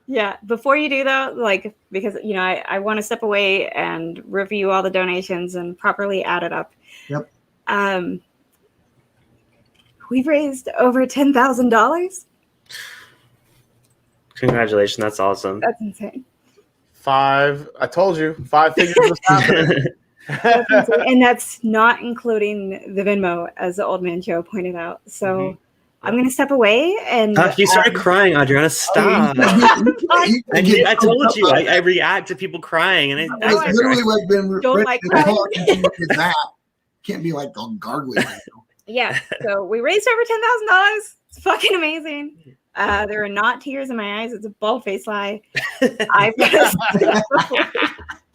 Yeah. Before you do though, like, because, I want to step away and review all the donations and properly add it up. Yep. We've raised over $10,000. Congratulations. That's awesome. That's insane. 5. I told you, 5 figures was happening. That's insane. And that's not including the Venmo, as the old man Joe pointed out. So I'm going to step away and. You started crying, Adriana. Stop. I told you. I react to people crying, and I was literally like been don't like crying. That can't be like all gargly right now. Yeah. So we raised over $10,000. It's fucking amazing. There are not tears in my eyes. It's a bald-faced lie.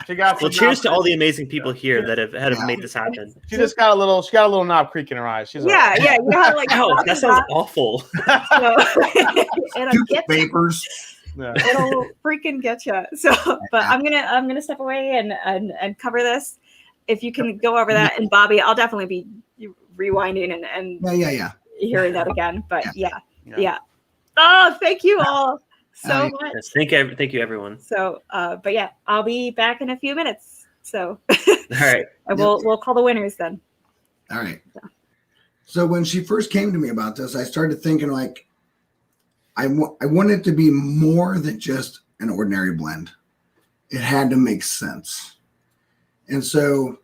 Well, cheers to all the amazing people here that have made this happen. She just got a little knob creak in her eyes. She's like, yeah. You have like, oh, that sounds awful. It'll get vapors. Yeah. It'll freaking get you. So, but I'm gonna step away and cover this. if you can go over that, and Bobby, I'll definitely be rewinding and Yeah. hearing that again. But yeah. Oh, thank you all so much. Yes, thank you, everyone. So, but yeah, I'll be back in a few minutes. So, All right, and we'll call the winners then. All right. So when she first came to me about this, I started thinking like, I want it to be more than just an ordinary blend. It had to make sense. And so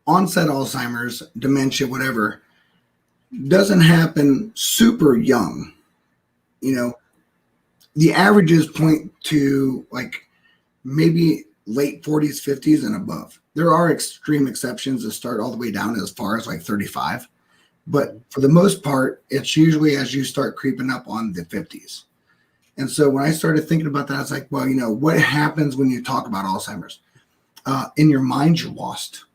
onset Alzheimer's, dementia, whatever, doesn't happen super young. You know, the averages point to like maybe late 40s, 50s and above. There are extreme exceptions that start all the way down as far as like 35. But for the most part, it's usually as you start creeping up on the 50s. And so when I started thinking about that, I was like, well, you know, what happens when you talk about Alzheimer's? In your mind, you're lost.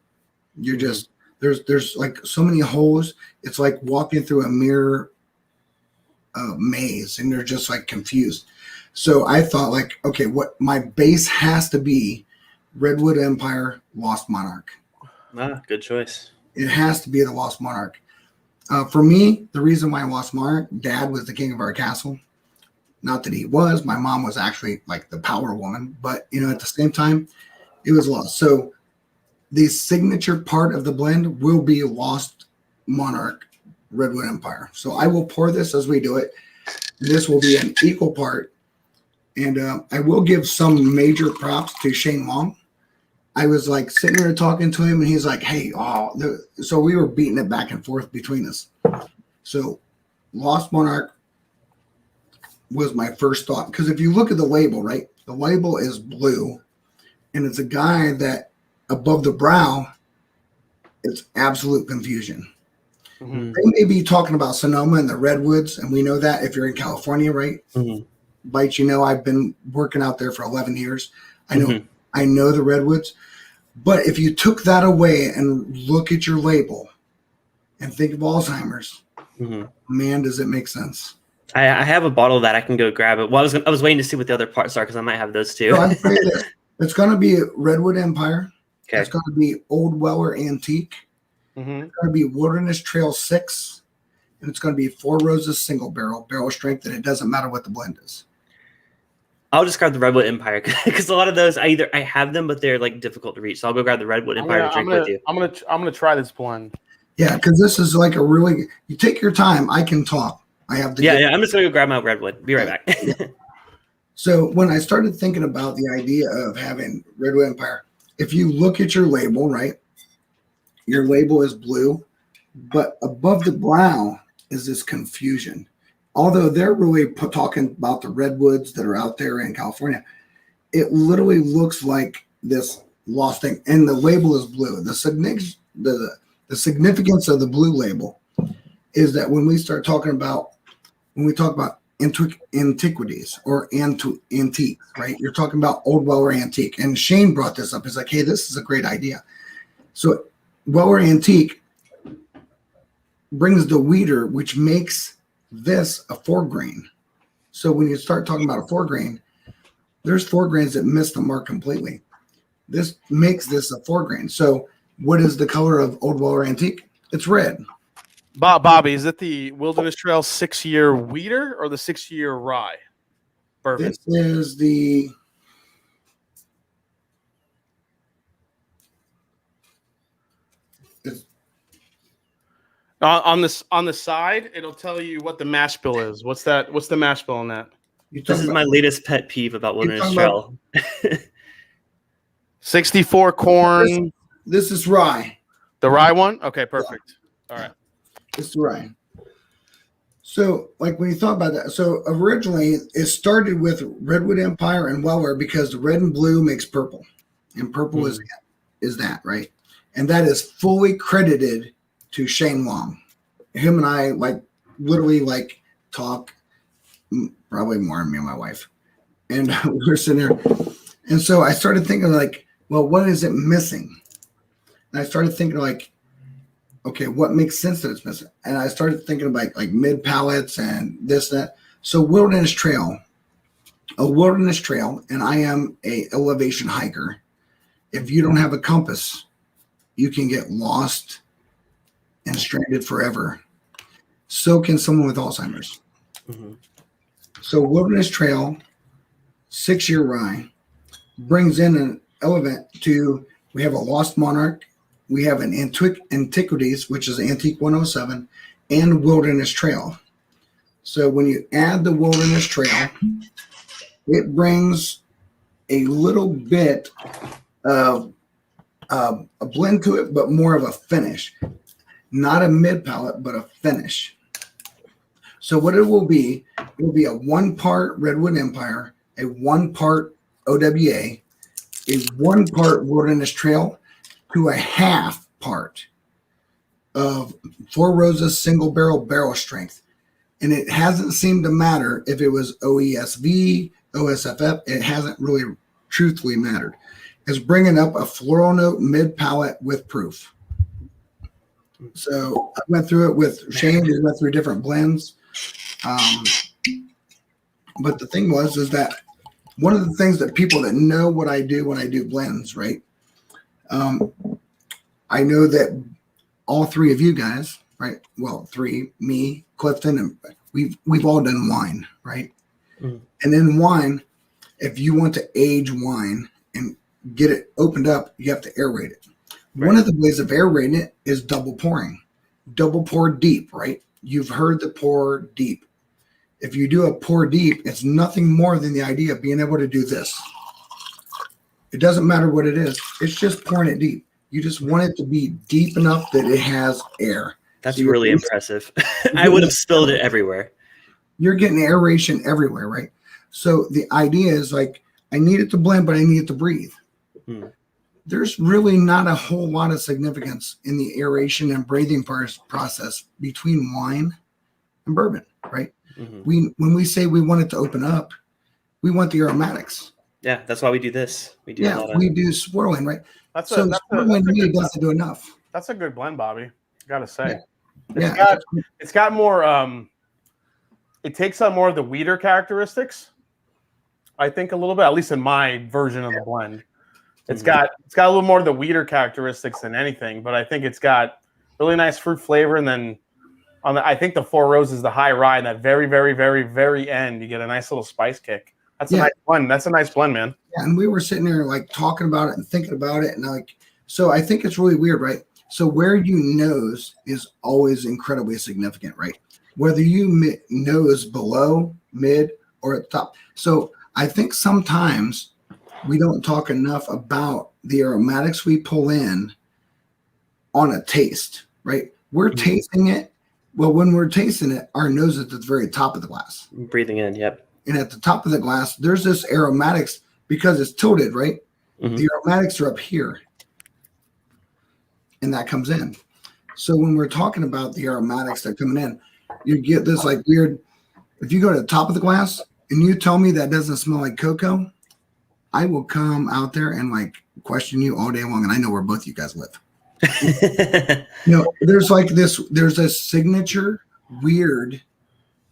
You're just, there's like so many holes. It's like walking through a mirror maze and you're just like confused. So I thought like, okay, what my base has to be Redwood Empire Lost Monarch. Good choice. It has to be the Lost Monarch. For me, the reason why I Lost Monarch, Dad was the king of our castle. Not that he was. My mom was actually like the power woman, but you know, at the same time, it was lost. So the signature part of the blend will be Lost Monarch Redwood Empire. So I will pour this as we do it. This will be an equal part. And I will give some major props to Shane Long. I was like sitting there talking to him and he's like, hey, so we were beating it back and forth between us. So Lost Monarch was my first thought. Because if you look at the label, right, the label is blue and it's a guy that above the brow, it's absolute confusion. Mm-hmm. They may be talking about Sonoma and the Redwoods. And we know that if you're in California, right? Mm-hmm. Bites, you know, I've been working out there for 11 years. I know the Redwoods, but if you took that away and look at your label and think of Alzheimer's, man, does it make sense? I have a bottle that I can go grab it. Well, I was waiting to see what the other parts are because I might have those too. So it's going to be Redwood Empire. Okay. It's going to be Old Weller Antique. It's going to be Wilderness Trail 6. And it's going to be Four Roses single barrel strength, and it doesn't matter what the blend is. I'll just grab the Redwood Empire because a lot of those I have them, but they're like difficult to reach. So I'll go grab the Redwood Empire to drink with you. I'm gonna try this blend. Yeah, because this is like a really. You take your time. I can talk. I have the. Yeah. I'm just gonna go grab my Redwood. Be right back. Yeah. So when I started thinking about the idea of having Redwood Empire, if you look at your label, right, your label is blue, but above the brow is this confusion. Although they're really talking about the redwoods that are out there in California, it literally looks like this lost thing. And the label is blue. The significance of the blue label is that when we talk about antiquities or antiques, right? You're talking about Old Weller Antique. And Shane brought this up. He's like, hey, this is a great idea. So Weller Antique brings the wheater, which makes this a 4-grain. So when you start talking about a 4-grain, there's 4 grains that miss the mark completely. This makes this a 4-grain. So what is the color of Old Weller Antique? It's red. Bobby, is it the Wilderness Trail 6-year wheater or the 6-year rye bourbon? This is the on the side, it'll tell you what the mash bill is. What's that? What's the mash bill on that? This is my latest pet peeve about Wilderness Trail. 64 corn. This is rye. The rye one? Okay, perfect. Yeah. All right. This is rye. So, like when you thought about that, so originally it started with Redwood Empire and Weller because the red and blue makes purple, and purple is that, right? And that is fully credited to Shane Long. Him and I literally talk probably more than me and my wife. And we were sitting there. And so I started thinking well, what is it missing? And I started thinking okay, what makes sense that it's missing? And I started thinking about mid pallets and this, that. So Wilderness Trail, and I am a elevation hiker. If you don't have a compass, you can get lost and stranded forever. So can someone with Alzheimer's. Mm-hmm. So Wilderness Trail 6-year rye brings in an element to, we have a Lost Monarch, we have an Antiquities, which is Antique 107, and Wilderness Trail. So when you add the Wilderness Trail, it brings a little bit of a blend to it, but more of a finish. Not a mid palate, but a finish. So what it will be a 1-part Redwood Empire, a 1-part OWA, a 1-part Wilderness Trail, to a 1/2 part of Four Roses single barrel strength. And it hasn't seemed to matter if it was OESV, OSFF. It hasn't really truthfully mattered. It's bringing up a floral note mid palate with proof. So I went through it with Shane. We went through different blends. But the thing is that one of the things that people that know what I do when I do blends, right? I know that all three of you guys, right? Well, three, me, Clifton, and we've all done wine, right? Mm. And in wine, if you want to age wine and get it opened up, you have to aerate it. Right. One of the ways of aerating it is double pouring. Double pour deep, right? You've heard the pour deep. If you do a pour deep, it's nothing more than the idea of being able to do this. It doesn't matter what it is. It's just pouring it deep. You just want it to be deep enough that it has air. That's so really impressive. I would have spilled it everywhere. You're getting aeration everywhere, right? So the idea is like, I need it to blend, but I need it to breathe. Hmm. There's really not a whole lot of significance in the aeration and breathing process between wine and bourbon, right? Mm-hmm. When we say we want it to open up, we want the aromatics. Yeah, that's why we do this. We do we do swirling, right? Swirling to me doesn't do enough. That's a good blend, Bobby. I gotta say. Yeah. It's got more it takes on more of the weeder characteristics. I think a little bit, at least in my version of the blend. It's got a little more of the weeder characteristics than anything, but I think it's got really nice fruit flavor. And then I think the Four Roses, the high rye, and that very, very, very, very end, you get a nice little spice kick. That's a nice blend. That's a nice blend, man. Yeah, and we were sitting there like talking about it and thinking about it, and like, so I think it's really weird, right? So where you nose is always incredibly significant, right? Whether you nose below, mid, or at the top. So I think sometimes we don't talk enough about the aromatics we pull in on a taste, right? We're tasting it. Well, when we're tasting it, our nose is at the very top of the glass. Breathing in, yep. And at the top of the glass, there's this aromatics because it's tilted, right? Mm-hmm. The aromatics are up here. And that comes in. So when we're talking about the aromatics that are coming in, you get this like weird, if you go to the top of the glass and you tell me that doesn't smell like cocoa, I will come out there and like question you all day long. And I know where both you guys live. There's like there's a signature weird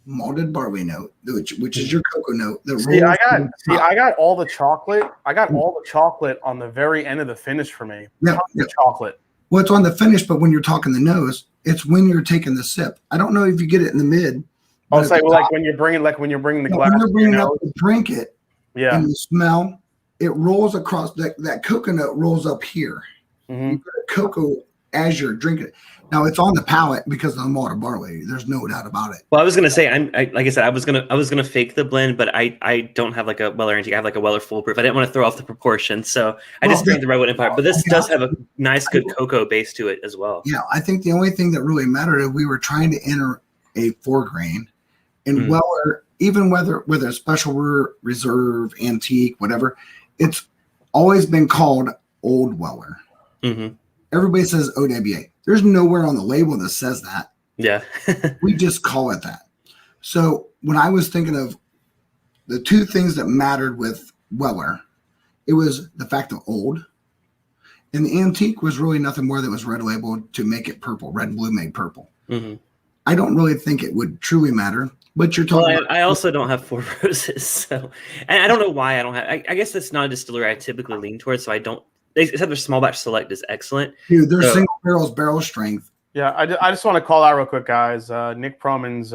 malted barley note, which is your cocoa note. I got all the chocolate. I got all the chocolate on the very end of the finish for me. Yeah. Chocolate. Well, it's on the finish, but when you're talking the nose, it's when you're taking the sip. I don't know if you get it in the mid. I'll say like when you're bringing the glass. When you're bringing up to drink it, yeah, and you smell, it rolls across that coconut rolls up here. Mm-hmm. You put a cocoa as you're drinking it. Now it's on the palate because of the malted barley. There's no doubt about it. Well, I was gonna say, like I said, I was gonna fake the blend, but I don't have like a Weller Antique. I have like a Weller Foolproof. I didn't want to throw off the proportion, so I just drank the Redwood Empire. But this does have a nice, good cocoa base to it as well. Yeah, I think the only thing that really mattered is we were trying to enter a 4-grain, and Weller, even whether it's special reserve, antique, whatever, it's always been called Old Weller. Mm-hmm. Everybody says OWA. There's nowhere on the label that says that. Yeah. We just call it that. So when I was thinking of the two things that mattered with Weller, it was the fact of old. And the antique was really nothing more than was red labeled to make it purple. Red and blue made purple. Mm-hmm. I don't really think it would truly matter. But you're talking about, I also don't have Four Roses. So, and I don't know why I don't have. I guess that's not a distillery I typically lean towards. So I don't they said their small batch select is excellent. Dude, their single barrel strength. Yeah, I just want to call out real quick, guys. Nick Proman's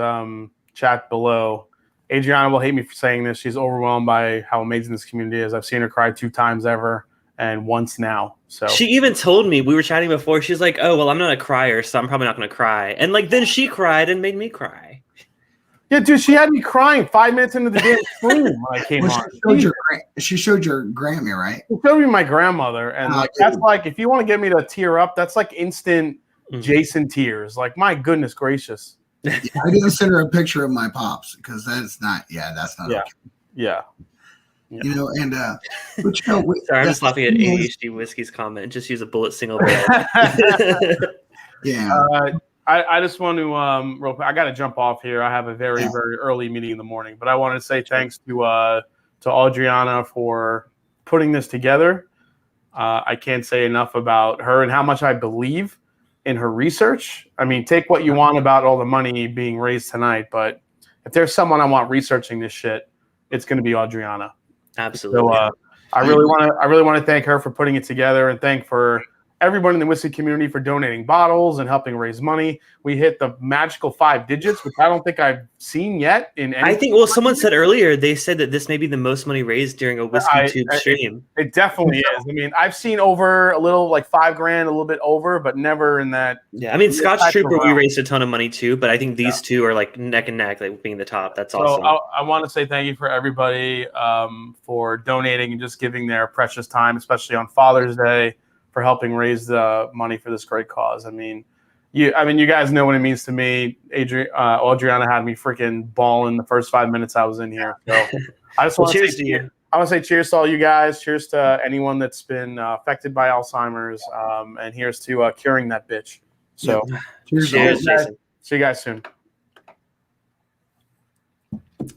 chat below. Adriana will hate me for saying this. She's overwhelmed by how amazing this community is. I've seen her cry 2 times ever and once now. So she even told me, we were chatting before, she's like, oh, well, I'm not a crier, so I'm probably not going to cry. And like then she cried and made me cry. Yeah, dude, she had me crying 5 minutes into the damn stream when I came on. She showed your Grammy, right? She showed me my grandmother, and like that's like, if you want to get me to tear up, that's like instant Jason tears. Like, my goodness gracious. Yeah, I didn't send her a picture of my pops because that's not. Yeah, that's not. Yeah, okay. Yeah. You know, and but sorry, I'm just laughing at ADHD Whiskey's comment. Just use a bullet single barrel. Yeah. I just want to real quick, I got to jump off here. I have a very early meeting in the morning, but I want to say thanks to Adriana for putting this together. I can't say enough about her and how much I believe in her research. I mean, take what you want about all the money being raised tonight, but if there's someone I want researching this shit, it's going to be Adriana. Absolutely. So I really want to thank her for putting it together, and thank for everyone in the whiskey community for donating bottles and helping raise money. We hit the magical 5 digits, which I don't think I've seen yet in any. I think, well, someone said earlier, they said that this may be the most money raised during a whiskey tube stream. It definitely is. I mean, I've seen over a little, like $5,000, a little bit over, but never in that. Yeah, I mean, Scotch Trooper, we raised a ton of money too, but I think these two are like neck and neck, like being the top. That's awesome. So I want to say thank you for everybody for donating and just giving their precious time, especially on Father's Day, for helping raise the money for this great cause. I mean, you guys know what it means to me. Adriana had me freaking balling the first 5 minutes I was in here. So I just want to say cheers. I want to say cheers to all you guys. Cheers to anyone that's been affected by Alzheimer's. And here's to curing that bitch. So cheers, Jason. See you guys soon.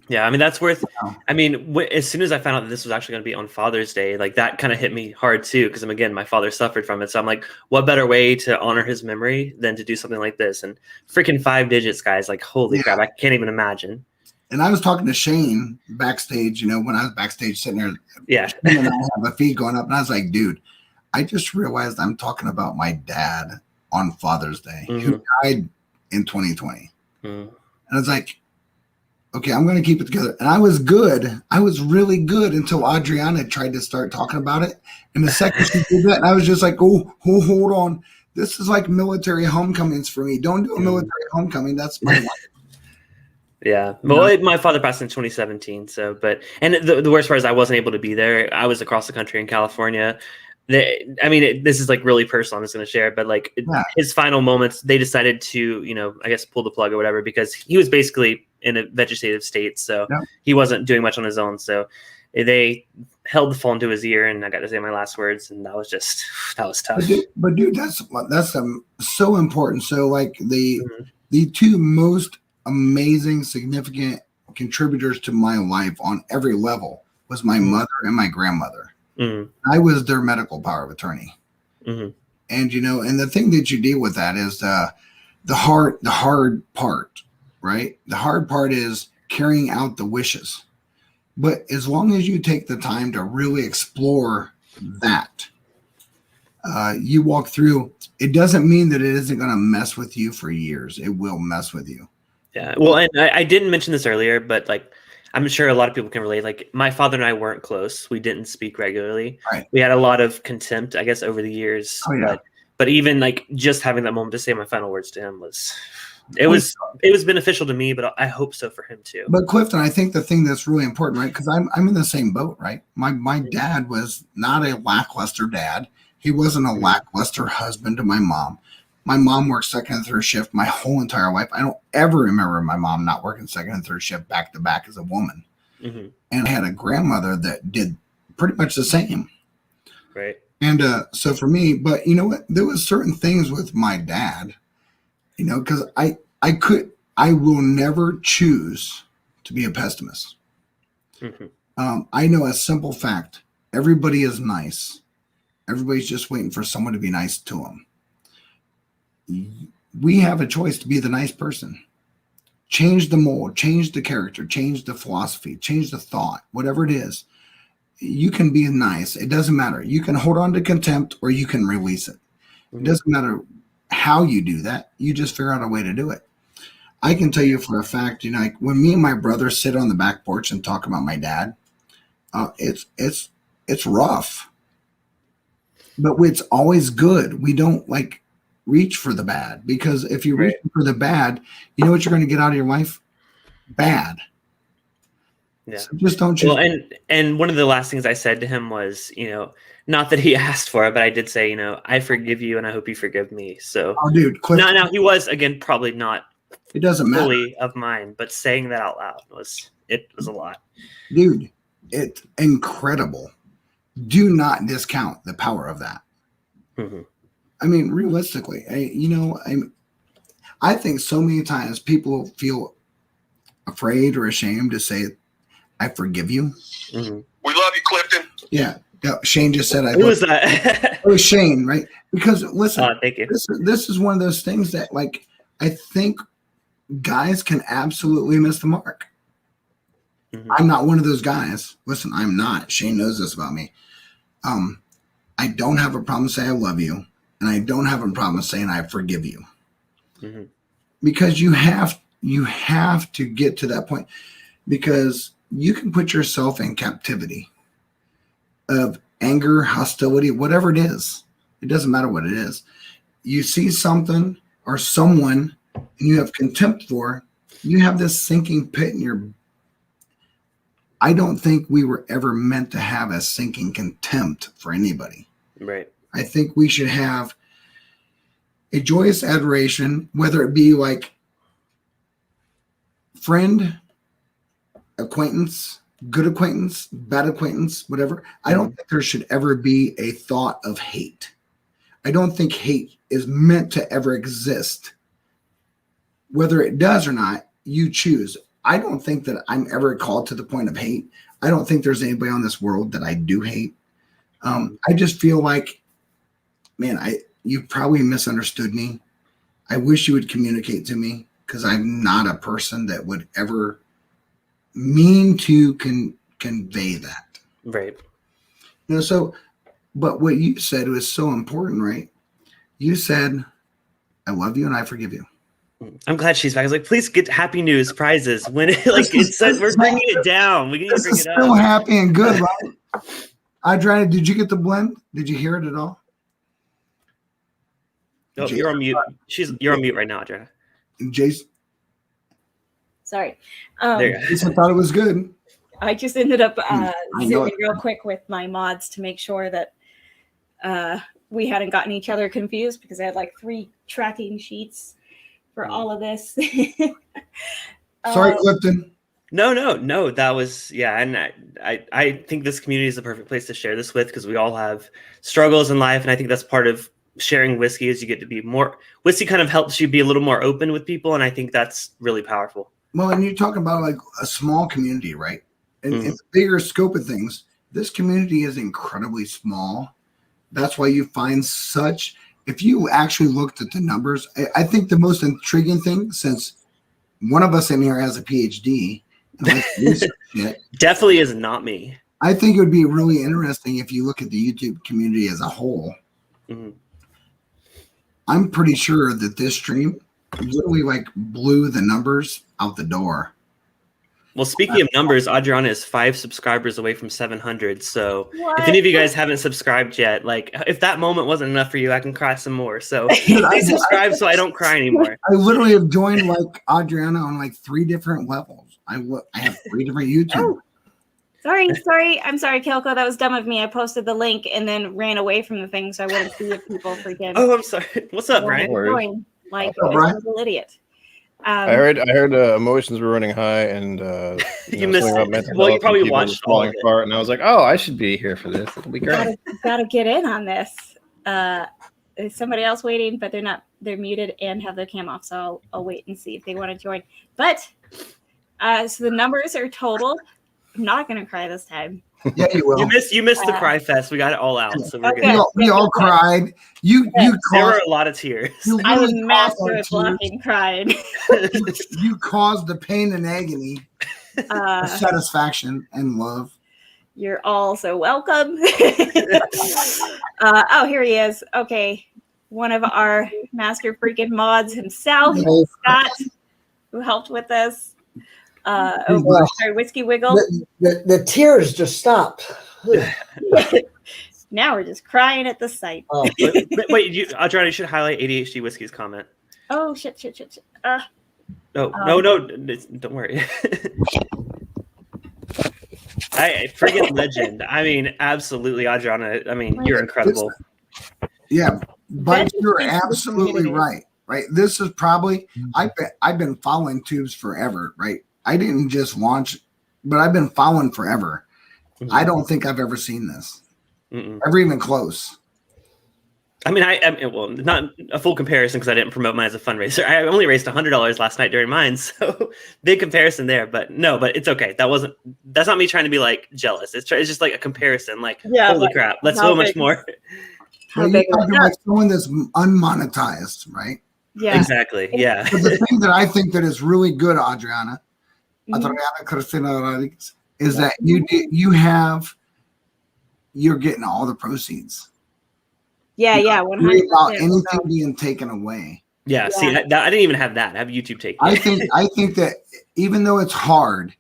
Yeah, I mean, that's worth. I mean, as soon as I found out that this was actually going to be on Father's Day, like that kind of hit me hard too, because again, my father suffered from it. So I'm like, what better way to honor his memory than to do something like this? And freaking 5 digits, guys! Like, holy crap, I can't even imagine. And I was talking to Shane backstage. You know, when I was backstage sitting there, yeah, Shane and I have a feed going up, and I was like, dude, I just realized I'm talking about my dad on Father's Day, who died in 2020, and I was like, okay, I'm going to keep it together. And I was good. I was really good until Adriana tried to start talking about it. And the second she did that, I was just like, oh, hold on. This is like military homecomings for me. Don't do a military homecoming. That's my life. Yeah. Well, my father passed in 2017. So, and the worst part is I wasn't able to be there. I was across the country in California. This is like really personal. I'm just going to share it, but like his final moments, they decided to, I guess pull the plug or whatever, because he was basically in a vegetative state. So he wasn't doing much on his own. So they held the phone to his ear, and I got to say my last words. And that was tough. But dude, that's so important. So like the 2 most amazing, significant contributors to my life on every level was my mother and my grandmother. I was their medical power of attorney. And, and the thing that you deal with that is the hard part, right? The hard part is carrying out the wishes. But as long as you take the time to really explore that, you walk through, it doesn't mean that it isn't going to mess with you for years. It will mess with you. Yeah. Well, and I didn't mention this earlier, but like, I'm sure a lot of people can relate. Like my father and I weren't close. We didn't speak regularly. Right. We had a lot of contempt, I guess, over the years. Oh, yeah. But even like just having that moment to say my final words to him was beneficial to me, but I hope so for him too. But Clifton, I think the thing that's really important, right? Because I'm in the same boat, right? My dad was not a lackluster dad. He wasn't a lackluster husband to my mom. My mom worked second and third shift my whole entire life. I don't ever remember my mom not working second and third shift back to back as a woman. And I had a grandmother that did pretty much the same. Right. And so for me, but you know what? There was certain things with my dad, because I will never choose to be a pessimist. I know a simple fact. Everybody is nice. Everybody's just waiting for someone to be nice to them. We have a choice to be the nice person. Change the mold, change the character, change the philosophy, change the thought, whatever it is. you can be nice. It doesn't matter. You can hold on to contempt or you can release it. It doesn't matter how you do that. You just figure out a way to do it. I can tell you for a fact, you know, like when me and my brother sit on the back porch and talk about my dad, it's rough, but it's always good. We don't like reach for the bad, because if you reach for the bad, you know what you're going to get out of your life? Bad. Yeah. So just don't choose. Well, and one of the last things I said to him was, you know, not that he asked for it, but I did say, you know, I forgive you and I hope you forgive me. So, oh, dude, now he was, again, probably not it doesn't matter. fully of mine, but saying that out loud was a lot. Dude, it's incredible. Do not discount the power of that. Mm-hmm. I mean, realistically, I think so many times people feel afraid or ashamed to say, I forgive you. Mm-hmm. We love you, Clifton. Yeah. Shane just said, Who was that? It was Shane, right? Because listen, thank you. This is one of those things that, like, I think guys can absolutely miss the mark. Mm-hmm. I'm not one of those guys. Listen, I'm not. Shane knows this about me. I don't have a problem saying I love you, and I don't have a problem saying I forgive you. Mm-hmm. Because you have to get to that point, because you can put yourself in captivity of anger, hostility, whatever it is. It doesn't matter what it is. You see something or someone and you have contempt for, you have this sinking pit in your. I don't think we were ever meant to have a sinking contempt for anybody. Right. I think we should have a joyous adoration, whether it be like friend, acquaintance, good acquaintance, bad acquaintance, whatever. I don't think there should ever be a thought of hate. I don't think hate is meant to ever exist. Whether it does or not, you choose. I don't think that I'm ever called to the point of hate. I don't think there's anybody on this world that I do hate. I just feel like, man, you probably misunderstood me. I wish you would communicate to me, because I'm not a person that would ever mean to convey that. Right. You know, so, but what you said was so important, right? You said, I love you and I forgive you. I'm glad she's back. I was like, please get happy news prizes. When it says we're bringing it down. We need to bring it up. Still happy and good, right? Adriana, did you get the blend? Did you hear it at all? No, you're on mute. You're on mute right now, Adriana. Jason. Sorry. There you go. Jason thought it was good. I just ended up zooming real quick with my mods to make sure that we hadn't gotten each other confused, because I had like 3 tracking sheets for all of this. Sorry, Clifton. No. That was, yeah. And I think this community is the perfect place to share this with, because we all have struggles in life. And I think that's part of sharing whiskey, is you get to be more, whiskey kind of helps you be a little more open with people. And I think that's really powerful. Well, and you're talking about like a small community, right? And in the bigger scope of things, this community is incredibly small. That's why you find such, if you actually looked at the numbers, I think the most intriguing thing, since one of us in here has a PhD, definitely is not me. I think it would be really interesting if you look at the YouTube community as a whole. Mm-hmm. I'm pretty sure that this stream literally like blew the numbers out the door. Well, speaking of numbers, Adriana is 5 subscribers away from 700. So if any of you guys haven't subscribed yet, like if that moment wasn't enough for you, I can cry some more. So please subscribe so I don't cry anymore. I literally have joined like Adriana on like 3 different levels. I have 3 different YouTube. Oh, sorry. I'm sorry, Kelko. That was dumb of me. I posted the link and then ran away from the thing so I wouldn't see if people freaking. Oh, I'm sorry. What's up, Brian? Like a little idiot. I heard emotions were running high, and you missed it. Well, you probably watched all of it. Apart, and I was like, "Oh, I should be here for this. It'll be great." Gotta get in on this. There's somebody else waiting, but they're not. They're muted and have their cam off, so I'll wait and see if they want to join. But so the numbers are totaled. I'm not gonna cry this time. Yeah, you will. You missed the cry fest. We got it all out, so we're good. We all cried. There were a lot of tears. I was master at blocking crying. You caused the pain and agony, satisfaction and love. You're all so welcome. Oh, here he is. Okay. One of our master freaking mods himself, Scott, who helped with this. Sorry, Whiskey Wiggle. The tears just stopped. Now we're just crying at the sight. Oh. Wait, Adriana, you should highlight ADHD Whiskey's comment. Oh, shit. No, don't worry. I friggin' legend. I mean, absolutely, Adriana. I mean, you're incredible. Yeah, but you're absolutely right. Right. This is probably I've been following tubes forever. Right. I didn't just launch, but I've been following forever. Mm-hmm. I don't think I've ever seen this. Ever even close. I mean, well, not a full comparison because I didn't promote mine as a fundraiser. I only raised $100 last night during mine, so big comparison there. But it's okay. That's not me trying to be like jealous. It's just like a comparison. Like, holy crap, that's so much more. Well, you're talking like someone that's unmonetized, right? Yeah, exactly. Yeah. But the thing that I think that is really good, Adriana Cristina, is that you're getting all the proceeds. Yeah, 100%. About anything being taken away. Yeah. See, I didn't even have that. I have YouTube take. I think that even though it's hard,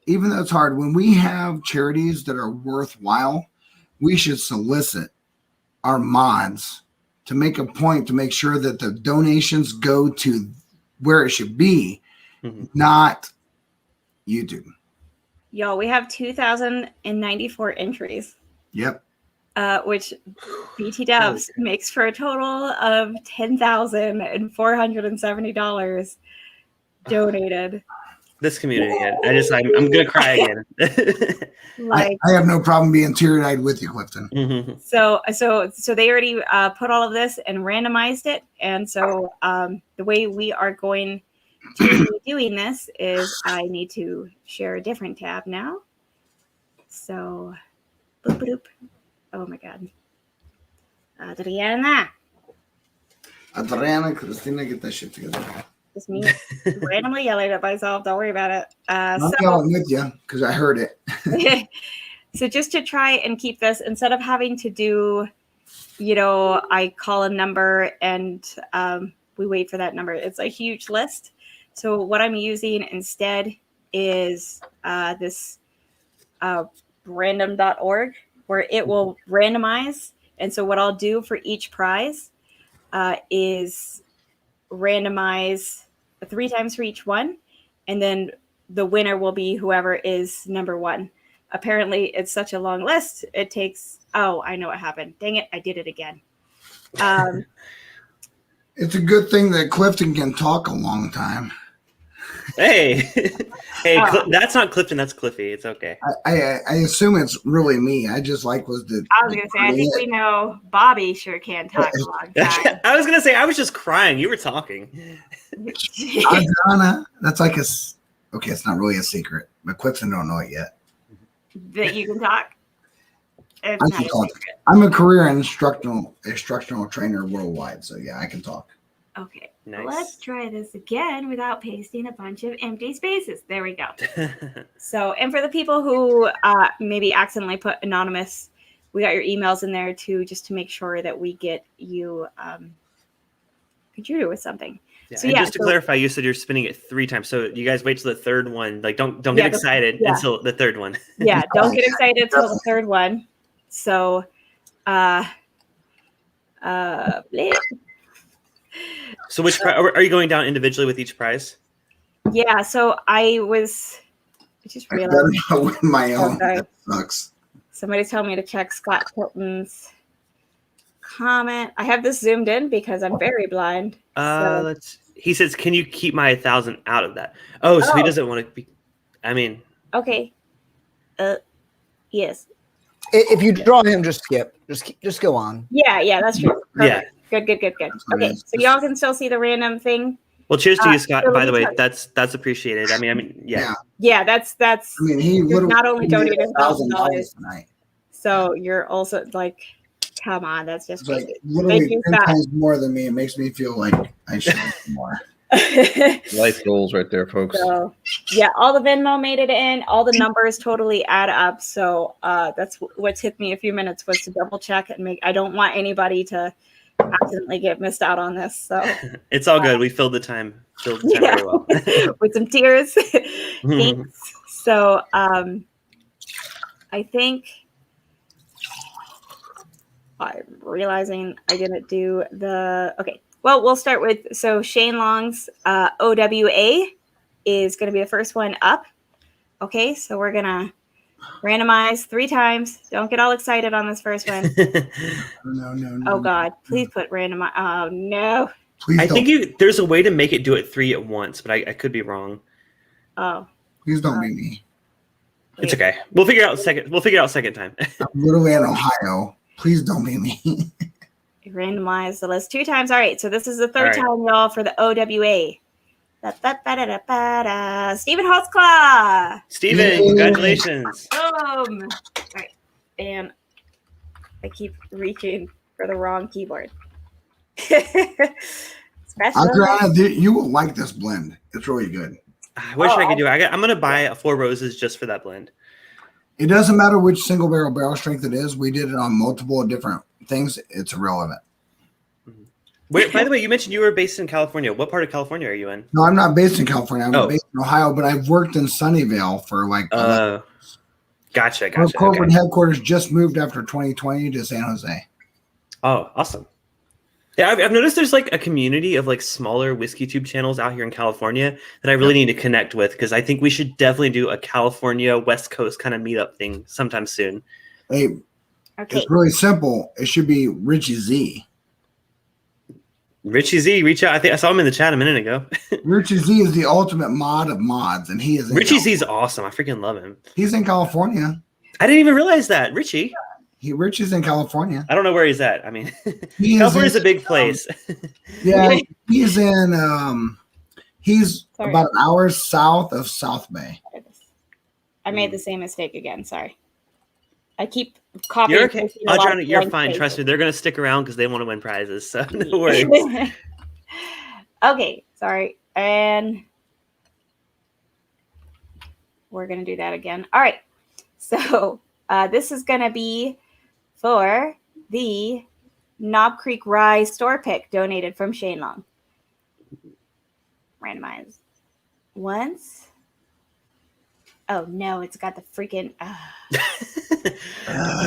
when we have charities that are worthwhile, we should solicit our mods to make a point to make sure that the donations go to where it should be, not YouTube. Yo, we have 2,094 entries. Yep. Which BT Dubs makes for a total of $10,470 donated. This community, I'm gonna cry again. I have no problem being teary-eyed with you, Clifton. Mm-hmm. So they already put all of this and randomized it, and so the way we are going to be doing this is I need to share a different tab now. So, boop, boop. Oh my God. Adriana, Cristina, get that shit together. Just me randomly yelling at myself. Don't worry about it. I'm yelling with you because I heard it. So just to try and keep this, instead of having to do, I call a number and we wait for that number. It's a huge list. So what I'm using instead is this random.org. where it will randomize. And so what I'll do for each prize is randomize 3 times for each one. And then the winner will be whoever is number 1. Apparently, it's such a long list. It takes, I know what happened. Dang it, I did it again. It's a good thing that Clifton can talk a long time. Hey, that's not Clifton. That's Cliffy. It's okay. I assume it's really me. I just was the. I was gonna say. I think we know Bobby sure can talk a long time. I was gonna say. I was just crying. You were talking. Adriana, that's like it's not really a secret, but Clifton don't know it yet. That you can talk. It's I not can a talk. secret. I'm a career instructional trainer worldwide, so yeah, I can talk. Okay, nice. Let's try this again without pasting a bunch of empty spaces. There we go. So, and for the people who maybe accidentally put anonymous, we got your emails in there too, just to make sure that we get you contributed with something. Yeah, so and yeah, just to clarify, you said you're spinning it 3 times, so you guys wait till the third one. Like, don't get excited until the third one. Yeah, don't get excited until the third one. So, So which are you going down individually with each prize? Yeah, so I just realized I win my own. Okay. That sucks. Somebody told me to check Scott Hilton's comment. I have this zoomed in because I'm very blind. He says, "Can you keep my 1,000 out of that?" Oh, so he doesn't want to be. I mean, okay. Yes. If you draw him, just skip. Just go on. Yeah, that's true. Perfect. Yeah. Good. Okay, so y'all can still see the random thing. Well, cheers to you, Scott. By the way, that's appreciated. I mean, yeah. Yeah, that's. I mean, he literally not only donated $1,000 tonight. So you're also like, come on, that's just it's like literally 10 times more than me. It makes me feel like I should have more. Life goals right there, folks. So yeah, all the Venmo made it in. All the numbers totally add up. So that's what took me a few minutes was to double check and make. I don't want anybody to accidentally get missed out on this. So it's all good. We filled the time. Very well. With some tears. Thanks. So I think I'm realizing I didn't do the okay. Well, we'll start with Shane Long's OWA is going to be the first one up. Okay, so we're gonna randomize 3 times. Don't get all excited on this first one. No. Oh God, please put randomize. Oh no. Please I think there's a way to make it do it 3 at once, but I could be wrong. Oh. Please don't be me. It's okay. We'll figure it out second time. I'm literally in Ohio. Please don't be me. Randomize the list 2 times. All right, so this is the third time, y'all, for the OWA. Stephen Holtzclaw. Stephen, congratulations. All right, and I keep reaching for the wrong keyboard. Adriana, you will like this blend. It's really good. I wish I could do it. I'm going to buy 4 roses just for that blend. It doesn't matter which single barrel strength it is. We did it on multiple different things. It's irrelevant. Wait, by the way, you mentioned you were based in California. What part of California are you in? No, I'm not based in California. I'm based in Ohio, but I've worked in Sunnyvale for like. Gotcha. Our corporate headquarters just moved after 2020 to San Jose. Oh, awesome. Yeah, I've noticed there's like a community of like smaller whiskey tube channels out here in California that I really need to connect with because I think we should definitely do a California West Coast kind of meetup thing sometime soon. Hey, it's really simple. It should be Richie Z. Richie Z, reach out. I think I saw him in the chat a minute ago. Richie Z is the ultimate mod of mods, and he is. Richie Z is awesome. I freaking love him. He's in California. I didn't even realize that. Richie's in California. I don't know where he's at. I mean, California's a big place. Yeah, he's in. He's about an hour south of South Bay. I made the same mistake again. Sorry. I keep copying. You're okay. Adriana, you're fine. Trust me. They're going to stick around because they want to win prizes. So no worries. Okay. Sorry. And we're going to do that again. All right. So this is going to be for the Knob Creek Rye Storepick donated from Shane Long. Randomize once. Oh no, it's got the freaking.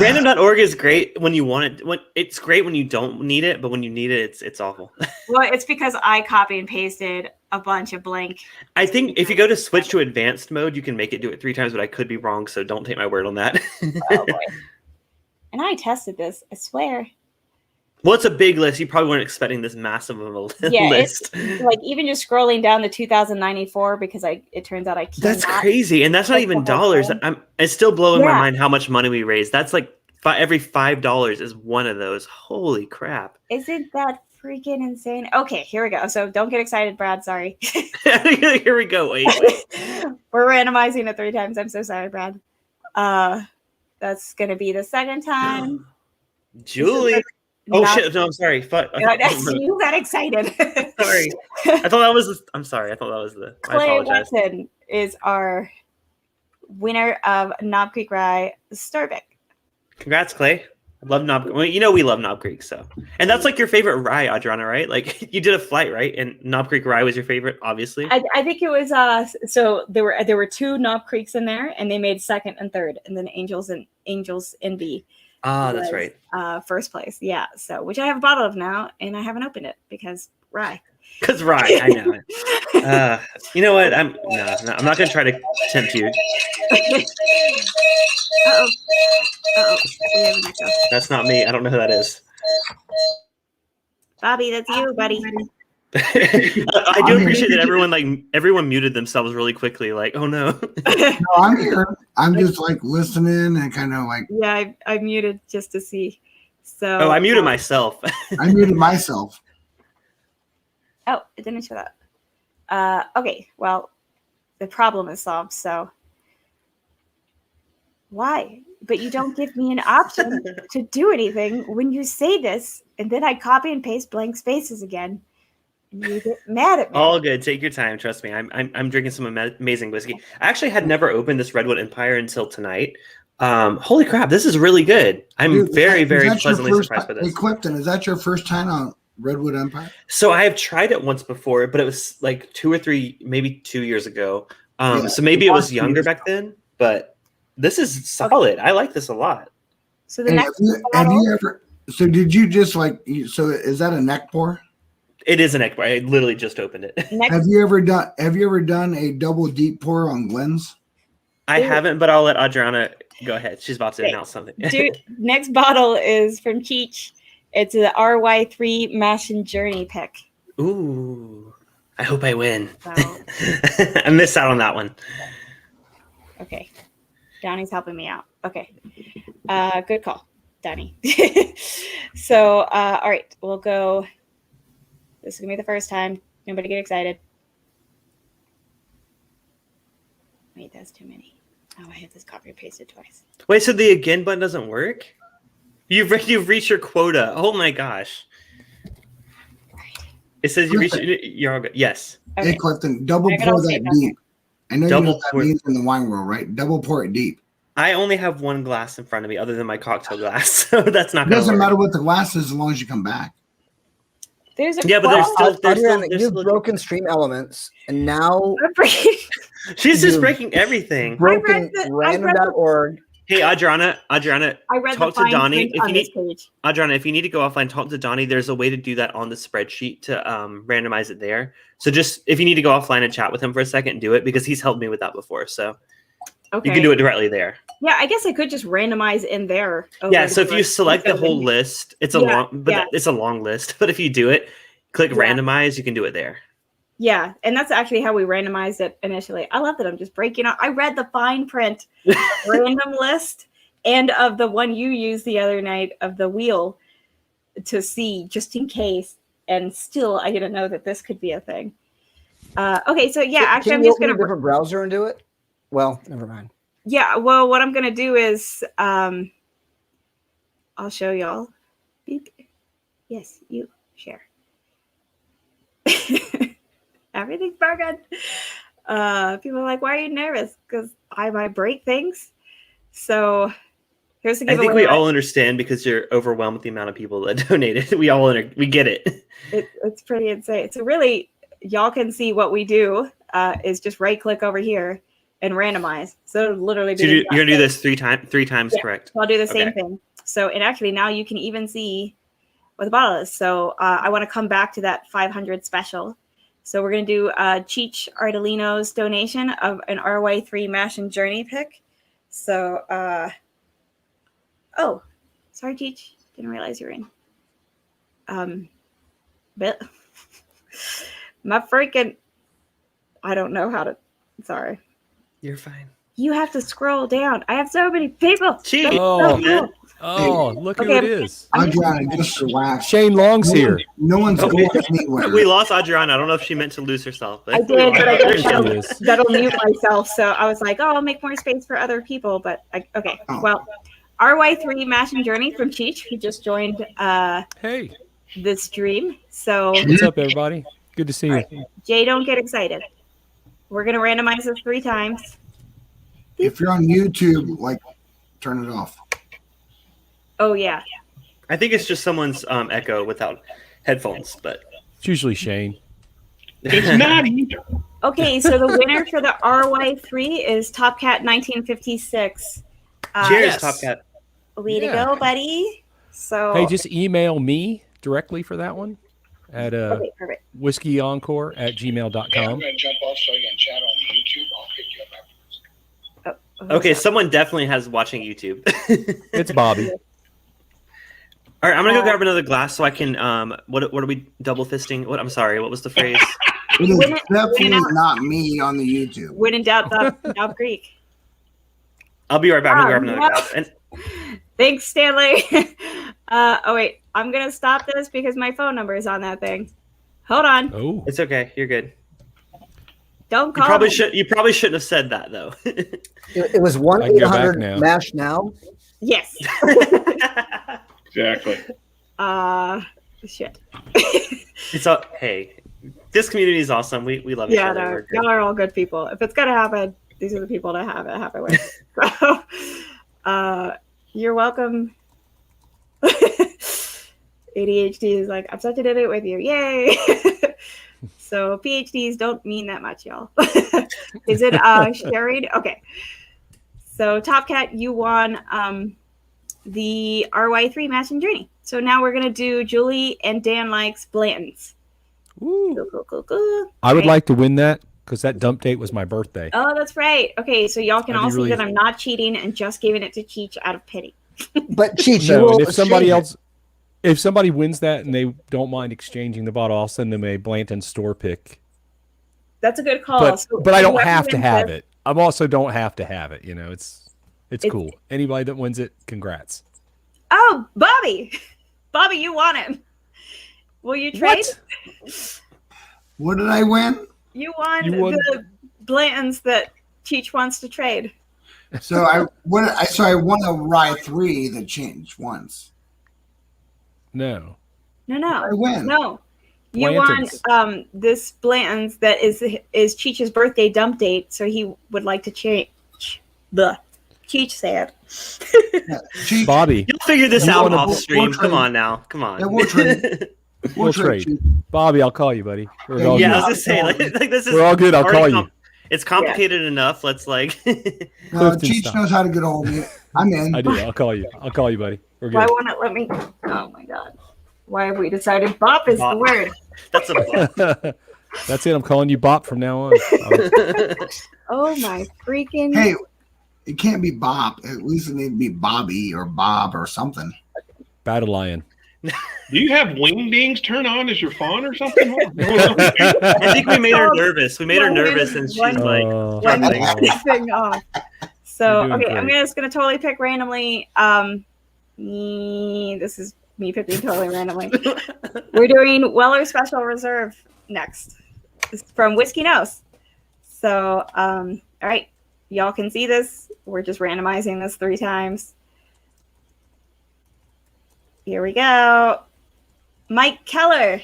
Random.org is great when you want it. It's great when you don't need it, but when you need it, it's awful. Well, it's because I copy and pasted a bunch of blank. I think if you go to switch to advanced mode, you can make it do it 3 times, but I could be wrong, so don't take my word on that. Oh boy! And I tested this. I swear. Well, it's a big list. You probably weren't expecting this massive of a list. It's like even just scrolling down to 2,094 because it turns out I can't. That's crazy, and that's not even dollars. It's still blowing my mind how much money we raised. That's like every $5 is one of those. Holy crap! Isn't that freaking insane? Okay, here we go. So don't get excited, Brad. Sorry. Here we go. Wait. We're randomizing it 3 times. I'm so sorry, Brad. That's gonna be the second time. Julie. Oh shit! No, I'm sorry. Fuck. You got excited. Sorry. I thought that was. I'm sorry. I thought that was the. I Clay apologize. Watson is our winner of Knob Creek Rye Storepick. Congrats, Clay. I love Knob. Well, we love Knob Creek, so. And that's like your favorite rye, Adriana, right? Like you did a flight, right? And Knob Creek Rye was your favorite, obviously. I think it was. So there were 2 Knob Creeks in there, and they made second and third, and then Angels Envy. That's right. First place, yeah. So, which I have a bottle of now, and I haven't opened it because rye. Because rye, I know it. You know what? I'm not going to try to tempt you. We have an echo. That's not me. I don't know who that is. Bobby, that's you, buddy. I do appreciate that everyone muted themselves really quickly. Like, oh no. No, I'm here. I'm just like listening and kind of like. Yeah, I muted just to see. So. I muted myself. I muted myself. Oh, it didn't show that. Okay, well, the problem is solved. So. Why? But you don't give me an option to do anything when you say this, and then I copy and paste blank spaces again. and you get mad at me. All good. Take your time. Trust me. I'm drinking some amazing whiskey. I actually had never opened this Redwood Empire until tonight. Holy crap, this is really good. I'm very pleasantly surprised by this. Hey, Clifton, is that your first time on Redwood Empire? So I have tried it once before, but it was like 2 or 3, maybe 2 years ago. So maybe it was younger back then, but this is solid. I like this a lot. So the next have you ever? So did you just like? So is that a neck pour? It is a neck pour. I literally just opened it. Have you ever done a double deep pour on Glenn's? I haven't, but I'll let Adriana go ahead. She's about to announce something. Dude, next bottle is from Cheech. It's a RY3 Mash and Journey pick. Ooh, I hope I win. So, I missed out on that one. okay, Donnie's helping me out. Okay, good call, Donnie. So, all right, we'll go. This is gonna be the first time. Nobody get excited. Wait, that's too many. Oh, I have this copy and pasted twice. Wait, so the again button doesn't work? You've reached your quota. Oh my gosh. It says you're all good. Yes. Okay. Hey, Clifton, double pour that deep. I know you know what that means in the wine world, right? Double pour it deep. I only have one glass in front of me other than my cocktail glass, so that's not It doesn't matter what the glass is as long as you come back. There's a but you've broken stream elements, and now she's just breaking everything. Broken random.org. Hey, Adriana, I read talk the to Donnie. If you need, Adriana, if you need to go offline, talk to Donnie. There's a way to do that on the spreadsheet to randomize it there. So just if you need to go offline and chat with him for a second, do it because he's helped me with that before. So you can do it directly there. Yeah, I guess I could just randomize in there. Yeah, so if you select the whole list, it's it's a long list. But if you do it, click randomize, you can do it there. Yeah, and that's actually how we randomized it initially. I love that I'm just breaking out. I read the fine print random list and of the one you used the other night of the wheel to see just in case. And still, I didn't know that this could be a thing. Okay, so yeah, actually, I'm just going to different browser and do it. Well, never mind. Yeah, well, what I'm going to do is I'll show y'all. Yes, you share. Everything's broken. People are like, why are you nervous? Because I might break things. So here's the giveaway. I think we all understand because you're overwhelmed with the amount of people that donated. We get it. It's pretty insane. So really, y'all can see what we do is just right click over here and randomize. So it'll literally be. So you're gonna do this three times, correct? So I'll do the same thing. So and actually now you can even see what the bottle is. So I want to come back to that 500 special. So we're going to do Cheech Ardolino's donation of an RY3 Mash and Journey pick. So, oh, sorry, Cheech. Didn't realize you were in. But my freaking, I don't know how to, sorry. You're fine. You have to scroll down. I have so many people. Cheech. Oh, look who it is. Adriana, just relax. Shane Long's here. No one's going anywhere. We lost Adriana. I don't know if she meant to lose herself. But I did, but I guess that'll mute myself. So I was like, oh, I'll make more space for other people. But okay, well, RY3 Mash and Journey from Cheech, who just joined the stream. So what's up, everybody? Good to see you. Jay, don't get excited. We're going to randomize this 3 times. If you're on YouTube, like, turn it off. Oh, yeah. I think it's just someone's echo without headphones, but it's usually Shane. It's not either. Okay, so the winner for the RY3 is Top Cat 1956. Cheers, Top Cat. Way to go, buddy. So hey, just email me directly for that one at whiskeyoncore@gmail.com. Yeah, I'm going to jump off so I can chat on YouTube. I'll pick you up afterwards. Okay, someone definitely has watching YouTube. It's Bobby. All right, I'm gonna go grab another glass so I can. What are we double fisting? I'm sorry. What was the phrase? It is definitely not me on the YouTube. When in doubt, Dove Creek. I'll be right back. I'm gonna grab another glass. And thanks, Stanley. Oh wait, I'm gonna stop this because my phone number is on that thing. Hold on. Oh, it's okay. You're good. Don't call. You probably shouldn't have said that though. It was 1-800 MASH now. Yes. Exactly. Shit. It's up. Hey, This community is awesome. We love each Yeah, other. no, We're good. y'all are all good people. If it's gonna happen, these are the people to have it happen with. So, you're welcome. ADHD is like, I'm such an idiot with you. Yay! So PhDs don't mean that much, y'all. Is it sharing? Okay. So Top Cat, you won the RY3 Mash and Journey. So now we're gonna do Julie and Dan likes Blanton's. Ooh. Cool. I would like to win that because that dump date was my birthday. Oh, that's right. Okay, so y'all can That'd all be see really- that I'm not cheating and just giving it to Cheech out of pity. But Cheech, you No, will and if somebody exchange else, if somebody wins that and they don't mind exchanging the bottle, I'll send them a Blanton store pick. That's a good call. But I don't whoever have to wins have this- it. I also don't have to have it. You know, it's It's- cool. Anybody that wins it, congrats. Oh, Bobby! Bobby, you won it. Will you trade? What did I win? You won You won- the Blantons that Cheech wants to trade. So I won a Rye 3 that changed once. No. No. I win. No. You Blantons. won this Blantons that is Cheech's birthday dump date, so he would like to change the Cheech said. Cheech, Bobby, You'll figure this You out wanna- off stream. we'll Come trade. on now. Come on. Yeah, we'll trade. we'll trade. Cheech. Bobby, I'll call you, buddy. We're Yeah, all Yeah, I good. was gonna say like this is We're all good. I'll already call you. It's complicated enough. Let's like No, Clifton Cheech style. knows how to get a hold of me. I'm in. I do. I'll call you. I'll call you, buddy. We're Why good. won't it let me? Oh my god. Why have we decided Bop is the Bop. word? that's a That's it. I'm calling you Bop from now on. Oh my freaking. Hey, it can't be Bob. At least it need to be Bobby or Bob or something. Battle Lion. Do you have wingdings turn on as your font or something? I think we made her nervous. We made her One nervous, win, and she's one- like, One Something. thing off. So You're doing okay, I'm great. just gonna totally pick randomly. This is me picking totally randomly. We're doing Weller Special Reserve next. This is from Whiskey Nose. So all right, y'all can see this. We're just randomizing this 3 times. Here we go. Mike Keller,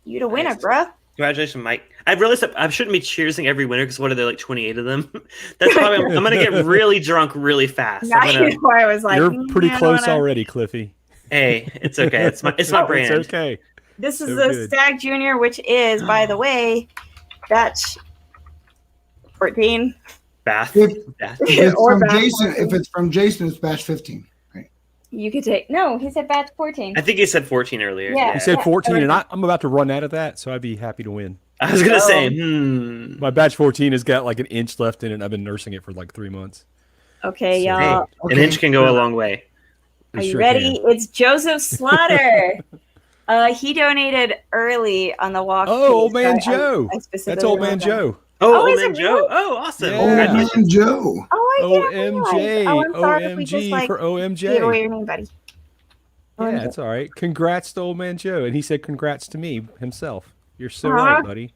you the winner, Nice. bruh. congratulations, Mike. I've realized that I shouldn't be cheersing every winner because what are there like 28 of them? That's probably I'm gonna get really drunk really fast. Now I'm gonna, you know, I was like, You're pretty I don't close wanna- already, Cliffy. hey, it's okay. It's my brand. It's okay. This is So the good. Stagg Jr., which is, by the way, batch 14. Bath. If- Bath. If it's Or from batch Jason, 14. if it's from Jason, it's batch 15. Right. You could take. No, he said batch 14. I think you said 14 earlier. Yeah. You said Yeah, 14, and everything. I'm about to run out of that, so I'd be happy to win. I was gonna say, Oh. My batch 14 has got like an inch left in it, and I've been nursing it for like 3 months. Okay, So- y'all. Hey, Okay. an inch can go a long way. Are It you sure ready? can. It's Joseph Slaughter. He donated early on the walk. Oh, old page, man so I Joe. specifically That's old man wrote that. Joe. Oh, Oh, old is man it Joe. really? Oh, awesome. Yeah. Oh, Congratulations. man, Joe. Oh, I didn't OMJ. realize. Oh, I'm sorry if we just OMG like for gave away OMJ. your name, buddy. Yeah, OMG. it's all right. Congrats to old man Joe. And he said congrats to me himself. You're so Aw. right, buddy.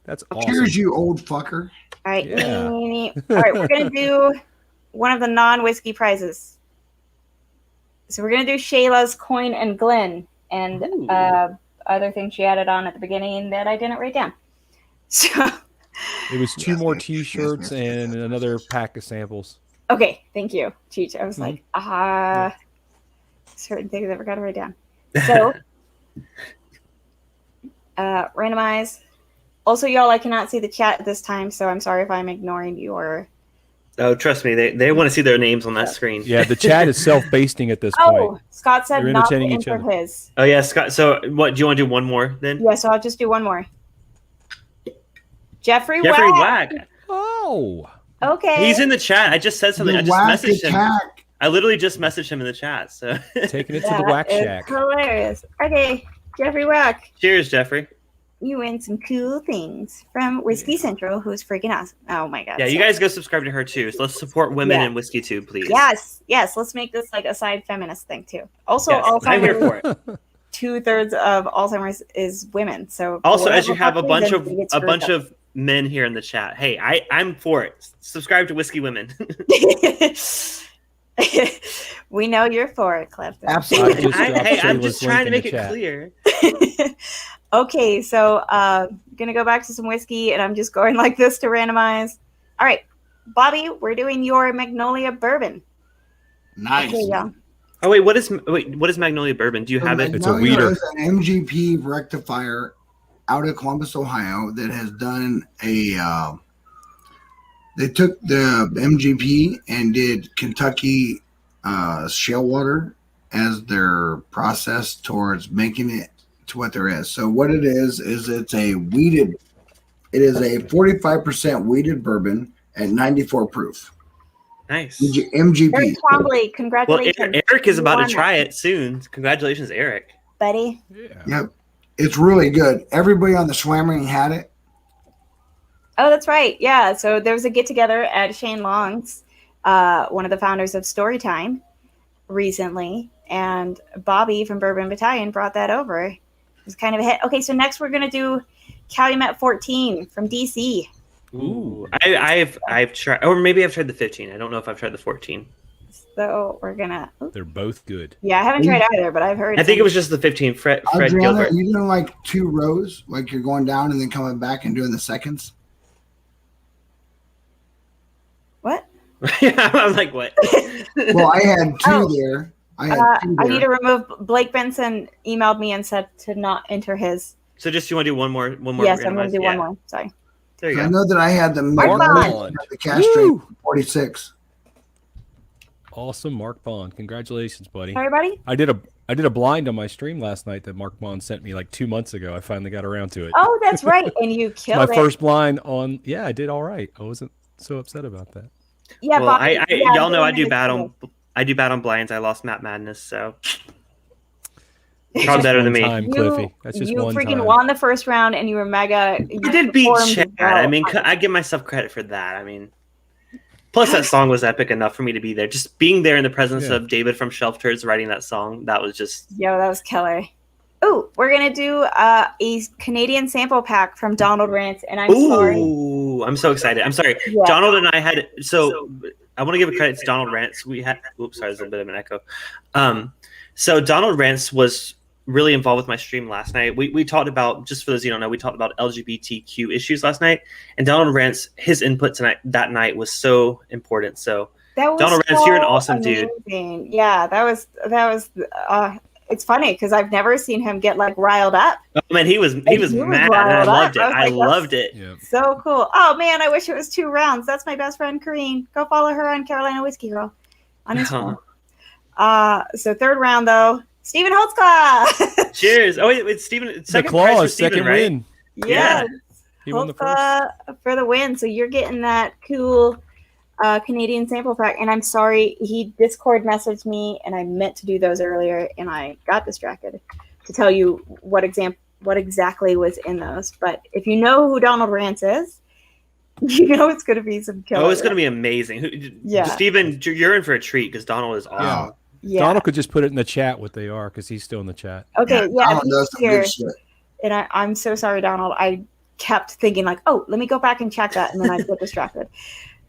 That's awesome. Here's you, old fucker. All right. Yeah. All right, we're gonna do one of the non-whiskey prizes. So we're gonna do Shayla's Coin and Glen and Ooh. other things she added on at the beginning that I didn't write down. So It was 2 Yes, more yes, T-shirts yes, yes, and yes. another pack of samples. okay, thank you, Cheech. I was Mhm. like, certain things I forgot to write down. So randomize. Also, y'all, I cannot see the chat this time, so I'm sorry if I'm ignoring your. Oh, trust me, they want to see their names on that screen. Yeah, the chat is self-basting at this Oh, point. Scott said You're not to entertaining each enter other. his. Oh yeah, Scott. So what? Do you want to do one more then? Yeah, so I'll just do one more. Jeffrey Jeffrey Wack. Wack. Oh. Okay. He's in the chat. I just said something. I The just whack messaged him. attack. I literally just messaged him in the chat. So Taking it to the That Whack is Shack. hilarious. Okay, Jeffrey Wack, cheers, Jeffrey. you win some cool things from Whiskey Central, who's freaking awesome. Oh my god. Yeah, you so- guys go subscribe to her too. So let's support women Yeah. in whiskey too, please. Yes, let's make this like a side feminist thing too. Also, Yes, I'm here Alzheimer's, for it. 2/3 of Alzheimer's is women. So for Also, as whatever you have a fucking bunch reason, of we get screwed up. men here in the chat. Hey, I'm for it. Subscribe to Whiskey Women. We know you're for it, Clifton. Absolutely. I just dropped I'm Shayla's just link trying to in the make it chat. clear. Okay, so gonna go back to some whiskey, and I'm just going like this to randomize. All right, Bobby, we're doing your Magnolia Bourbon. Nice. Okay, yeah. Oh wait, what is Magnolia Bourbon? Do you have it? It's a weeder. Is an MGP rectifier out of Columbus, Ohio, that has done a. They took the MGP and did Kentucky shale water as their process towards making it to what there is. So what it is it's a weeded. It is a 45% weeded bourbon at 94 proof. Nice. MGP. Eric Twombly, Well, congratulations. Eric is about You to try it soon. Congratulations, Eric. buddy. Yeah. Yep. It's really good. Everybody on the Swammering had it. Oh, that's right. Yeah. So there was a get together at Shane Long's, one of the founders of Storytime, recently, and Bobby from Bourbon Battalion brought that over. It was kind of a hit. Okay, so next we're gonna do Calumet 14 from DC. Ooh, I've tried, or maybe I've tried the 15. I don't know if I've tried the 14. So we're gonna. They're both good. Yeah, I haven't tried either, but I've heard. I think it was just the 15. Fred Adriana, Gilbert. are you doing like 2 rows, like you're going down and then coming back and doing the seconds? What? Yeah, I'm like, what? Well, I had 2 Oh. there. I need to remove. Blake Benson emailed me and said to not enter his. So just you want to do one more? Yes, I'm going to do yeah. one more. Sorry. There you I go. know that I had the Mark Bond. the cash straight 46. Awesome, Mark Bond. Congratulations, buddy. Sorry, buddy. I did a blind on my stream last night that Mark Bond sent me like 2 months ago. I finally got around to it. Oh, that's right, and you killed My it. first blind on. Yeah, I did all right. I wasn't so upset about that. Yeah, Well, Bobby, yeah, y'all know I doing do it bad today. on. I do bad on blinds. I lost Map Madness, so probably better than me. Time, Cliffy. That's just you one freaking time. won the first round, and you were mega. You I did beat performed Chad. well. I mean, I give myself credit for that. I mean, plus that song was epic enough for me to be there. Just being there in the presence Yeah. of David from Shelf Turds writing that song, that was just. Yo, that was killer. Oh, we're gonna do a Canadian sample pack from Donald Rance, and I'm sorry. Ooh, I'm so excited. I'm sorry. Yeah. Donald and I had so I want to give a credit to Donald Rance. We had oops, sorry, there's a bit of an echo. So Donald Rance was really involved with my stream last night. We talked about, just for those you don't know, we talked about LGBTQ issues last night, and Donald Rance, his input that night was so important. So That was Donald Rance, you're an awesome amazing. dude. Yeah, that was. It's funny because I've never seen him get like riled up. Oh man, he was mad, and I riled loved it. up. I was like, loved it. Yeah. So cool. Oh man, I wish it was 2 rounds. That's my best friend Kareen. Go follow her on Carolina Whiskey Girl on Instagram. So 3rd round though, Stephen Holtzclaw. Cheers. Oh wait, Stephen. The Second prize for claws, Stephen, second right? win. Yeah, He won the first. Holtzclaw for the win. So you're getting that cool Canadian sample pack. And I'm sorry, he Discord messaged me, and I meant to do those earlier, and I got distracted to tell you what exactly was in those. But if you know who Donald Rance is, you know it's going to be some killer. Oh, it's going to be amazing. Yeah. Stephen, you're in for a treat because Donald is awesome. Yeah. Donald could just put it in the chat what they are because he's still in the chat. Okay, yeah, Donald he's does some here. good shit. And I'm so sorry, Donald. I kept thinking like, oh, let me go back and check that, and then I get distracted.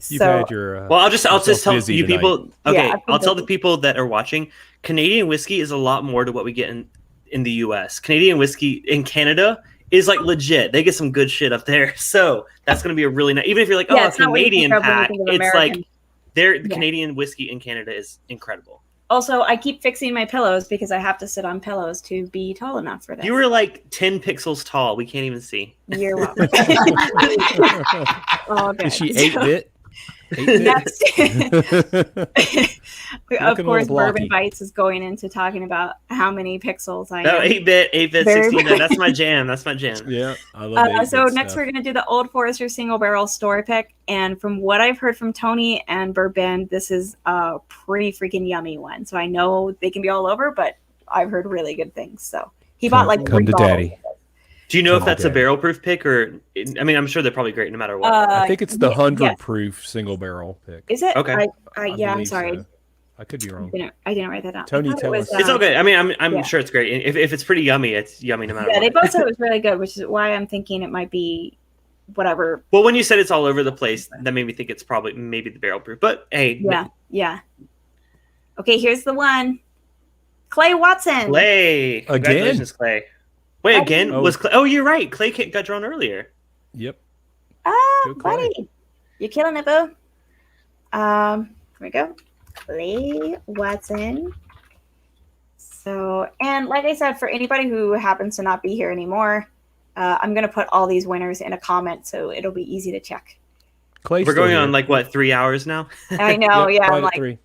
You've So had your. Well, I'll just tell busy you tonight. people. Okay, Yeah, I've been I'll tell the busy. people that are watching. Canadian whiskey is a lot more to what we get in the U.S. Canadian whiskey in Canada is like legit. They get some good shit up there. So that's going to be a really nice. Even if you're like, Yeah, oh, a it's not what you Canadian think of when you pack, think of it's American. like the Yeah. Canadian whiskey in Canada is incredible. also, I keep fixing my pillows because I have to sit on pillows to be tall enough for this. You were like 10 pixels tall. We can't even see. You're welcome. Oh, good. Is she So- 8-bit? 8-bit? Next, of Looking a course, little Bourbon blocky. Bites is going into talking about how many pixels I No, am. 8-bit, Very 16. That's my jam. That's my jam. Yeah, I love the 8-bit So next stuff. we're going to do the Old Forester single barrel Storypick, and from what I've heard from Tony and Bourbon, this is a pretty freaking yummy one. So I know they can be all over, but I've heard really good things. So he bought like come 3 to bottles. daddy. Do you know if Oh, that's a okay. barrel proof pick or? I mean, I'm sure they're probably great no matter what. I think it's the 100 yes. proof single barrel pick. Is it? Okay. Yeah, I'm believe sorry. so. I could be wrong. I didn't write that down. Tony, I thought it tell was, us. It's okay. I mean, I'm yeah. sure it's great. If it's pretty yummy, it's yummy no matter Yeah, what. they both said it was really good, which is why I'm thinking it might be whatever. Well, when you said it's all over the place, that made me think it's probably maybe the barrel proof. But hey, Yeah. Okay, here's the one. Clay Watson. Clay, Again? congratulations, Clay. Wait, again? Oh. Was Clay? Oh, you're right. Clay got drawn earlier. Yep. Ah, Go, Clay. buddy. You're killing it, boo. Here we go. Clay Watson. So, and like I said, for anybody who happens to not be here anymore, I'm going to put all these winners in a comment so it'll be easy to check. Clay's We're going still on here. like what, 3 hours now? I know, Yep, yeah. right I'm at like, 3.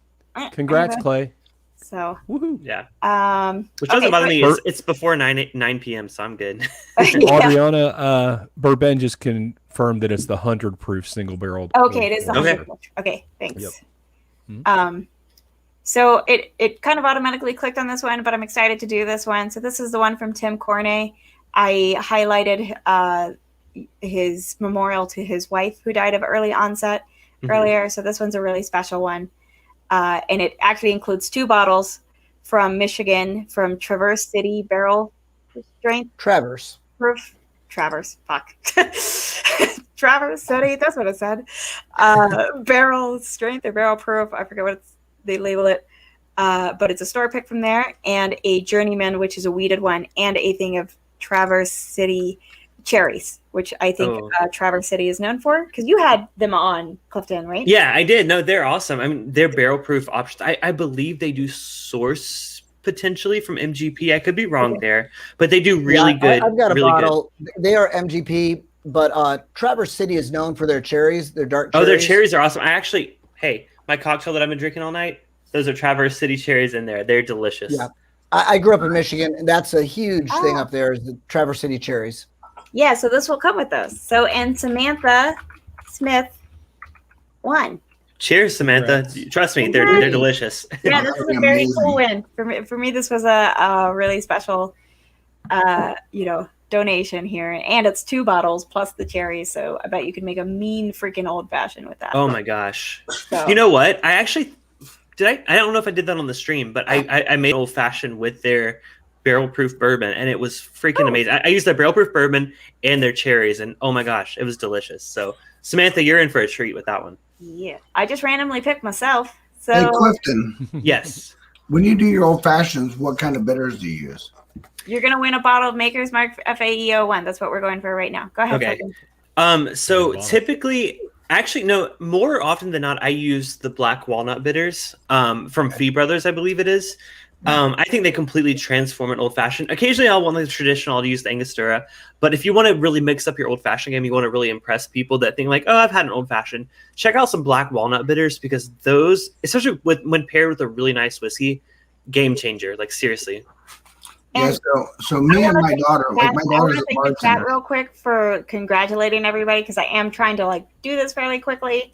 Congrats, Clay. So, Woohoo. Yeah. Which okay, doesn't bother so- me. It's before 9 p.m., so I'm good. Yeah. Adriana, Bourbon just confirmed that it's the 100 proof single barrel. Okay, it is the Okay. 100. Okay, thanks. Yep. Mhm. So it kind of automatically clicked on this one, but I'm excited to do this one. So this is the one from Tim Corney. I highlighted his memorial to his wife who died of early onset earlier. So this one's a really special one. And it actually includes 2 bottles from Michigan, from Traverse City Barrel Strength Traverse. Proof. Traverse. Fuck. Traverse City. That's what it said. Barrel Strength or Barrel Proof. I forget what they label it. But it's a store pick from there, and a Journeyman, which is a weeded one, and a thing of Traverse City cherries, which I think Traverse City is known for, because you had them on Clifton, right? Yeah, I did. No, they're awesome. I mean, they're barrel proof options. I believe they do source potentially from MGP. I could be wrong there, but they do really good. I've got a really bottle. They are MGP, but Traverse City is known for their cherries. Their dark cherries. Oh, their cherries are awesome. Hey, my cocktail that I've been drinking all night, those are Traverse City cherries in there. They're delicious. Yeah. I grew up in Michigan, and that's a huge thing up there is the Traverse City cherries. Yeah, so this will come with those. So, and Samantha Smith won. Cheers, Samantha. Congrats. Trust me, they're delicious. Yeah, this is a very cool win. For me, this was a really special, donation here. And it's 2 bottles plus the cherries. So I bet you could make a mean freaking old fashioned with that. Oh my gosh. So. You know what? I actually I don't know if I did that on the stream, but I made old fashioned with their barrel proof bourbon, and it was freaking amazing. I used their barrel proof bourbon and their cherries, and oh my gosh, it was delicious. So Samantha, you're in for a treat with that one. Yeah, I just randomly picked myself. So Hey, Clifton, Yes. when you do your old fashions, what kind of bitters do you use? you're gonna win a bottle of Maker's Mark FAE01. That's what we're going for right now. Go ahead. Okay. Megan. So typically, actually, no, more often than not, I use the black walnut bitters from Fee Brothers, I believe it is. I think they completely transform an old fashioned. Occasionally, I'll want the traditional. I'll use the Angostura. But if you want to really mix up your old fashioned game, you want to really impress people that think like, oh, I've had an old fashioned. Check out some black walnut bitters, because those, especially when paired with a really nice whiskey, game changer. Like seriously. Yeah, so me and my daughter, like my I daughter's want a to thank the chat bartender. real quick for congratulating everybody, because I am trying to do this fairly quickly,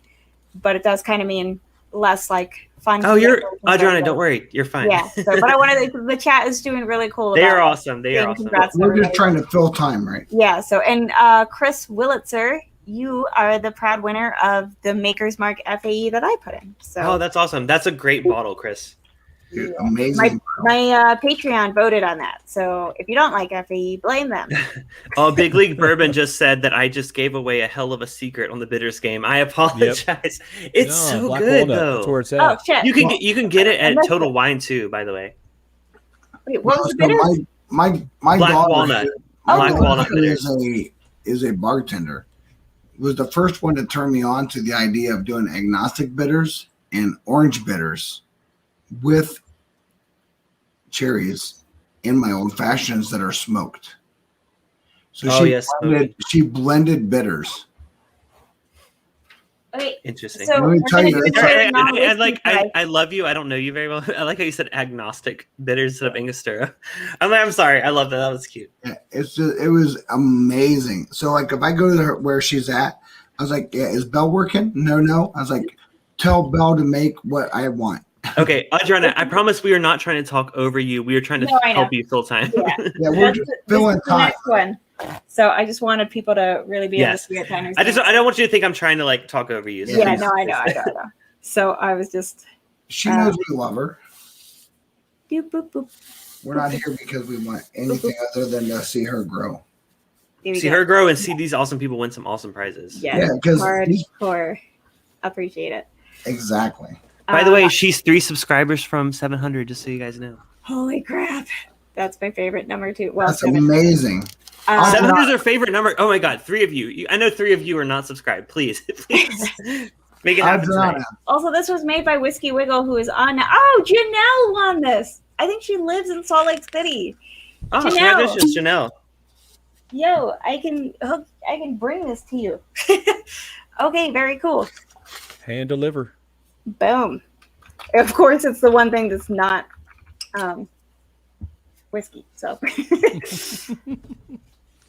but it does kind of mean less fun. Oh, you're Adriana. Don't worry, you're fine. Yeah, but I wanted the chat is doing really cool. They are about awesome. They are saying awesome. congrats to We're just everybody. trying to fill time, right? Yeah. So, and Chris Willitzer, you are the proud winner of the Maker's Mark FAE that I put in. So, Oh, that's awesome. That's a great bottle, Chris. Dude, amazing. my Patreon voted on that. So, if you don't like FAE, blame them. Oh, Big League Bourbon just said that I just gave away a hell of a secret on the bitters game. I apologize. It's so Black good Walnut, though. That's where it's at. Oh shit! You can get it I at missed Total it. Wine too, by the way. Wait, what was the So bitters? my Black daughter, walnut. my Black daughter walnut bitters. is a bartender. Was the first one to turn me on to the idea of doing agnostic bitters and orange bitters with cherries in my old fashions that are smoked. So Oh, yes, she blended bitters. Okay, Interesting. so Let me we're tell gonna you, do it's- this And non-whiskey tonight. I love you. I don't know you very well. I like how you said agnostic bitters instead of Angostura. I'm sorry. I love that. That was cute. Yeah, it was amazing. So if I go to where she's at, I was like, yeah, is Belle working? No. I was like, tell Belle to make what I want. Okay, Adriana, I promise we are not trying to talk over you. We are trying to No, I know. help you fill time. Yeah. Yeah, we're That's just this filling is the time. next one. So I just wanted people to really be able to Yes. see it. To I understand. don't want you to think I'm trying to talk over you. So Yeah, please- no, I know. So I was just She knows we love her. boop boop boop. We're not here because we want anything other than to see her grow. There we See go. her grow and see these awesome people win some awesome prizes. Yeah, Yeah, 'cause hardcore. Appreciate it. Exactly. By the way, she's 3 subscribers from 700, just so you guys know. Holy crap! That's my favorite number too. Well, That's amazing. 700 is their favorite number. Oh my God, 3 of you. I know 3 of you are not subscribed. Please, please make it happen tonight. Also, this was made by Whiskey Wiggle, who is on now. Oh, Janelle won this. I think she lives in Salt Lake City. Oh, Janelle. congratulations, Janelle. Yo, I can bring this to you. Okay, very cool. Hand deliver. Boom. Of course, it's the one thing that's not whiskey, so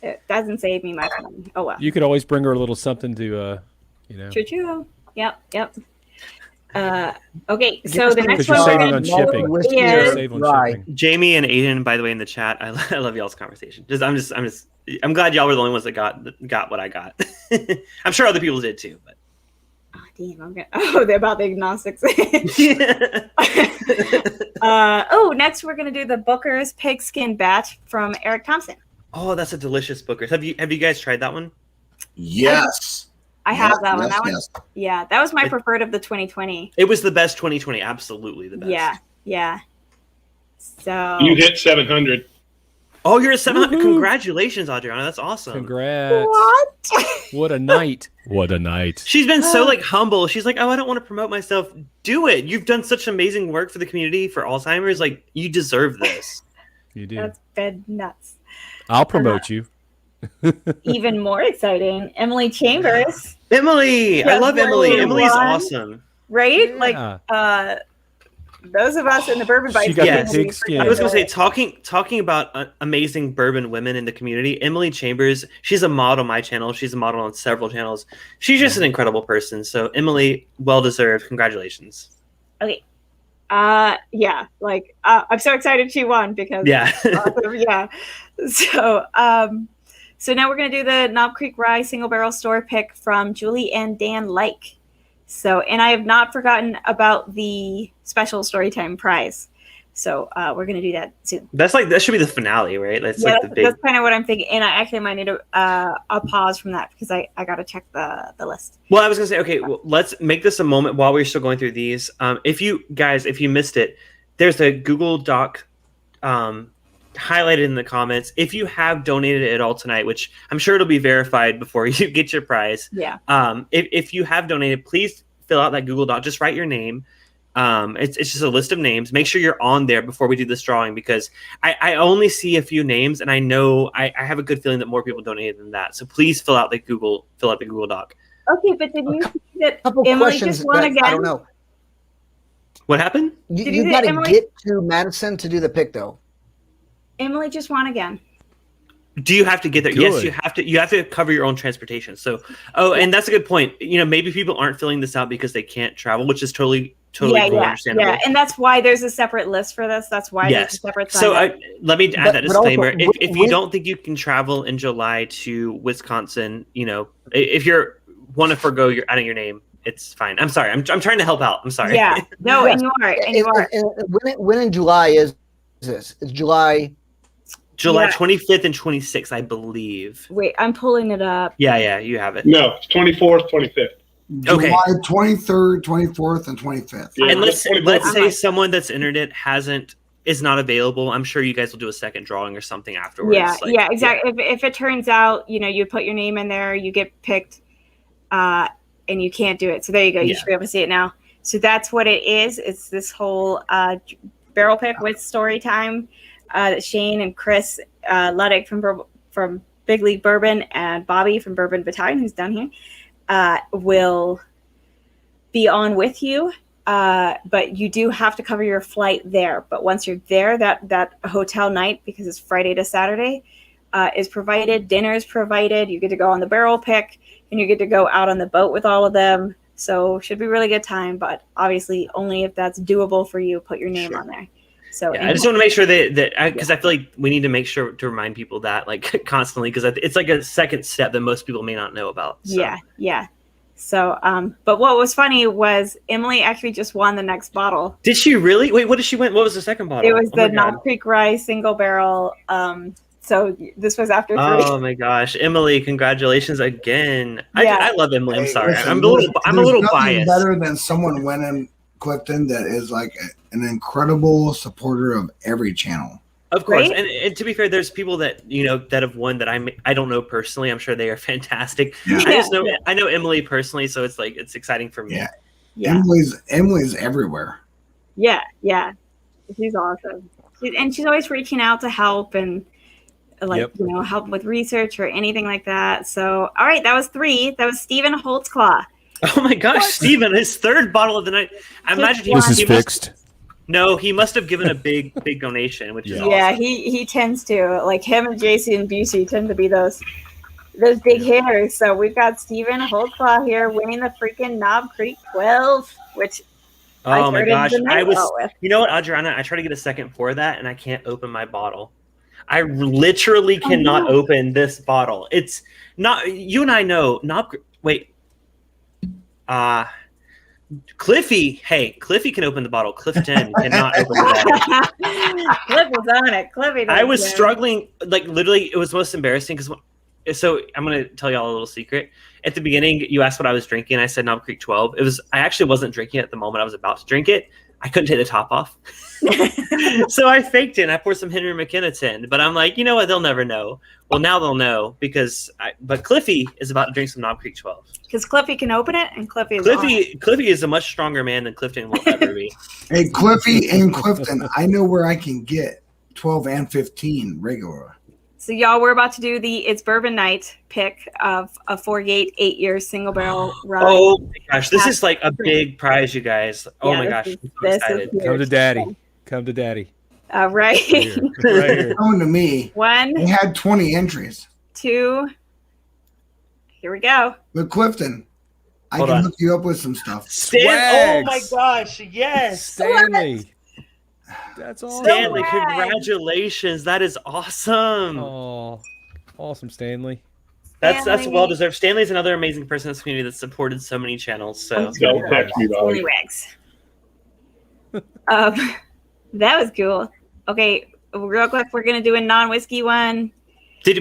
it doesn't save me much money. Oh well. You could always bring her a little something to, True. Yep. Okay, so the next you're one saving on shipping. is Save on Rye. shipping. Jamie and Aiden, by the way, in the chat, I love y'all's conversation. I'm glad y'all were the only ones that got what I got. I'm sure other people did too, but. Oh, damn, they're about the agnostics. Next we're gonna do the Booker's Pigskin batch from Eric Thompson. Oh, that's a delicious Booker's. Have you guys tried that one? Yes. I have that one. Yes, That one. yes. Yeah, that was my preferred of the 2020. It was the best 2020. Absolutely the best. Yeah. So You hit 700. Oh, you're at 700. Congratulations, Adriana. That's awesome. Congrats. what? What a night. What a night. She's been so humble. She's like, oh, I don't want to promote myself. Do it. You've done such amazing work for the community for Alzheimer's. Like, you deserve this. You do. That's been nuts. I'll promote you. Even more exciting, Emily Chambers. Emily, I love Emily. Emily's awesome. Right? Yeah. Like those of us in the bourbon bites. She got Yes. the pigskin. I was gonna say, talking about amazing bourbon women in the community. Emily Chambers, she's a model on my channel. She's a model on several channels. She's just an incredible person. So Emily, well deserved. Congratulations. Okay. Yeah. Like I'm so excited she won because Yeah. yeah. So now we're gonna do the Knob Creek Rye single barrel store pick from Julie and Dan Like. So, and I have not forgotten about the special Storytime prize. So we're gonna do that soon. That should be the finale, right? That's the big. That's kind of what I'm thinking. And I actually might need a pause from that because I gotta check the list. Well, I was gonna say, okay, well, let's make this a moment while we're still going through these. If you missed it, there's a Google Doc highlighted in the comments. If you have donated at all tonight, which I'm sure it'll be verified before you get your prize. Yeah. If you have donated, please fill out that Google Doc. Just write your name. It's just a list of names. Make sure you're on there before we do this drawing because I only see a few names and I know I have a good feeling that more people donated than that. So please fill out the Google Doc. Okay, but did you see that Couple Emily questions. just won again? I don't know. What happened? Did You you got say to Emily- get to Madison to do the pick, though. Emily just won again. Do you have to get there? Good. Yes, you have to. You have to cover your own transportation. So, and that's a good point. Maybe people aren't filling this out because they can't travel, which is totally cool, understandable. Yeah, and that's why there's a separate list for this. That's why there's a separate sign. So let me add that But also, disclaimer. If you don't think you can travel in July to Wisconsin, if you want to forgo adding your name, it's fine. I'm sorry. I'm trying to help out. I'm sorry. Yeah. No, Yes. and you are. When in July is this? It's July. July Yeah. 25th and 26th, I believe. Wait, I'm pulling it up. Yeah, you have it. No, it's 24th, 25th. Okay. July 23rd, 24th, and 25th. Yeah, And let's 24th. say someone that's entered it is not available. I'm sure you guys will do a second drawing or something afterwards. Yeah, exactly. If it turns out, you put your name in there, you get picked, and you can't do it. So there you go. You should be able to see it now. So that's what it is. It's this whole barrel pick with Storytime that Shane and Chris Luddick from Big League Bourbon and Bobby from Bourbon Battalion, who's down here, will be on with you. But you do have to cover your flight there. But once you're there, that hotel night, because it's Friday to Saturday, is provided. Dinner is provided. You get to go on the barrel pick, and you get to go out on the boat with all of them. So should be a really good time. But obviously, only if that's doable for you, put your name on there. So I just want to make sure that because I feel like we need to make sure to remind people that constantly because it's like a second step that most people may not know about. So. Yeah. So, but what was funny was Emily actually just won the next bottle. Did she really? Wait, what did she win? What was the second bottle? It was the Knob Creek Rye single barrel. So this was after 3. Oh my gosh, Emily! Congratulations again. Yeah. I love Emily. I'm sorry. Listen, I'm a little nothing biased. Better than someone winning Clifton that is like an incredible supporter of every channel. Of course, Right? and to be fair, there's people that that have won that I don't know personally. I'm sure they are fantastic. Yeah. I know Emily personally, so it's exciting for me. Yeah. Yeah. Emily's everywhere. Yeah. She's awesome. She's always reaching out to help and help with research or anything like that. So, all right, that was 3. That was Stephen Holtzclaw. Oh my gosh, Stephen, his 3rd bottle of the night. I imagine This is fixed. No, he must have given a big donation, which is Yeah, awesome. he tends to. Like him and JC and Busey tend to be those big hitters. So we've got Stephen Holtzclaw here winning the freaking Knob Creek 12, which Oh my gosh, I was. with. You know what, Adriana? I try to get a second pour that, and I can't open my bottle. I literally cannot open this bottle. It's not. You and I know. Wait. Cliffy. Hey, Cliffy can open the bottle. Clifton cannot open the bottle. Cliff was on it. Cliffy. I was struggling. Like literally, it was most embarrassing because. So I'm gonna tell y'all a little secret. At the beginning, you asked what I was drinking. I said Knob Creek 12. I actually wasn't drinking it at the moment I was about to drink it. I couldn't take the top off. So I faked it and I poured some Henry McKenna tin. But I'm like, you know what? They'll never know. Well, now they'll know but Cliffy is about to drink some Knob Creek 12. Because Cliffy can open it and Cliffy is a much stronger man than Clifton will ever be. Hey, Cliffy and Clifton, I know where I can get 12 and 15 regular. So y'all, we're about to do it's bourbon night pick of a 4-gate 8-year single barrel rye. Oh my gosh, this is like a big prize, you guys. Oh my gosh, I'm so excited. Come to daddy. Come to daddy. All right. Right here. Coming to me. 1, They had 20 entries. 2. Here we go. But Clifton, I Hold can on. hook you up with some stuff. Oh Swags. my gosh, yes. Stanley. That's awesome. Stanley, congratulations. That is awesome. Oh, awesome, Stanley. That's Stanley. well deserved. Stanley's another amazing person in this community that supported so many channels. So Thank you, dog. Stanley Rags. That was cool. Okay, real quick, we're gonna do a non-whiskey one.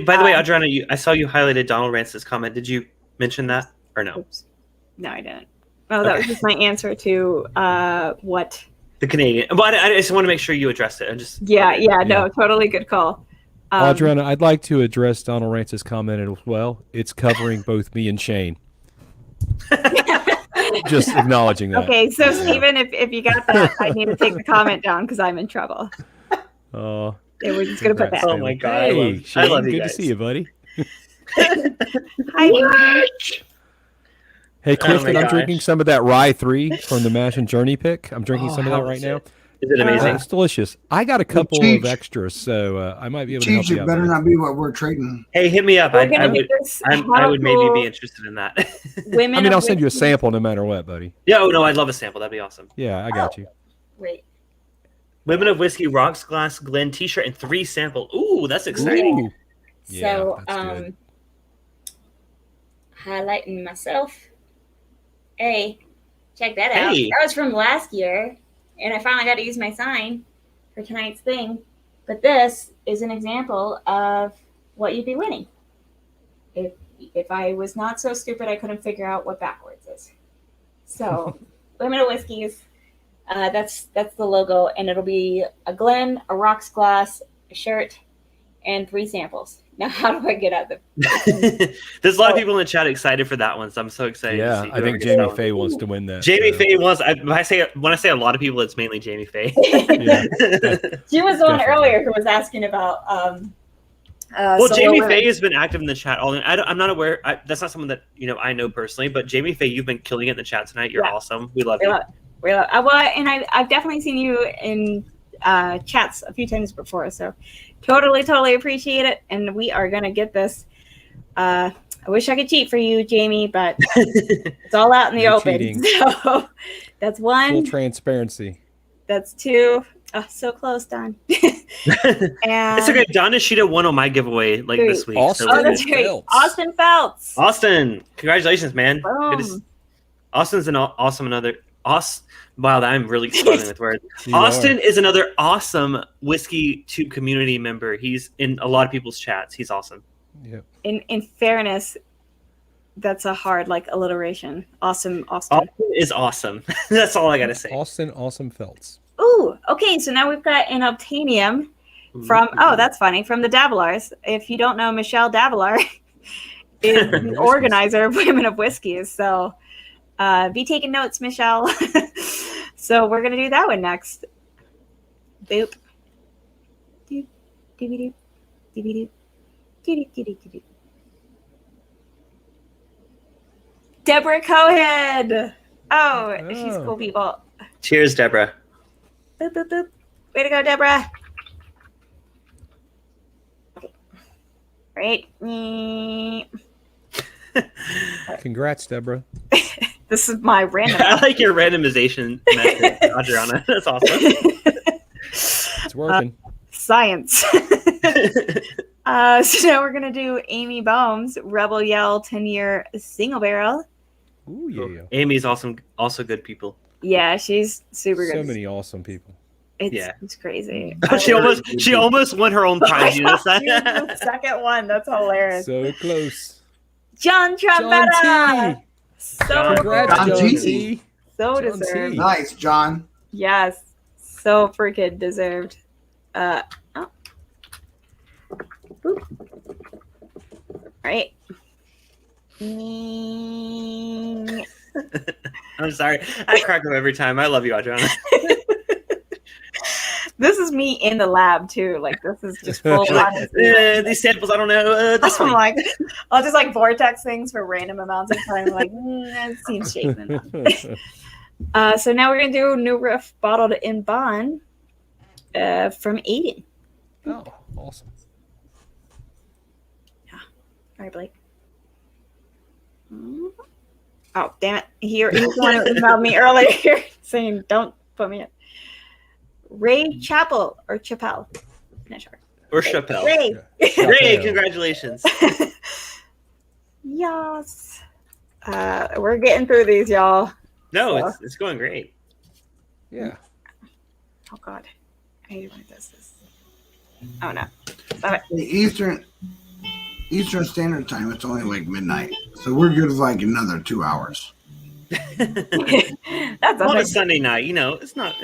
by the way, Adriana, I saw you highlighted Donald Rance's comment. Did you mention that or no? Oops. No, I didn't. Oh, that was just my answer to what? The Canadian. But I just want to make sure you addressed it. No, totally good call. Adriana, I'd like to address Donald Rance's comment as well. It's covering both me and Shane. Just acknowledging that. Okay, so Stephen, if you got that, I need to take the comment down because I'm in trouble. Oh, Yeah, we're just gonna put that. Oh my god! hey, Shane, I love you good guys. to see you, buddy. Hi. Hey, Clifton, I'm gosh. drinking some of that Rye 3 from the Mash and Journey pick. I'm drinking some of that right now. Is it amazing? It's delicious. I got a couple Cheech. of extras, so I might be able to help Cheech, you it out. better buddy. not be what we're trading. Hey, hit me up. We're I gonna do would. this I would maybe how be cool interested in that. Women I mean, of I'll send you a whiskey- sample no matter what, buddy. Yeah. Oh no, I'd love a sample. That'd be awesome. Yeah, I got you. Wait. Women of Whiskey, Rocks Glass Glen T-shirt, and 3 sample. Ooh, that's exciting. Ooh. Yeah, So, that's good. highlighting myself. Hey, check that out. Hey. That was from last year, and I finally got to use my sign for tonight's thing. But this is an example of what you'd be winning. If I was not so stupid, I couldn't figure out what backwards is. So, Women of Whiskeys. That's the logo, and it'll be a Glen, a Rocks Glass, a shirt, and 3 samples. Now, how do I get out the? There's a lot of people in the chat excited for that one, so I'm so excited. to Yeah, see I whoever think gets Jamie that one. Faye wants to win that. Jamie so. Faye wants. When I say a lot of people, it's mainly Jamie Faye. Yeah. She was the one Definitely. earlier who was asking about. Well, solo Jamie women. Faye has been active in the chat. I'm not aware. That's not someone that I know personally, but Jamie Faye, you've been killing it in the chat tonight. You're Yeah. awesome. We love We you. love, and I've definitely seen you in chats a few times before, so totally appreciate it. And we are gonna get this. I wish I could cheat for you, Jamie, but it's all out in the No open. cheating. So that's Full 1. transparency. That's 2. Oh, so close, Don. And It's okay. Don Ishida won on my giveaway this week. Austin. So Oh, we're that's good. right. Feltz. Austin Feltz. Austin, congratulations, man. Boom. Good to Austin's an awesome Wow, I'm really struggling with words. You Austin are. is another awesome Whiskey Tube community member. He's in a lot of people's chats. He's awesome. Yep. In fairness, that's a hard alliteration. Awesome, Austin. Austin is awesome. That's all I gotta say. Austin Awesome Feltz. Ooh, okay. So now we've got an Obtanium From that's funny, from the Davillars. If you don't know, Michelle Davillar is the organizer of Women of Whiskeys. So be taking notes, Michelle. So we're gonna do that one next. Boop. Doop. Doobie doop. Doobie doop. Doobie doop. Doobie doop. Deborah Cohen. Oh, she's cool people. Cheers, Deborah. Boop boop boop. Way to go, Deborah. Right. Congrats, Deborah. This is my random. I like your randomization method, Adriana. That's awesome. It's working. Science. So now we're gonna do Amy Bohm's Rebel Yell 10-year single barrel. Ooh, yeah. Amy's awesome. Also good people. Yeah, she's super good. So many awesome people. It's crazy. she almost won her own prize. She was the second one. That's hilarious. So close. John Trombetta. So Congrats, John John T. T. So John deserved. T. Nice, John. Yes. So freaking deserved. Boop. Right. I'm sorry. I crack up every time. I love you, Adriana. This is me in the lab too. Like this is just full on. These samples, I don't know. This I'm one. like, I'll just like vortex things for random amounts of time. Like that seems shaky enough. So now we're gonna do New Riff bottled in bond from Aiden. Oh, awesome. Yeah. All right, Blake. Oh, damn it. He emailed me earlier saying don't put me in. Ray Chappell or Chappelle. Not sure. Or Chappelle. Ray. Ray, congratulations. Yes. We're getting through these, y'all. No, So. it's going great. Yeah. Oh, God. I hate when it does this. Oh, no. Stop it. The Eastern Standard Time, it's only like midnight. So we're good for like another 2 hours. That's On a okay. Sunday night, it's not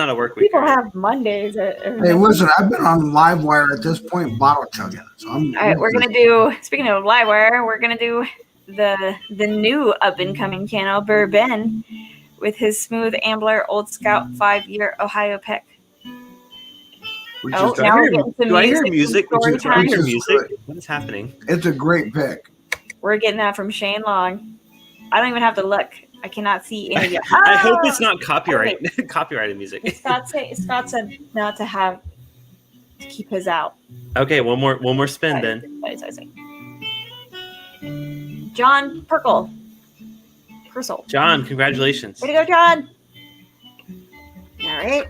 a work week. People have Mondays. Hey, listen, I've been on Livewire at this point, bottle chugging. So I'm. All right, we're gonna do. Speaking of Livewire, we're gonna do the new up and coming channel Bourbon with his smooth Ambler Old Scout 5-year Ohio pick. Which Oh, is now we're getting some Do I hear music. music? from Storytime. Do I hear This is music? good. What is happening? It's a great pick. We're getting that from Shane Long. I don't even have to look. I cannot see any of it. I hope it's not copyrighted music. Scott said not to keep his out. Okay, one more spin then. Sorry. John Perkle. Purcell. John, congratulations. Way to go, John. All right.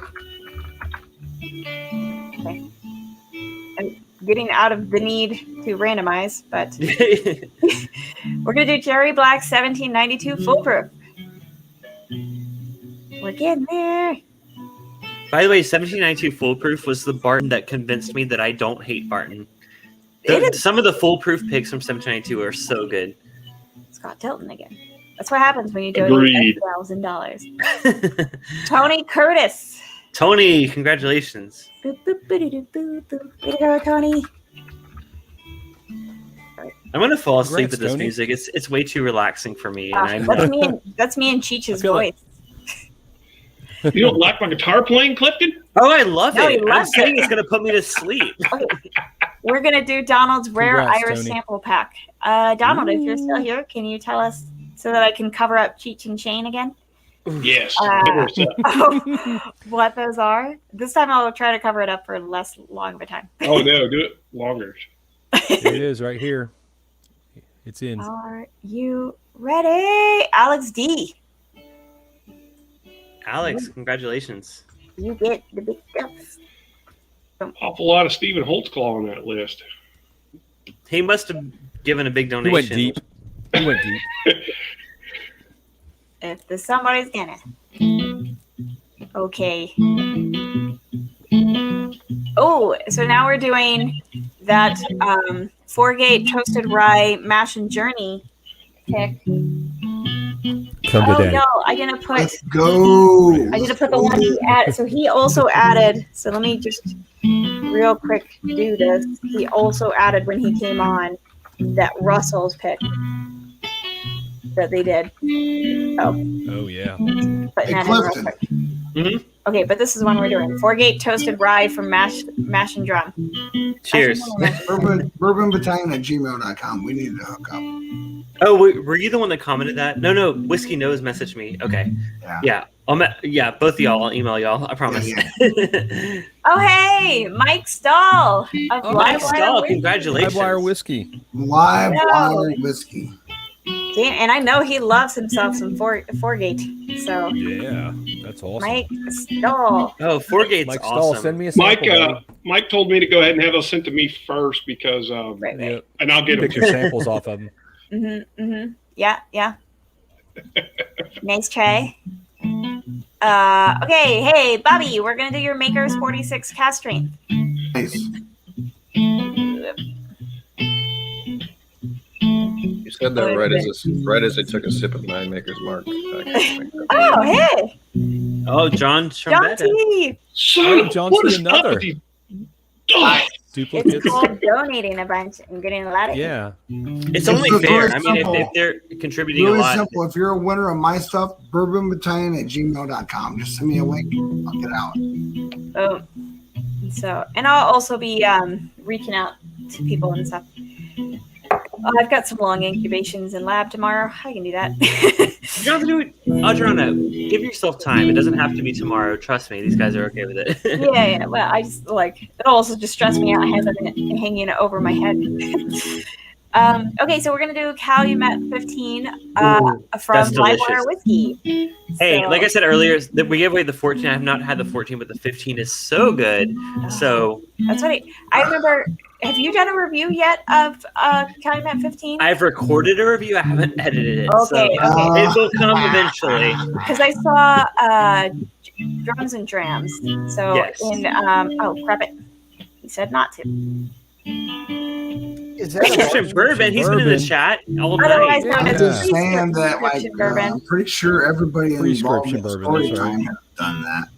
Okay. I'm getting out of the need to randomize, but we're going to do Cherry Black 1792 foolproof. We're getting there. By the way, 1792 foolproof was the Barton that convinced me that I don't hate Barton. Some of the foolproof picks from 1792 are so good. Scott Tilton again. That's what happens when you do Agreed. $1,000. Tony Curtis. Tony, congratulations. Boop, boop, boop, boop, boop, boop. Way to go, Tony. I'm gonna fall asleep Congrats, with this Tony. music. It's way too relaxing for me. And That's me and Cheech's I feel voice. like- You don't like my guitar playing, Clifton? oh, I love No, he it. I'm loves saying it. it's gonna put me to sleep. Okay. We're gonna do Donald's rare Congrats, Irish Tony. sample pack. Donald, if you're still here, can you tell us so that I can cover up Cheech and Shane again? Yes. What those are? This time I'll try to cover it up for less long of a time. Oh, no, do it longer. It is right here. It's in. Are you ready? Alex D. Alex, congratulations. You get the big stuff. Awful lot of Stephen Holtzclaw on that list. He must have given a big He donation. went deep. He went deep. If the somebody's gonna. Okay. Oh, so now we're doing that 4-gate toasted rye mash and journey pick Come Oh today. no, I didn't put. Let's go. I didn't put the one he added. So he also added. So let me just real quick do this. He also added when he came on that Russell's pick that they did. Oh yeah. Putting that in real quick. Mhm. Okay, but this is one we're doing. 4-gate toasted rye from Mash and Drum. Cheers. Bourbonbattalion@gmail.com. We need to hook up. Oh, were you the one that commented that? No. Whiskey Knows messaged me. Okay. Yeah. Both of y'all. I'll email y'all. I promise. Yeah. Oh hey, Mike Stahl of Mike Live Wire Stahl, Whiskey. congratulations. Wire whiskey. Live No. wire whiskey. Damn, and I know he loves himself some 4-gate. So Yeah, that's awesome. Mike Stahl. Oh, 4-gate's Mike Stahl, awesome. send me a sample. buddy. Mike told me to go ahead and have those sent to me first because, Right. Yeah. and I'll get them. Pick your samples off of them. Yeah. Nice try. Okay, hey, Bobby, we're gonna do your Maker's 46 cast strength. Nice. You said that right as I took a sip of my Maker's Mark. Oh, hey, Oh, John John Trombetta. T. Son, John what see is another. up with these dogs? Duplicates. It's called donating a bunch and getting a lot of Yeah. It's only It's fair. very I mean, simple. if they're contributing Really a lot. simple. If you're a winner of my stuff, bourbonbattalion@gmail.com. Just send me a link. I'll get out. Oh, so, and I'll also be reaching out to people and stuff. I've got some long incubations in lab tomorrow. I can do that. You don't have to do it. Adriana, give yourself time. It doesn't have to be tomorrow. Trust me, these guys are okay with it. yeah. Well, I just it also just stressed me out. I have it hanging over my head. Okay, so we're gonna do Calumet 15 from that's Live delicious. Wire Whiskey. Hey, So- like I said earlier, we gave away the 14. I have not had the 14, but the 15 is so good. So That's what I remember. Have you done a review yet of Calumet 15? I've recorded a review. I haven't edited it. Okay, so okay. it will come eventually. Because I saw Drums and Drams. So Yes. in prep it. He said not to. Is that a Prescription bourbon. He's been in the chat all Otherwise night. known as I'm just prescription saying that, bourbon. I'm pretty sure everybody involved Prescription in bourbon, that's Storytime right. has done that.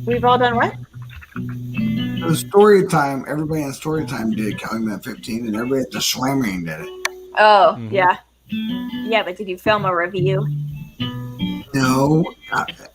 We've all done what? The Storytime, everybody in Storytime did Calumet 15, and everybody at the Slamming did it. Oh, Mhm. yeah. Yeah, but did you film a review? No,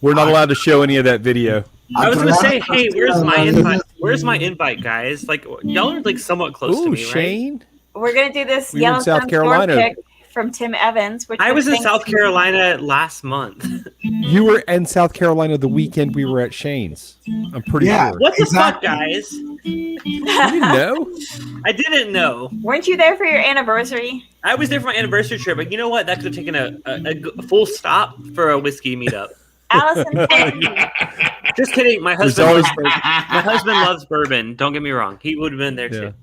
We're not allowed to show any of that video. I was gonna say, hey, where's my invite? Where's my invite, guys? Like, y'all are like somewhat close to Ooh, me, right? Shane. We're going to do this We were in Yellowstone South Carolina. store pick from Tim Evans. Which I was in thanks South to- Carolina last month. You were in South Carolina the weekend we were at Shane's. I'm pretty Yeah. sure. What the Exactly. fuck, guys? You didn't know? I didn't know. Weren't you there for your anniversary? I was there for my anniversary trip, but you know what? That could have taken a full stop for a whiskey meetup. Allison, Just kidding. My There's husband always- loves bourbon. My husband loves bourbon. Don't get me wrong. He would have been there Yeah. too.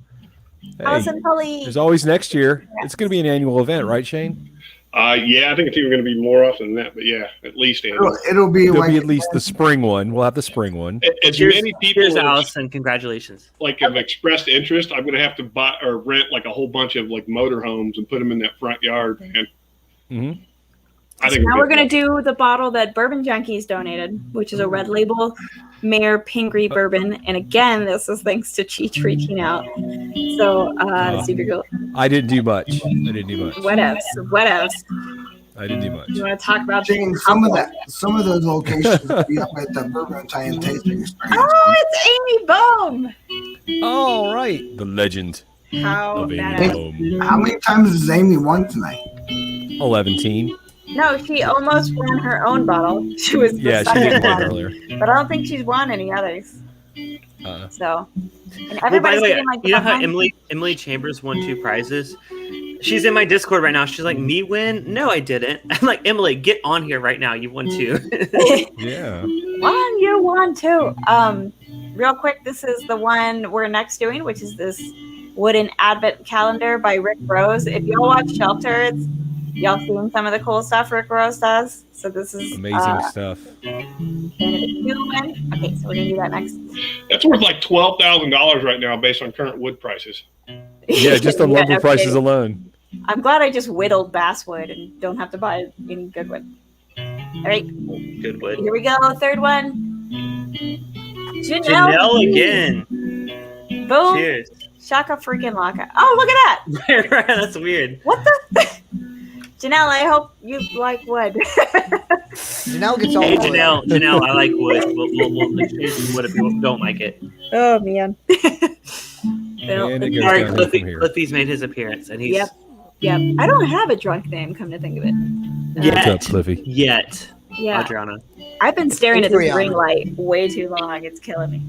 Hey, Allison Pulley. there's always next year. It's going to be an annual event, right, Shane? Yeah, I think it's even going to be more often than that, but yeah, at least annual. it'll be There'll like be at least the spring one. We'll have the spring one. As Cheers, many people cheers, as, Allison. Congratulations. like have expressed interest, I'm going to have to buy or rent like a whole bunch of like motorhomes and put them in that front yard, man. hmm I So think now we're going to do the bottle that Bourbon Junkies donated, which is a red label Mayor Pingree bourbon. And again, this is thanks to Cheech reaching out. So, super cool. I didn't do much. What else? What else? I didn't do much. You want to talk about Jane, some of those locations will be up at the Bourbon Italian Tasting Experience. Oh, it's Amy Bohm. All right. The legend How of Amy badass. Bohm. How many times has Amy won tonight? 11. No, she almost won her own bottle. She was the Yeah, she second did one one. earlier. But I don't think she's won any others. So, and Well, by everybody's the way, getting like you know how behind- Emily Chambers won 2 prizes? She's in my Discord right now. She's like, me win? No, I didn't. I'm like, Emily, get on here right now. You won 2. Yeah. One, you won too. Real quick, this is the one we're next doing, which is this wooden advent calendar by Rick Rose. If y'all watch Shelter, y'all seen some of the cool stuff Rick Rose does. So this is Amazing stuff. human. Okay, so we're gonna do that next. That's worth like $12,000 right now based on current wood prices. Yeah, just on Yeah, lumber no prices kidding. alone. I'm glad I just whittled basswood and don't have to buy it in Goodwood. All right. Goodwood. Here we go. Third one. Janelle again. Boom. Cheers. Shaka freaking laka. Oh, look at that. Right, that's weird. What the? Janelle, I hope you like wood. Janelle gets all Hey, wood. Janelle, I like wood. We'll exchange some wood if you don't like it. Oh, man. And it goes Sorry, downhill from here. Cliffy's made his appearance, and he's Yep. I don't have a drunk name, come to think of it. What's up, Cliffy? Yet. Yeah. Adriana. I've been staring at this Adriana. ring light way too long. It's killing me.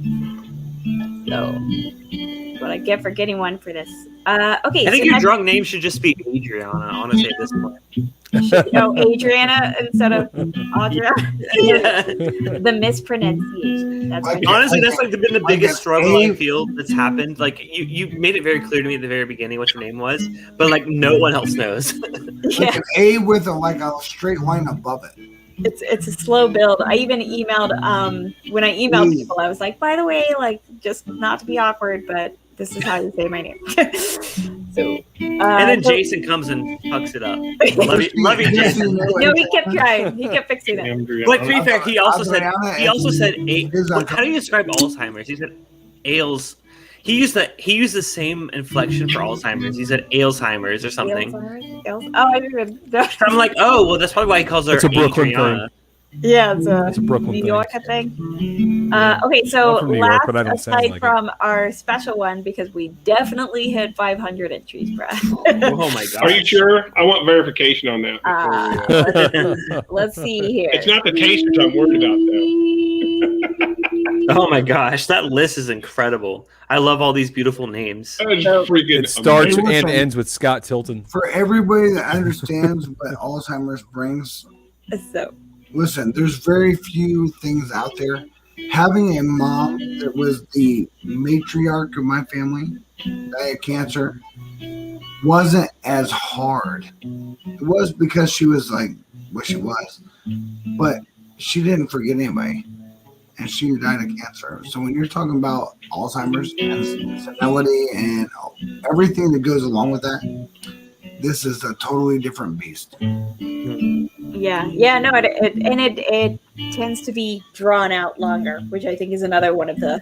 So, what I get for getting one for this. Okay. I think so your next- drunk name should just be Adriana, honestly, at this point. Oh, Adriana instead of Audra. Yeah. The mispronunciation. That's what Honestly, that's like been the biggest struggle I A- feel that's happened. Like you made it very clear to me at the very beginning what your name was, but like no one else knows. Like an A with a straight line above it. It's a slow build. I even emailed when I emailed people, I was like, by the way, like just not to be awkward, but this is how you say my name. So And then so- Jason comes and fucks it up. Love you, Jason. No, he kept trying. He kept fixing it. But to be fair, he also said Adriana, how do you describe Alzheimer's? He said Ales. He used the same inflection for Alzheimer's. He said Alzheimer's or something. Oh, I didn't even. I'm like, oh well, that's probably why he calls her It's a Brooklyn Adriana. Yeah, it's a Brooklyn New thing. York thing. Okay, so I'm from New York, last, but I don't sound aside like it. from our special one, because we definitely hit 500 entries, Brad. Oh my god! Are you sure? I want verification on that. Let's see here. It's not the tasters I'm worried about, though. Oh my gosh, that list is incredible. I love all these beautiful names. That is freaking It starts amazing. and ends with Scott Tilton. For everybody that understands what Alzheimer's brings, So listen, there's very few things out there. Having a mom that was the matriarch of my family, died of cancer, wasn't as hard. It was because she was like what she was, but she didn't forget anybody, and she died of cancer. So when you're talking about Alzheimer's and senility and everything that goes along with that, this is a totally different beast. yeah, no, it tends to be drawn out longer, which I think is another one of the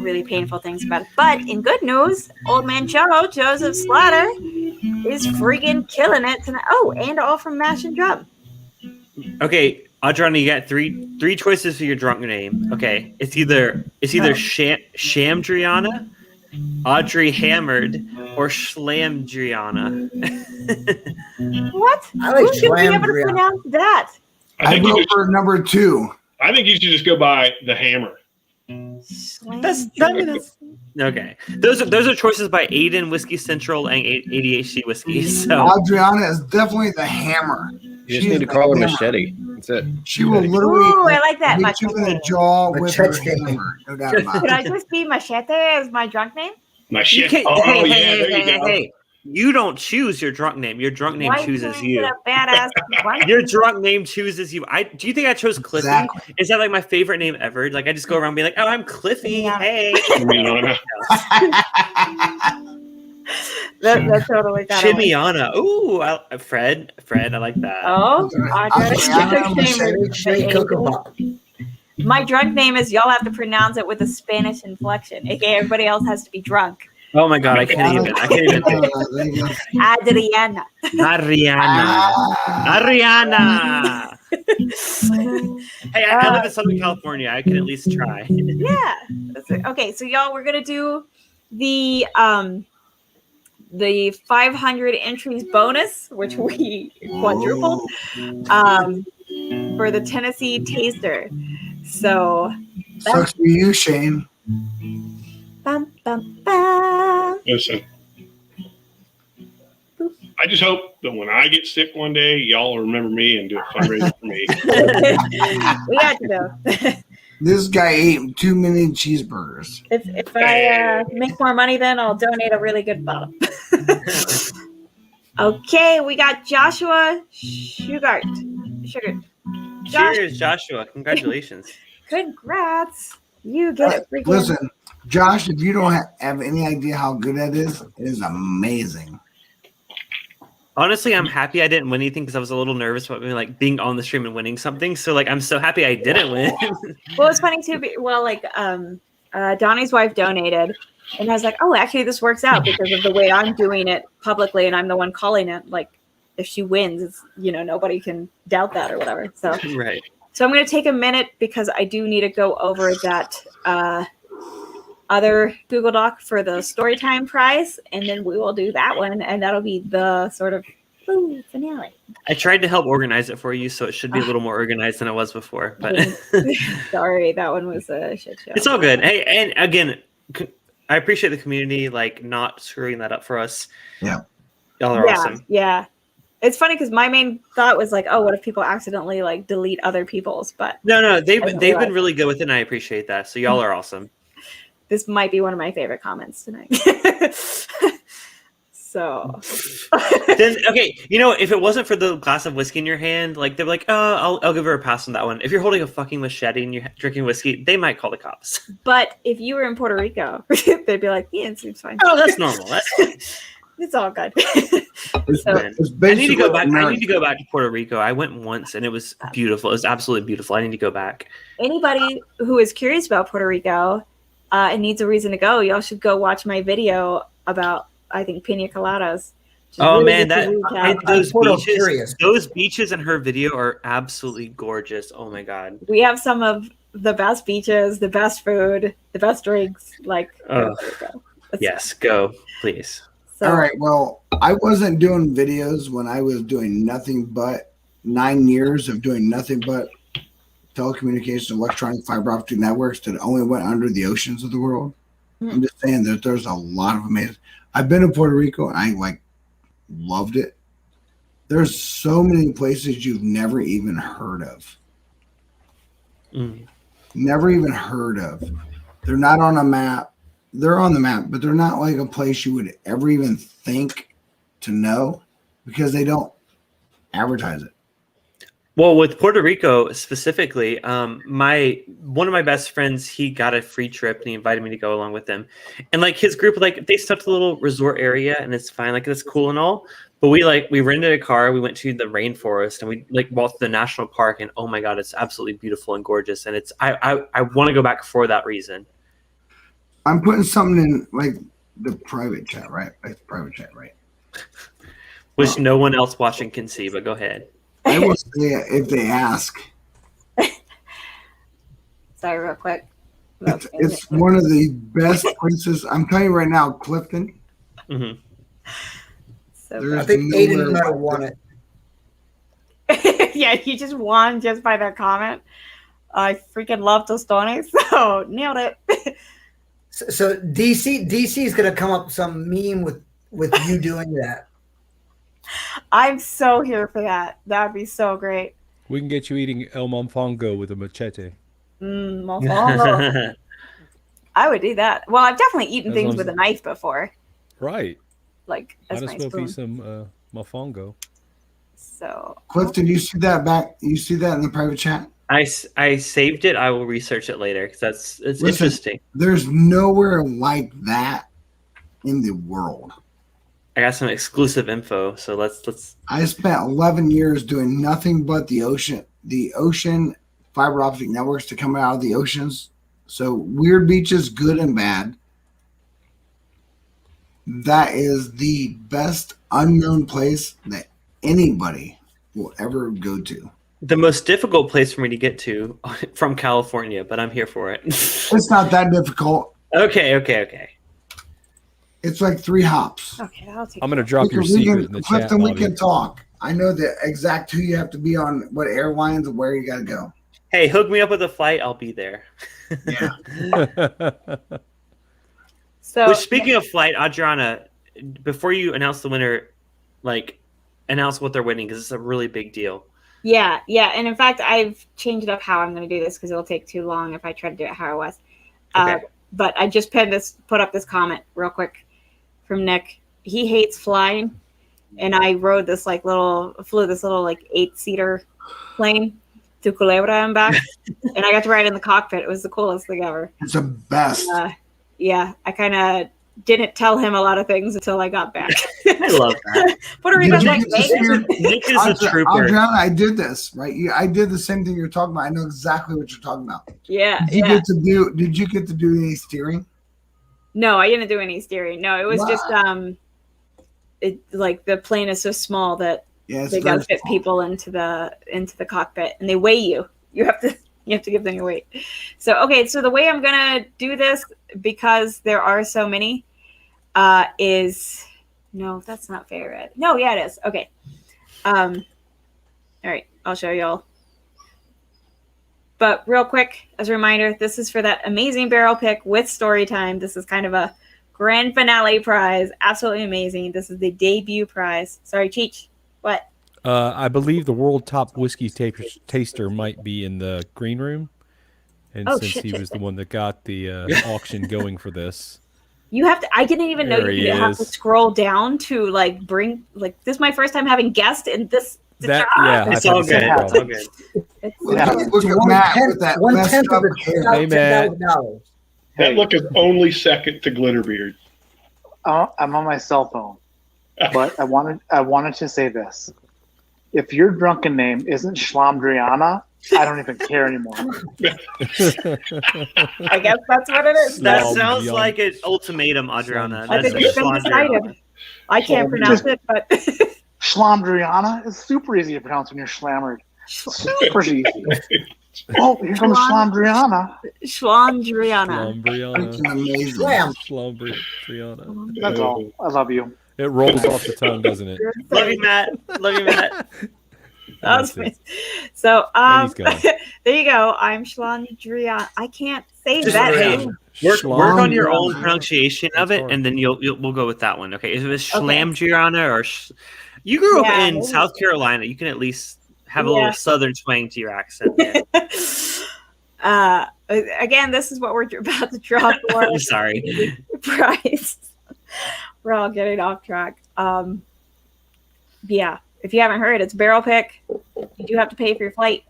really painful things about it. But in good news, old man Joseph Slaughter, is friggin' killing it tonight. Oh, and all from Mash and Drum. Okay, Adriana, you got three choices for your drunk name. Okay, it's either Shamdriana, Audrey Hammered, or Schlamdriana. What? I like Who should be able to Schlamdriana. pronounce that? I think you vote should- for number 2. I think you should just go by the hammer. Okay. Those are choices by Aiden Whiskey Central and ADHD Whiskey. So Adriana is definitely the hammer. You just She need is to the call her hammer. machete. That's it. She will literally Ooh, I like that. hit you in the jaw with her Machete. hammer. No doubt about Could I it. just be Machete as my drunk name? My you shit. can't, Oh, hey, yeah, hey, there hey, you hey, go. hey. You don't choose your drunk name. Your drunk name Why chooses can't you. I get a badass drunk Your name? drunk name chooses you. Do you think I chose Cliffy? Exactly. Is that like my favorite name ever? Like I just go around being like, oh, I'm Cliffy. Yeah. Hey. Rihanna. That's totally got it. Chimiana. Ooh, Fred. I like that. Oh, Adriana Machete Cocoa Pop. my drunk name is y'all have to pronounce it with a Spanish inflection, aka everybody else has to be drunk. Oh my god, I can't even think. Adriana. Ariana. Ariana. Hey, I live in Southern California. I can at least try. Yeah. That's it. Okay, so y'all, we're gonna do the 500 entries bonus, which we quadrupled, for the Tennessee Taster. So, Sucks for you, Shane. bum, bum, bum. Listen. I just hope that when I get sick one day, y'all will remember me and do a fundraiser for me. We got to know. This guy ate too many cheeseburgers. If I make more money, then I'll donate a really good bottle. Okay, we got Joshua Sugar. Josh, Cheers, Joshua. Congratulations. congrats. You get it. freaking- Listen, Josh, if you don't have any idea how good that is, it is amazing. Honestly, I'm happy I didn't win anything because I was a little nervous about being on the stream and winning something. So like, I'm so happy I didn't win. Well, it's funny too. Well, like Donnie's wife donated, and I was like, oh, actually, this works out because of the way I'm doing it publicly, and I'm the one calling it. Like, if she wins, it's, nobody can doubt that or whatever. So right. So I'm going to take a minute because I do need to go over that other Google Doc for the Storytime prize, and then we will do that one, and that'll be the sort of finale. I tried to help organize it for you, so it should be a little more organized than it was before. But sorry, that one was a shit show. It's all good. Hey, and again, I appreciate the community not screwing that up for us. Yeah, y'all are awesome. Yeah. It's funny because my main thought was like, oh, what if people accidentally delete other people's? But no, they've been really good with it, and I appreciate that. So y'all are awesome. This might be one of my favorite comments tonight. So then, okay, if it wasn't for the glass of whiskey in your hand, they're like, oh, I'll give her a pass on that one. If you're holding a fucking machete and you're drinking whiskey, they might call the cops. But if you were in Puerto Rico, they'd be like, yeah, it seems fine. Oh, that's normal. It's all good. I need to go back. I need to go back to Puerto Rico. I went once and it was beautiful. It was absolutely beautiful. I need to go back. Anybody who is curious about Puerto Rico and needs a reason to go, y'all should go watch my video about, I think, pina coladas. Oh really man, those beaches in her video are absolutely gorgeous. Oh my god. We have some of the best beaches, the best food, the best drinks. Yes, go please. So, all right. Well, I wasn't doing videos when I was doing nothing but 9 years of doing nothing but telecommunications, electronic fiber optic networks that only went under the oceans of the world. I'm just saying that there's a lot of amazing. I've been to Puerto Rico and I loved it. There's so many places you've never even heard of. Never even heard of. They're not on a map. They're on the map, but they're not a place you would ever even think to know because they don't advertise it. Well, with Puerto Rico specifically, one of my best friends, he got a free trip and he invited me to go along with him. And his group, they stuck to the little resort area and it's fine. It's cool and all. But we rented a car. We went to the rainforest and we walked to the national park. And oh my God, it's absolutely beautiful and gorgeous. And I want to go back for that reason. I'm putting something in the private chat, right? Private chat, right? Which no one else watching can see, but go ahead. I will say if they ask. Sorry, real quick. It's one of the best places. I'm telling you right now, Clifton. So I think Aiden might have won it. Yeah, he just won just by that comment. I freaking love tostones, so nailed it. So DC is gonna come up with some meme with you doing that. I'm so here for that. That would be so great. We can get you eating el mofongo with a machete. Mofongo. I would do that. Well, I've definitely eaten things with a knife before. Right. Might as well be some mofongo. So Clifton, you see that back? You see that in the private chat? I saved it. I will research it later because it's interesting. There's nowhere like that in the world. I got some exclusive info, so let's. I spent 11 years doing nothing but the ocean fiber optic networks to come out of the oceans. So weird beaches, good and bad. That is the best unknown place that anybody will ever go to. The most difficult place for me to get to from California, but I'm here for it. It's not that difficult. Okay. It's 3 hops. Okay, I'll take. I'm gonna drop your secret in the chat. Clifton, we can talk. I know the exact who you have to be on, what airlines, and where you got to go. Hey, hook me up with a flight. I'll be there. Yeah. Which, speaking of flight, Adriana, before you announce the winner, announce what they're winning because it's a really big deal. Yeah, and in fact, I've changed up how I'm going to do this because it'll take too long if I try to do it how it was. Okay. But I just put up this comment real quick from Nick. He hates flying, and I flew this little 8-seater plane to Culebra and back, and I got to ride in the cockpit. It was the coolest thing ever. It's the best. Yeah, I kind of didn't tell him a lot of things until I got back. I love that. Puerto Rico, Did you like get to see- Nick is a trooper. Adriana, I did this, right? I did the same thing you're talking about. I know exactly what you're talking about. yeah, Did you yeah. get to do any steering? No, I didn't do any steering. No, it was Wow. just it like the plane is so small that Yeah, it's they gotta very fit small. people into the cockpit, and they weigh you. You have to give them your weight. So okay, so the way I'm gonna do this, because there are so many, is no, that's not fair, Ed. No, yeah, it is. Okay. All right, I'll show y'all. But real quick, as a reminder, this is for that amazing barrel pick with Storytime. This is kind of a grand finale prize. Absolutely amazing. This is the debut prize. Sorry, Cheech. What? I believe the world top whiskey taster might be in the green room, and Oh, since shit, he shit, was the shit. one that got the auction going for this, You have to. I didn't even know There you he have to is. scroll down to like bring like this. Is my first time having guests in this. that yeah, It's I've all had the good. same It's all problem. good. It's, Look at Matt with that one messed tenth up of hair. it. Hey, Matt. $10,000. That look is only second to Glitterbeard. I'm on my cell phone, but I wanted to say this: if your drunken name isn't Schlamdriana, I don't even care anymore. I guess that's what it is. That Slom sounds Dion. like an ultimatum, Adriana. I think it's been decided. I can't pronounce it, but Schlamdriana is super easy to pronounce when you're slammered. Super easy. Oh, here comes Schlamdriana. Schlandriana. Slumbriana. Freaking amazing. Slam. Slumbriana. That's all. I love you. It rolls off the tongue, doesn't it? Love you, Matt. Love you, Matt. That was That's it. So And he's gone. there you go. I'm Schlandriana. I can't say Just that. hey, name. work on your own Schlamdriana. pronunciation of That's it, hard. and then we'll go with that one. Okay, if it's Okay. Schlamdriana or you grew up Yeah, in maybe. South Carolina, you can at least have a Yeah. little southern twang to your accent. Again, this is what we're about to draw for. I'm sorry. Prize. We're all getting off track. Yeah, if you haven't heard, it's barrel pick. You do have to pay for your flight,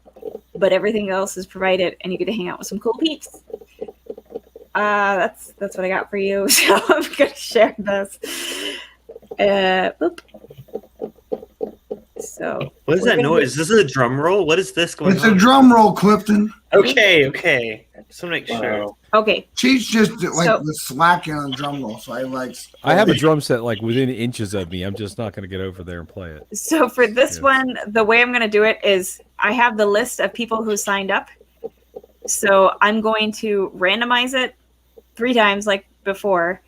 but everything else is provided, and you get to hang out with some cool peeps. That's what I got for you. So I'm gonna share this. Boop. So What is we're that gonna noise? This is a drum roll. What is this going It's on? a drum roll, Clifton. Okay. Just want to make sure. Okay, Cheech just like So- was slacking on drum roll, so I have a drum set like within inches of me. I'm just not going to get over there and play it. so for this Yes. one, the way I'm going to do it is I have the list of people who signed up. So I'm going to randomize it 3 times like before.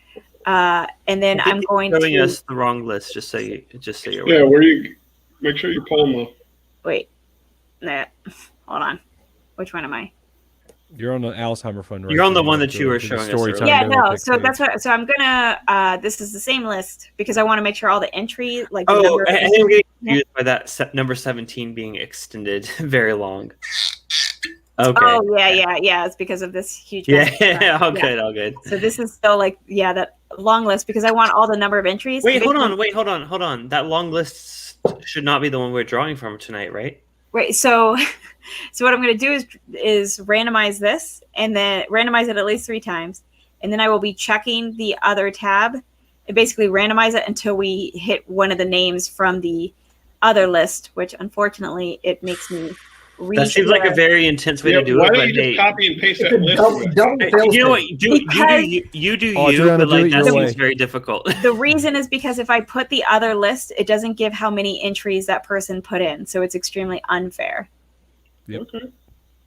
And then I think I'm you're going showing to us the wrong list, just so you're Yeah, aware. where you make sure you pull them up. wait. Nah, hold on. Which one am I? You're on the Alzheimer fundraiser. You're on the one know, that you were to the showing us story earlier. time Yeah, barrel no. pick So page. that's what. So I'm gonna. This is the same list because I want to make sure all the entry, like the Oh, number. I Of think I'm getting Yeah. confused by that number 17 being extended very long. Okay. Oh yeah. It's because of this huge. Yeah, massive all crowd. good, all good. So this is still like that long list because I want all the number of entries. Wait, hold Basically- on, hold on. That long list should not be the one we're drawing from tonight, right? Wait, so what I'm going to do is randomize this and then randomize it at least 3 times. And then I will be checking the other tab and basically randomize it until we hit one of the names from the other list, which unfortunately it makes me read. That seems like a very intense way to do why it. don't But you just hey, copy and paste that list? Don't hey, fail you know what? safe. You do Oh, you, Adriana, but do like it that your seems way. very difficult. The reason is because if I put the other list, it doesn't give how many entries that person put in. So it's extremely unfair. Yep.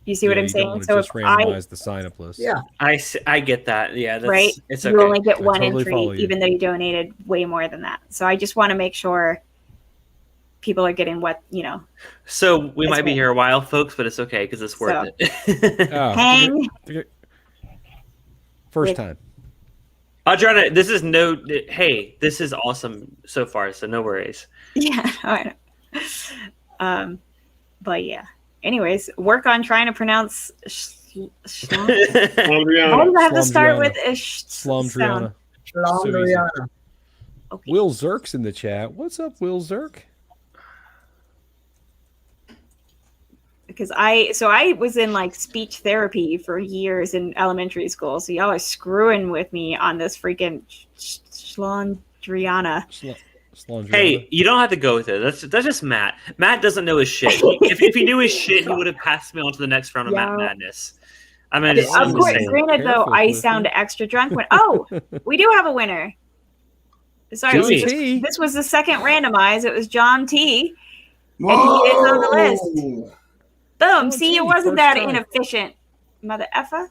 You see what Yeah, I'm you don't saying? wanna So just if I randomize the sign up list. Yeah. I get that. Yeah, that's right? It's You okay. only get I one totally follow entry, you. even though you donated way more than that. So I just want to make sure people are getting what, So we It's might be fine. here a while, folks, but it's okay because it's worth it. Oh, hang. first Wait. time. Adriana, this is this is awesome so far, so no worries. Yeah, I know. But yeah. Anyways, work on trying to pronounce. Why Adriana. does I have to start Slumdriana. with a sound? Slumdriana. Schlamdriana. Okay. Will Zirk's in the chat. What's up, Will Zirk? because I was in like speech therapy for years in elementary school. So y'all are screwing with me on this freaking Schlondriana. Hey, you don't have to go with it. That's just Matt. Matt doesn't know his shit. If he knew his shit, he would have passed me on to the next round of Matt Madness. I mean, of course, granted though, I sound extra drunk when. Oh, we do have a winner. Sorry, this was the second randomized. It was John T. And he is on the list. Boom. See, it wasn't that inefficient, mother effer.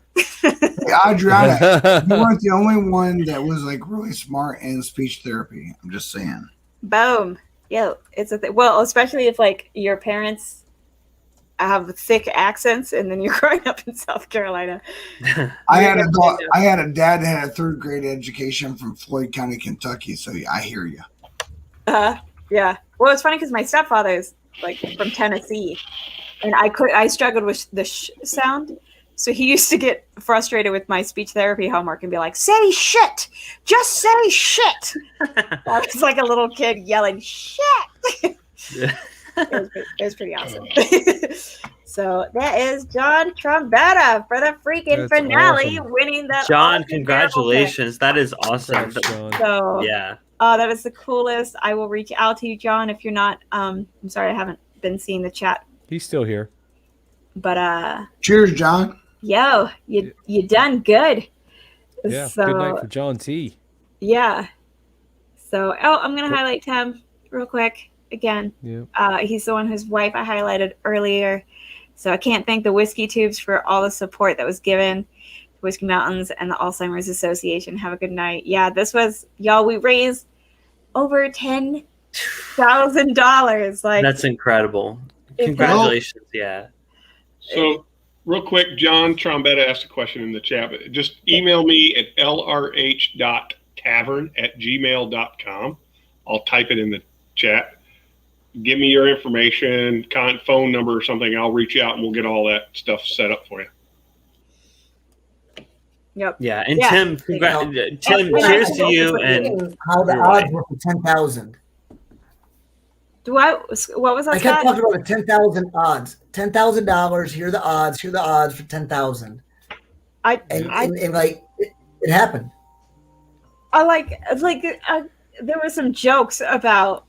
Adriana, you weren't the only one that was like really smart in speech therapy. I'm just saying. Boom. Yeah, it's a thing. Well, especially if like your parents have thick accents and then you're growing up in South Carolina. I had a dad that had a 3rd grade education from Floyd County, Kentucky. So I hear you. Yeah. Well, it's funny because my stepfather is like from Tennessee, and I struggled with the sh sound. So he used to get frustrated with my speech therapy homework and be like, "Say shit, just say shit." I was like a little kid yelling shit. It was pretty awesome. So that is John Trombetta for the freaking finale, winning that. John, congratulations! That is awesome. So yeah. Oh, that is the coolest. I will reach out to you, John, if you're not. I'm sorry, I haven't been seeing the chat. He's still here. But cheers, John. Yo, you done good. Yeah. So, good night for John T. Yeah. So I'm gonna highlight Tim real quick again. Yeah. He's the one whose wife I highlighted earlier. So I can't thank the Whiskey Tubes for all the support that was given. Whiskey Mountains and the Alzheimer's Association. Have a good night. Yeah, this was y'all. We raised over $10,000. Like that's incredible. Congratulations. Yeah. So real quick, John Trombetta asked a question in the chat. But just email me at lrh.tavern@gmail.com. I'll type it in the chat. Give me your information, phone number or something. I'll reach out and we'll get all that stuff set up for you. Yep. Yeah, and Tim, Tim, cheers to you. And how the odds were for 10,000. What was that? I kept talking about the 10,000 odds. $10,000. Here are the odds. Here are the odds for 10,000. And like it happened. There were some jokes about.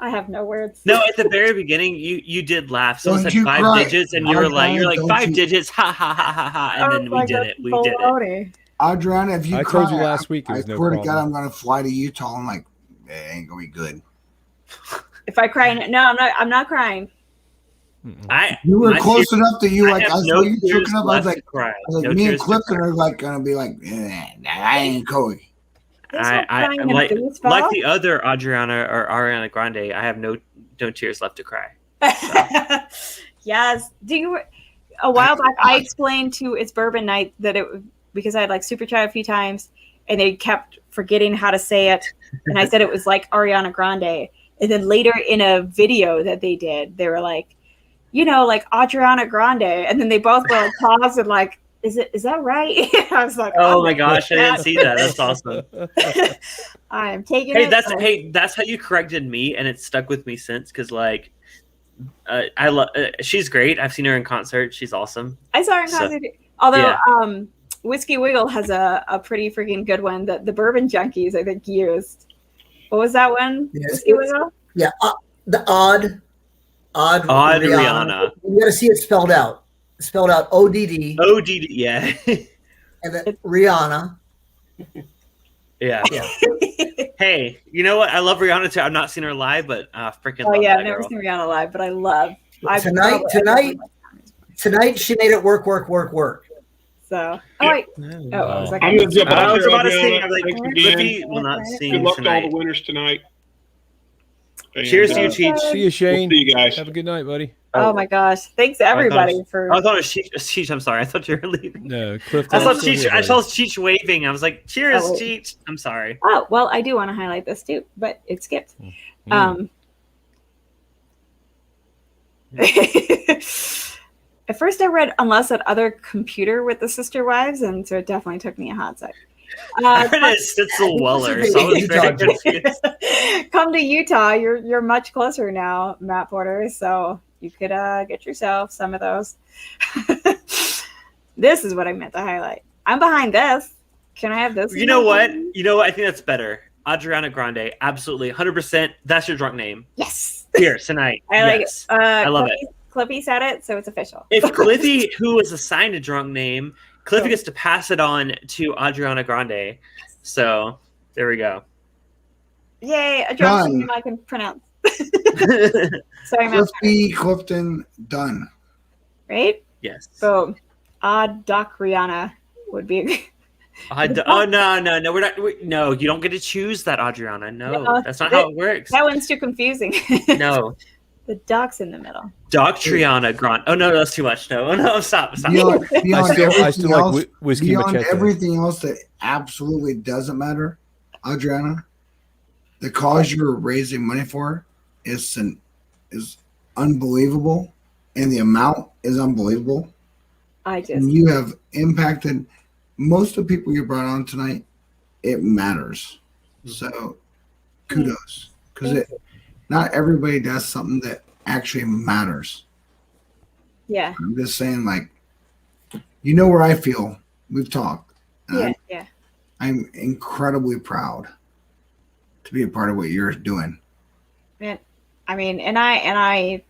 I have no words. No, at the very beginning, you did laugh. Someone said 5 digits, and you're like 5 digits, ha ha ha ha ha, and then we did it. We did it. Adriana, if you I told you last week, I swear to God, I'm gonna fly to Utah. I'm like, it ain't gonna be good. If I cry, no, I'm not crying. You were close enough that you like. I was no you choking up. I was like, no me and Clifton are like gonna be like, I ain't going. I like the other Adriana or Ariana Grande. I have no tears left to cry. So. Yes. A while back I explained to It's Bourbon Night that because I had like super chat a few times and they kept forgetting how to say it, and I said it was like Ariana Grande, and then later in a video that they did, they were like, like Adriana Grande, and then they both were like paused and like, is that right? I was like, oh my gosh, I didn't see that. That's awesome. I'm taking it. That's how you corrected me, and it's stuck with me since. Because like, I love. She's great. I've seen her in concert. She's awesome. I saw her in concert. Although, Whiskey Wiggle has a pretty freaking good one that the Bourbon Junkies I think used. What was that one? Yes. Whiskey Wiggle. Yeah, the odd Rihanna. You got to see it spelled out. Spelled out ODD. ODD, yeah. And then Rihanna. Yeah. Hey, you know what? I love Rihanna too. I've not seen her live, but freaking love I've that never girl. seen Rihanna live, but I love. Tonight she made it work. So, I was I'm gonna jump I out was there, about to say, Adriana. I'm like, Thanks Riffy again. will not sing Good luck to all tonight. the winners tonight. And, Cheers to you, Cheech. See you, Shane. We'll see you guys. Have a good night, buddy. Oh my gosh! Thanks everybody for. I thought it was Cheech. I'm sorry. I thought you were leaving. No, Cliff. I saw Cheech waving. I was like, "Cheers, Cheech." I'm sorry. Oh well, I do want to highlight this too, but it skipped. At first, I read unless that other computer with the sister wives, and so it definitely took me a hot sec. I read it Stitzel Weller, so I was very confused. Come to Utah. You're much closer now, Matt Porter. So you could get yourself some of those. This is what I meant to highlight. I'm behind this. Can I have this? You know what? You know what? I think that's better. Adriana Grande, absolutely, 100%. That's your drunk name. Yes. Here tonight. I like yes. it. I love it. Cliffy said it, so it's official. If Cliffy, who was assigned a drunk name, Cliffy gets to pass it on to Adriana Grande. So there we go. Yay! A drunk name I can pronounce. Sorry, Clifton, done. Right? Yes. Boom. Adriana would be. Oh no, we're not. No, you don't get to choose that, Adriana. No, that's not how it works. That one's too confusing. No. The doc's in the middle. Doctriana Grant. Oh no, that's too much. No, stop. Beyond I still like whiskey beyond machete. everything else that absolutely doesn't matter, Adriana, the cause you're raising money for is unbelievable, and the amount is unbelievable. And you have impacted most of the people you brought on tonight. It matters. So kudos, because not everybody does something that actually matters. Yeah. I'm just saying, like, you know where I feel. We've talked. Yeah. I'm incredibly proud to be a part of what you're doing. Man, I mean, and I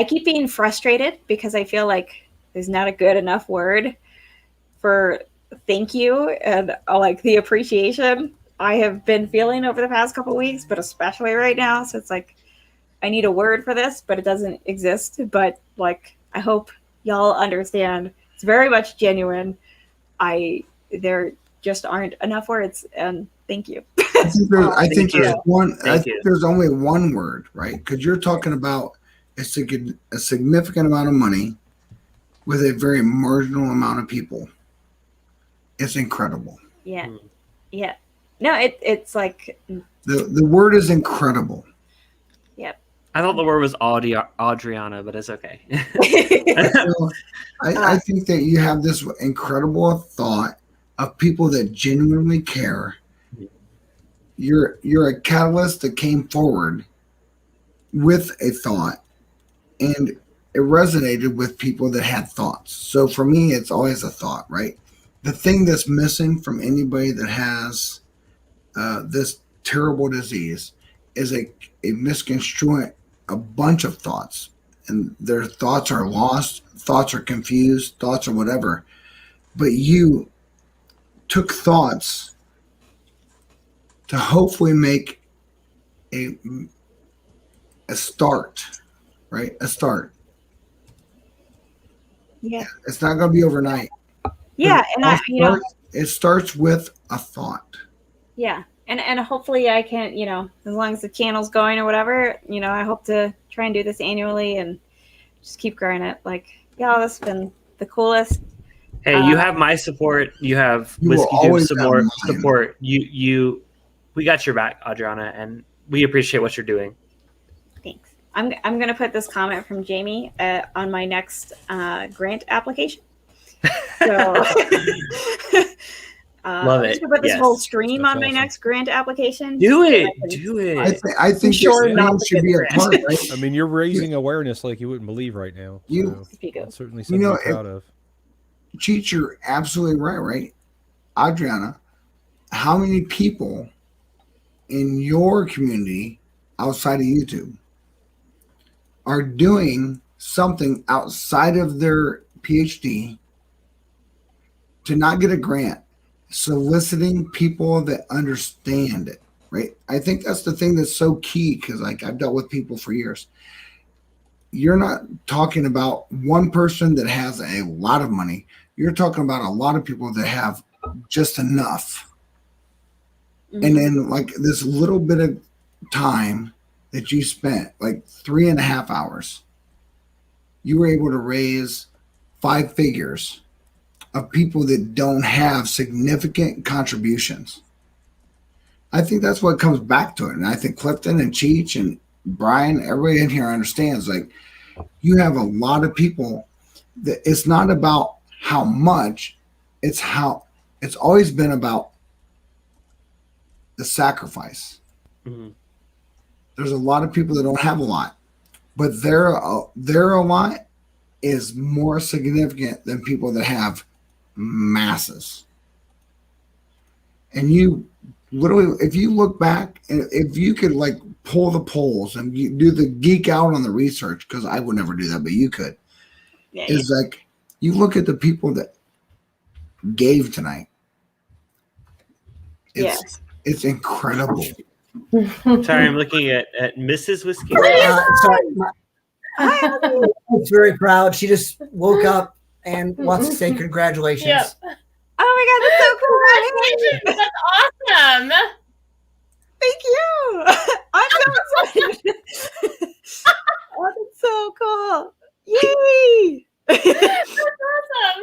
keep being frustrated because I feel like there's not a good enough word for thank you and like the appreciation I have been feeling over the past couple of weeks, but especially right now. So it's like, I need a word for this, but it doesn't exist. But like, I hope y'all understand. It's very much genuine. There just aren't enough words, and thank you. I think there's only one word, right? Because you're talking about a significant amount of money with a very marginal amount of people. It's incredible. Yeah. No, it's like the word is incredible. Yep. I thought the word was Adriana, but it's okay. I think that you have this incredible thought of people that genuinely care. You're a catalyst that came forward with a thought, and it resonated with people that had thoughts. So for me, it's always a thought, right? The thing that's missing from anybody that has this terrible disease is a misconstruing a bunch of thoughts, and their thoughts are lost, thoughts are confused, thoughts are whatever. But you took thoughts to hopefully make a start, right? A start. Yeah. It's not going to be overnight. Yeah, and it starts with a thought. Yeah. And hopefully I can, as long as the channel's going or whatever, I hope to try and do this annually and just keep growing it. Like, this has been the coolest. Hey, you have my support. You have Whiskey Dude support. We got your back, Adriana, and we appreciate what you're doing. Thanks. I'm gonna put this comment from Jamie on my next grant application. So love it. I'm gonna put this whole stream on my next grant application. Do it. I think sure not should be a part, right? I mean, you're raising awareness like you wouldn't believe right now. That's certainly something to be proud of. Cheech, you're absolutely right? Adriana, how many people in your community outside of YouTube are doing something outside of their PhD to not get a grant, soliciting people that understand it, right? I think that's the thing that's so key, because like I've dealt with people for years. You're not talking about one person that has a lot of money. You're talking about a lot of people that have just enough. Mm-hmm. And then like this little bit of time that you spent, like 3.5 hours, you were able to raise 5 figures of people that don't have significant contributions. I think that's what comes back to it. And I think Clifton and Cheech and Brian, everybody in here understands, like, you have a lot of people that it's not about how much, it's always been about the sacrifice. Mm-hmm. There's a lot of people that don't have a lot, but their lot is more significant than people that have masses. And you literally, if you look back, and if you could like pull the polls and you do the geek out on the research, because I would never do that, but you could. Yeah, is like you look at the people that gave tonight. It's incredible. Sorry, I'm looking at Mrs. Whiskey. Sorry, I'm very proud. She just woke up and wants to say congratulations. Yep. Oh my God, that's so cool! Congratulations! That's awesome. Thank you. I'm so excited. Oh, that's so cool! Yay! That's awesome.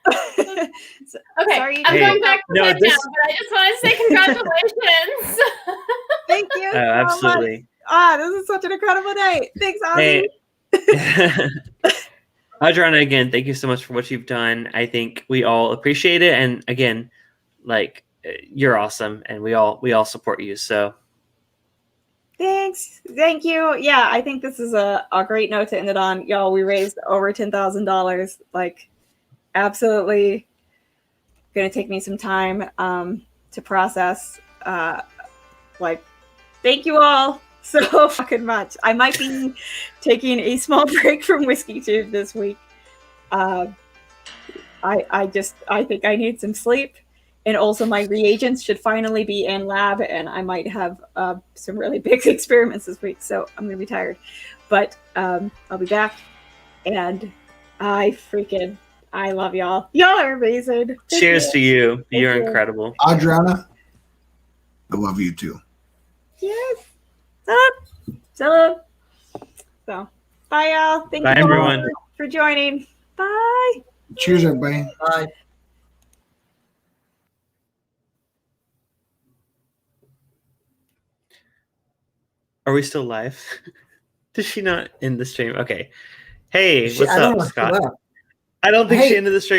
Okay, Sorry, I'm going back to bed this- now, but I just want to say congratulations. Thank you. So Absolutely. much. This is such an incredible day. Thanks, Ozzy. Hey. Adriana, again, thank you so much for what you've done. I think we all appreciate it, and again, like you're awesome, and we all support you. So, Thanks. Thank you. Yeah, I think this is a great note to end it on. Y'all, we raised over $10,000. Like, absolutely going to take me some time to process. Like, tthink you all so fucking much. I might be taking a small break from Whiskey Tube this week. I think I need some sleep. And also my reagents should finally be in lab, and I might have some really big experiments this week, so I'm going to be tired. But I'll be back, and I love y'all. Y'all are amazing. Thank cheers you. to you. Thank You're you. incredible. Adriana, I love you too. Yes. Salud. So, bye, y'all. Thank Bye, you all everyone. for joining. Bye. Cheers, everybody. Bye. Are we still live? Did she not end the stream? Okay. Hey, what's I don't up, know. Scott? I don't think she ended the stream.